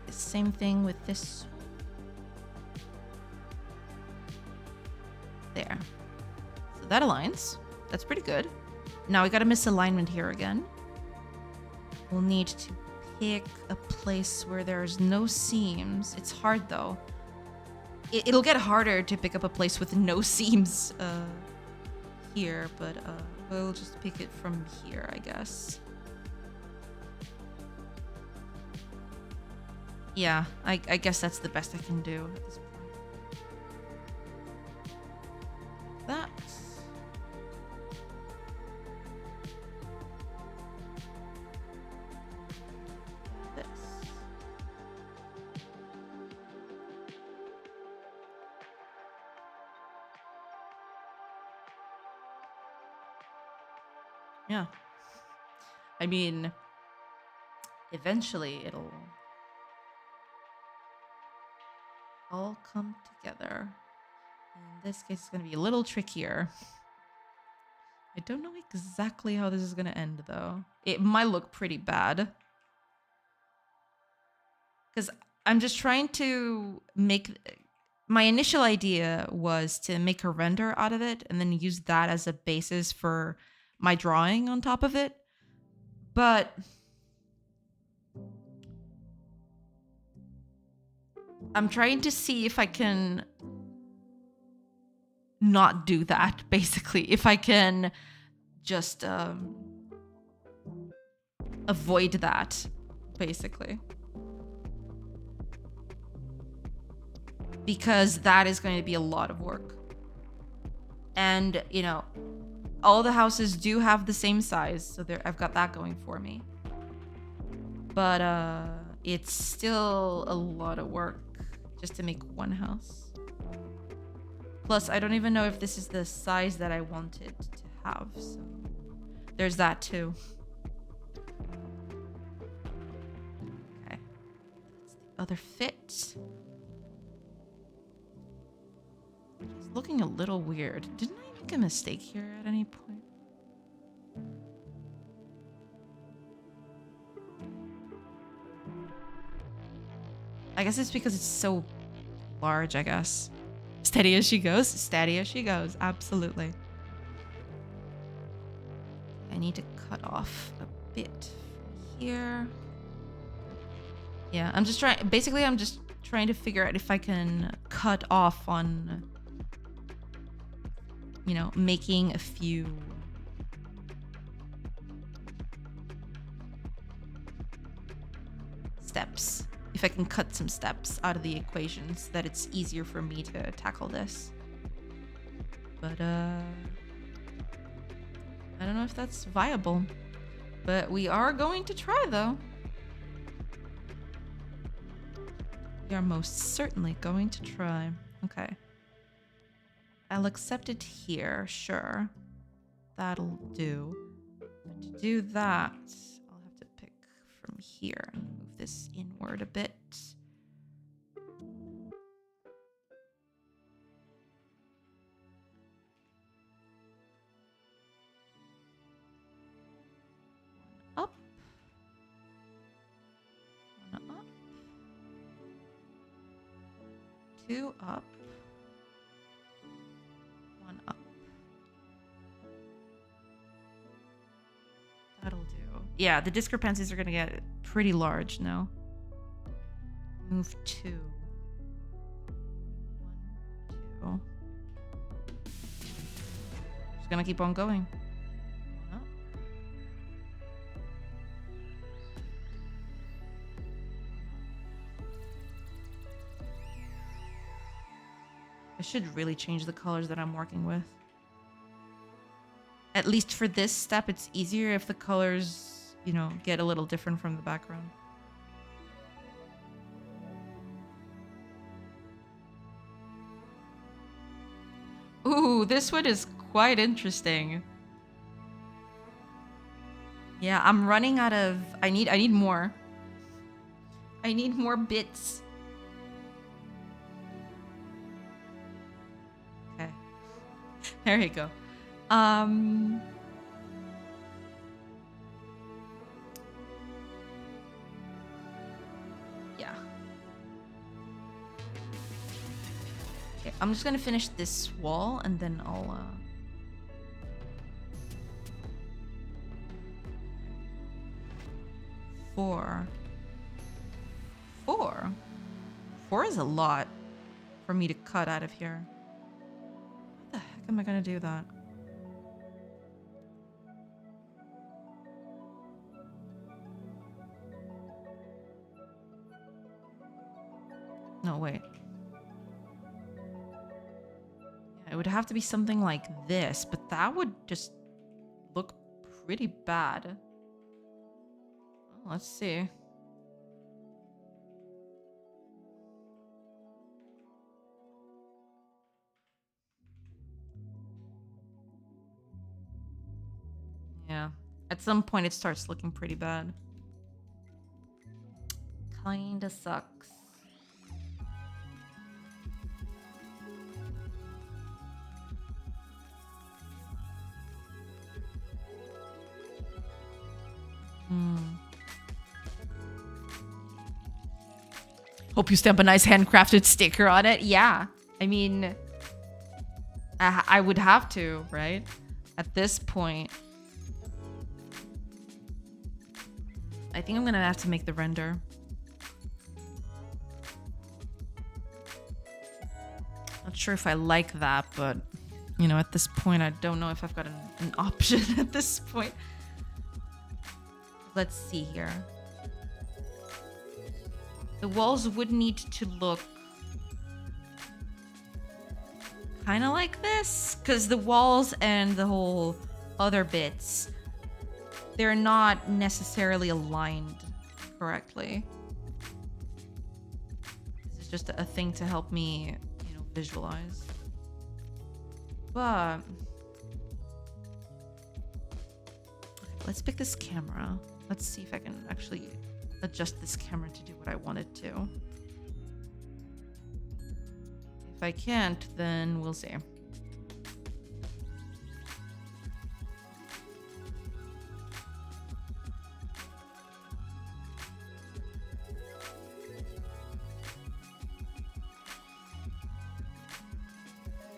The same thing with this. There. So that aligns. That's pretty good. Now we got a misalignment here again. We'll need to pick a place where there's no seams. It's hard though. It'll get harder to pick up a place with no seams here, but we'll just pick it from here, I guess. Yeah, I guess that's the best I can do at this point. That. This. Yeah. I mean, eventually it'll all come together. In this case, it's going to be a little trickier. I don't know exactly how this is going to end, though. It might look pretty bad. Because I'm just trying to make... My initial idea was to make a render out of it and then use that as a basis for my drawing on top of it. But... I'm trying to see if I can not do that, basically. If I can just avoid that, basically. Because that is going to be a lot of work. And, you know, all the houses do have the same size, so I've got that going for me. But it's still a lot of work just to make one house. Plus, I don't even know if this is the size that I wanted to have, so there's that too. Okay. That's the other fit. It's looking a little weird. Didn't I make a mistake here at any point? I guess it's because it's so large, I guess. Steady as she goes. Steady as she goes. Absolutely. I need to cut off a bit here. Yeah, I'm just trying... Basically, I'm just trying to figure out if I can cut off on... You know, making a few... steps. If I can cut some steps out of the equation so that it's easier for me to tackle this. But, I don't know if that's viable. But we are going to try, though. We are most certainly going to try. Okay. I'll accept it here, sure. That'll do. But to do that, I'll have to pick from here. Move this inward a bit. One up. One up. Two up. One up. That'll do. Yeah, the discrepancies are going to get pretty large now. Move two. 1, 2. Just gonna keep on going. One up. I should really change the colors that I'm working with. At least for this step, it's easier if the colors, you know, get a little different from the background. Ooh, this one is quite interesting. Yeah, I'm running out of... I need more. I need more bits. Okay. There you go. Yeah. Okay, I'm just gonna finish this wall and then I'll 4. 4? 4 is a lot for me to cut out of here. How the heck am I gonna do that? No, wait. Yeah, it would have to be something like this, but that would just look pretty bad. Well, let's see. Yeah. At some point, it starts looking pretty bad. Kinda sucks. Hope you stamp a nice handcrafted sticker on it. Yeah. I mean, I would have to, right? At this point. I think I'm gonna have to make the render. Not sure if I like that, but you know, at this point, I don't know if I've got an option at this point. Let's see here. The walls would need to look kind of like this, because the walls and the whole other bits, they're not necessarily aligned correctly. This is just a thing to help me, you know, visualize. But let's pick this camera. Let's see if I can actually adjust this camera to do what I want it to. If I can't, then we'll see.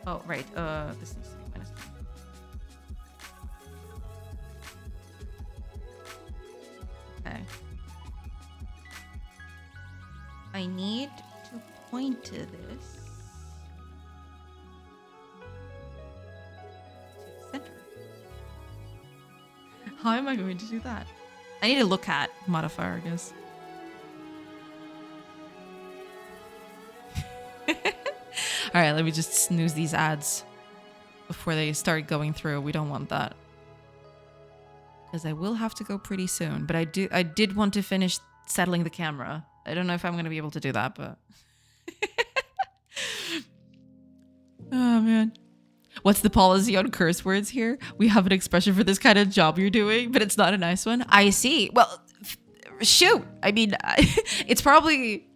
Oh, right. This needs to be -1. Okay. I need to point to this. To the center. How am I going to do that? I need a look at modifier, I guess. All right, let me just snooze these ads before they start going through. We don't want that. Because I will have to go pretty soon. But I did want to finish settling the camera. I don't know if I'm going to be able to do that, but... Oh, man. What's the policy on curse words here? We have an expression for this kind of job you're doing, but it's not a nice one. I see. Well, shoot. I mean, it's probably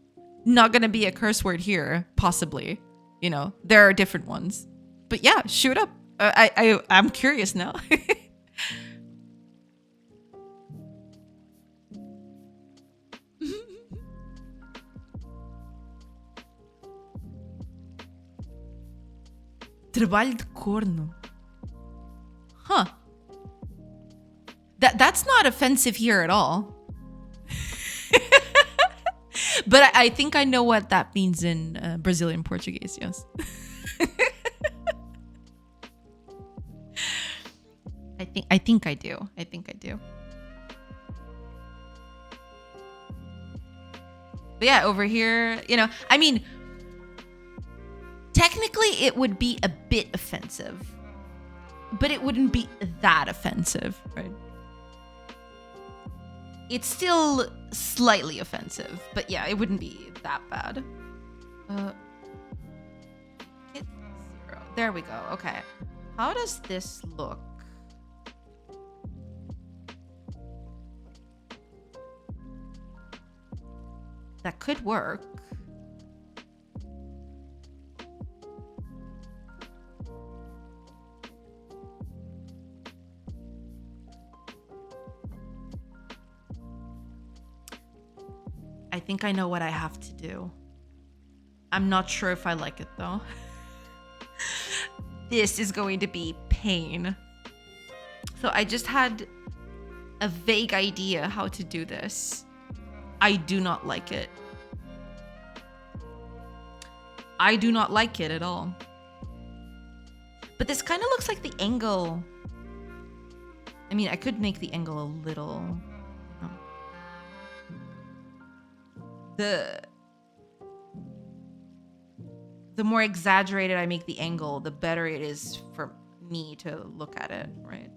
not going to be a curse word here, possibly. You know, there are different ones. But yeah, shoot up. I'm curious now. Trabalho de corno. Huh. That's not offensive here at all. But I think I know what that means in Brazilian Portuguese, yes. I think I do. I think I do. But yeah, over here, you know, I mean, technically it would be a bit offensive, but it wouldn't be that offensive, right? It's still slightly offensive, but yeah, it wouldn't be that bad. Hit 0. There we go. Okay. How does this look? That could work. I think I know what I have to do. I'm not sure if I like it though. This is going to be pain. So I just had a vague idea how to do this. I do not like it. I do not like it at all. But this kind of looks like the angle. I mean, I could make the angle a little. The more exaggerated I make the angle, the better it is for me to look at it, right?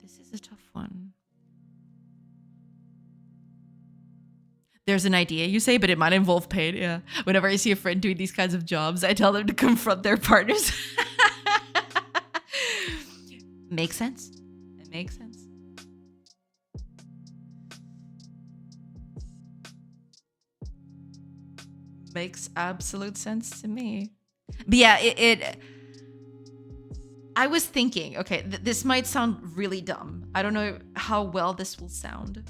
This is a tough one. There's an idea, you say, but it might involve pain. Yeah. Whenever I see a friend doing these kinds of jobs, I tell them to confront their partners. Makes sense. It makes sense. Makes absolute sense to me. But yeah, I was thinking, okay, this might sound really dumb. I don't know how well this will sound.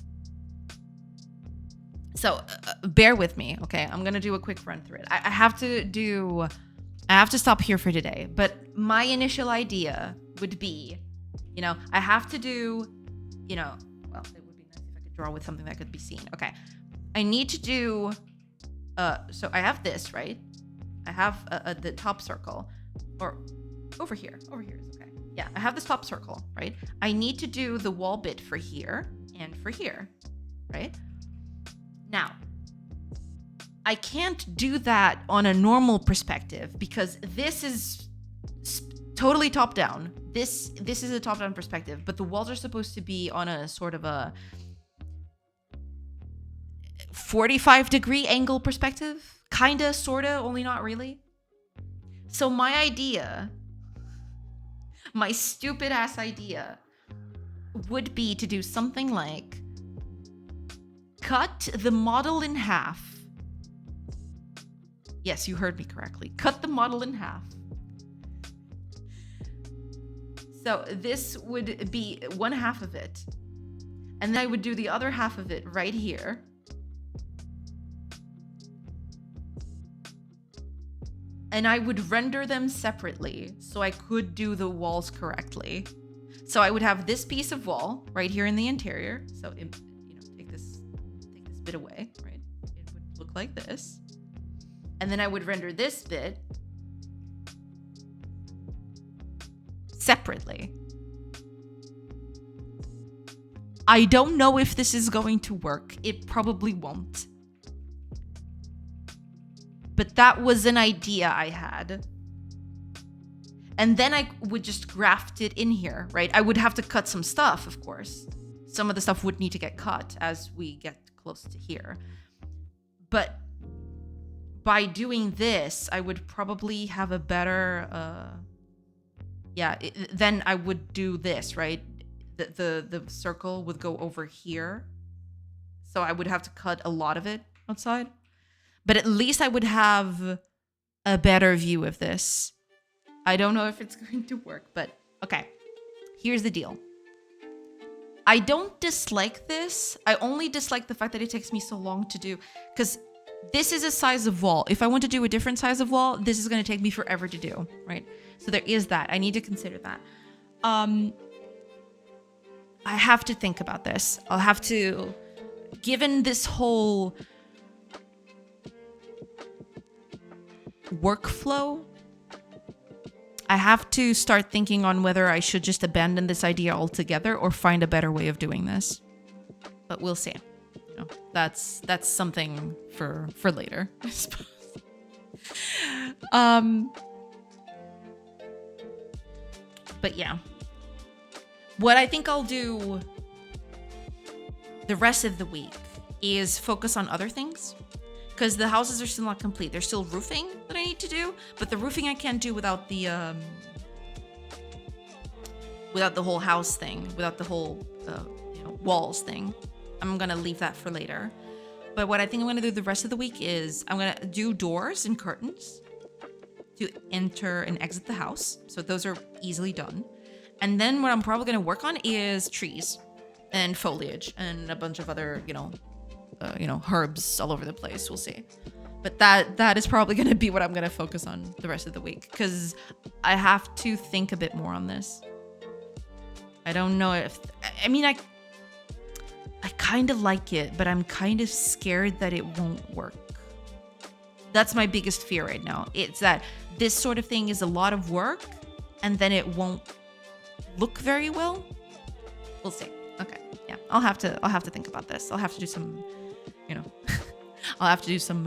So bear with me, okay? I'm gonna do a quick run through it. I have to stop here for today. But my initial idea would be, I have to do, well, it would be nice if I could draw with something that could be seen. Okay, I need to do, so I have this, right? I have the top circle, or over here is okay. Yeah, I have this top circle, right? I need to do the wall bit for here and for here, right? Now, I can't do that on a normal perspective because this is totally top down. This is a top down perspective, but the walls are supposed to be on a sort of a 45-degree angle perspective. Kinda, sorta, only not really. So my idea, my stupid ass idea, would be to do something like cut the model in half. Yes, you heard me correctly. Cut the model in half. So this would be one half of it. And then I would do the other half of it right here. And I would render them separately so I could do the walls correctly. So I would have this piece of wall right here in the interior. So, take this bit away, right? It would look like this. And then I would render this bit separately. I don't know if this is going to work. It probably won't. But that was an idea I had. And then I would just graft it in here, right? I would have to cut some stuff, of course. Some of the stuff would need to get cut as we get close to here. But by doing this, I would probably have a better... then I would do this, right? The circle would go over here. So I would have to cut a lot of it outside. But at least I would have a better view of this. I don't know if it's going to work, but okay. Here's the deal. I don't dislike this. I only dislike the fact that it takes me so long to do. Because this is a size of wall. If I want to do a different size of wall, this is going to take me forever to do, right? So there is that. I need to consider that. I have to think about this. I'll have to... Given this whole... workflow, I have to start thinking on whether I should just abandon this idea altogether or find a better way of doing this. But we'll see. That's something for later, I suppose. But yeah. What I think I'll do the rest of the week is focus on other things. Because the houses are still not complete. There's still roofing that I need to do, but the roofing I can't do without the whole house thing, without the whole walls thing. I'm gonna leave that for later. But what I think I'm gonna do the rest of the week is I'm gonna do doors and curtains to enter and exit the house. So those are easily done. And then what I'm probably going to work on is trees and foliage and a bunch of other, herbs all over the place. We'll see. But that is probably going to be what I'm going to focus on the rest of the week, because I have to think a bit more on this. I don't know if... I mean, I kind of like it, but I'm kind of scared that it won't work. That's my biggest fear right now. It's that this sort of thing is a lot of work, and then it won't look very well. We'll see. Okay. Yeah. I'll have to think about this. I'll have to do some, I'll have to do some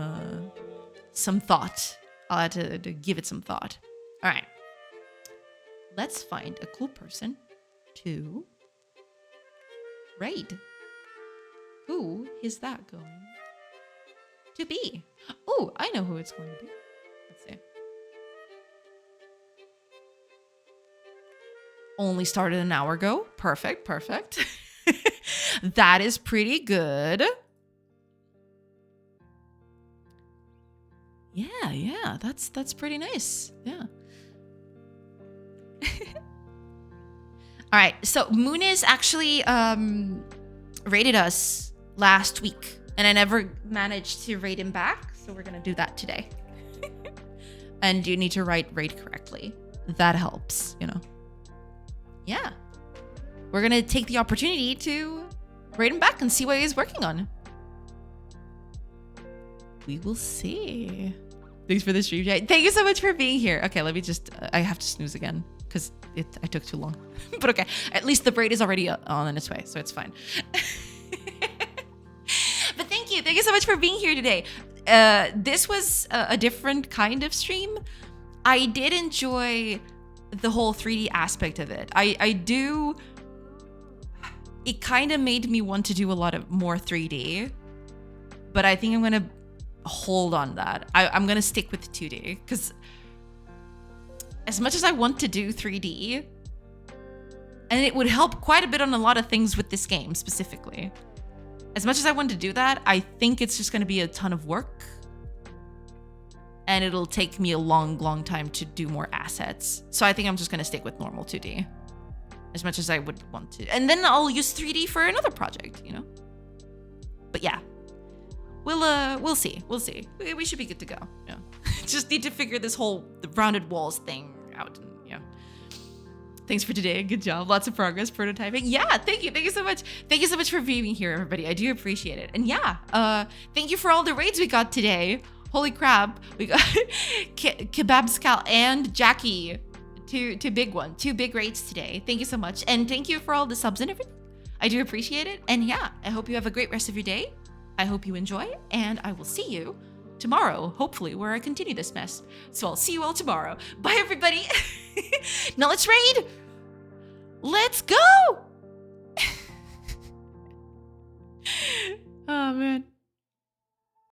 thought. I'll have to give it some thought. All right. Let's find a cool person to raid. Who is that going to be? Oh, I know who it's going to be. Let's see. Only started an hour ago. Perfect. That is pretty good. Yeah. That's pretty nice. Yeah. All right. So Muniz actually raided us last week, and I never managed to raid him back. So we're gonna do that today. And you need to write raid correctly. That helps, Yeah. We're gonna take the opportunity to raid him back and see what he's working on. We will see. Thanks for the stream, Jay. Thank you so much for being here. Okay, let me just... I have to snooze again because I took too long. But okay, at least the braid is already on its way, so it's fine. But thank you. Thank you so much for being here today. This was a different kind of stream. I did enjoy the whole 3D aspect of it. I do... It kind of made me want to do a lot of more 3D. But I think I'm going to hold on that. I'm going to stick with 2D. Because as much as I want to do 3D, and it would help quite a bit on a lot of things with this game specifically. As much as I want to do that, I think it's just going to be a ton of work. And it'll take me a long time to do more assets. So I think I'm just going to stick with normal 2D. As much as I would want to. And then I'll use 3D for another project, But yeah. We'll see. We'll see. We should be good to go. Yeah. Just need to figure this whole rounded walls thing out. And, yeah. Thanks for today. Good job. Lots of progress prototyping. Yeah, thank you. Thank you so much. Thank you so much for being here, everybody. I do appreciate it. And yeah, thank you for all the raids we got today. Holy crap. We got Kebab Scal and Jackie. Two big raids today. Thank you so much. And thank you for all the subs and everything. I do appreciate it. And yeah, I hope you have a great rest of your day. I hope you enjoy, and I will see you tomorrow, hopefully, where I continue this mess. So I'll see you all tomorrow. Bye, everybody. Now let's raid. Let's go.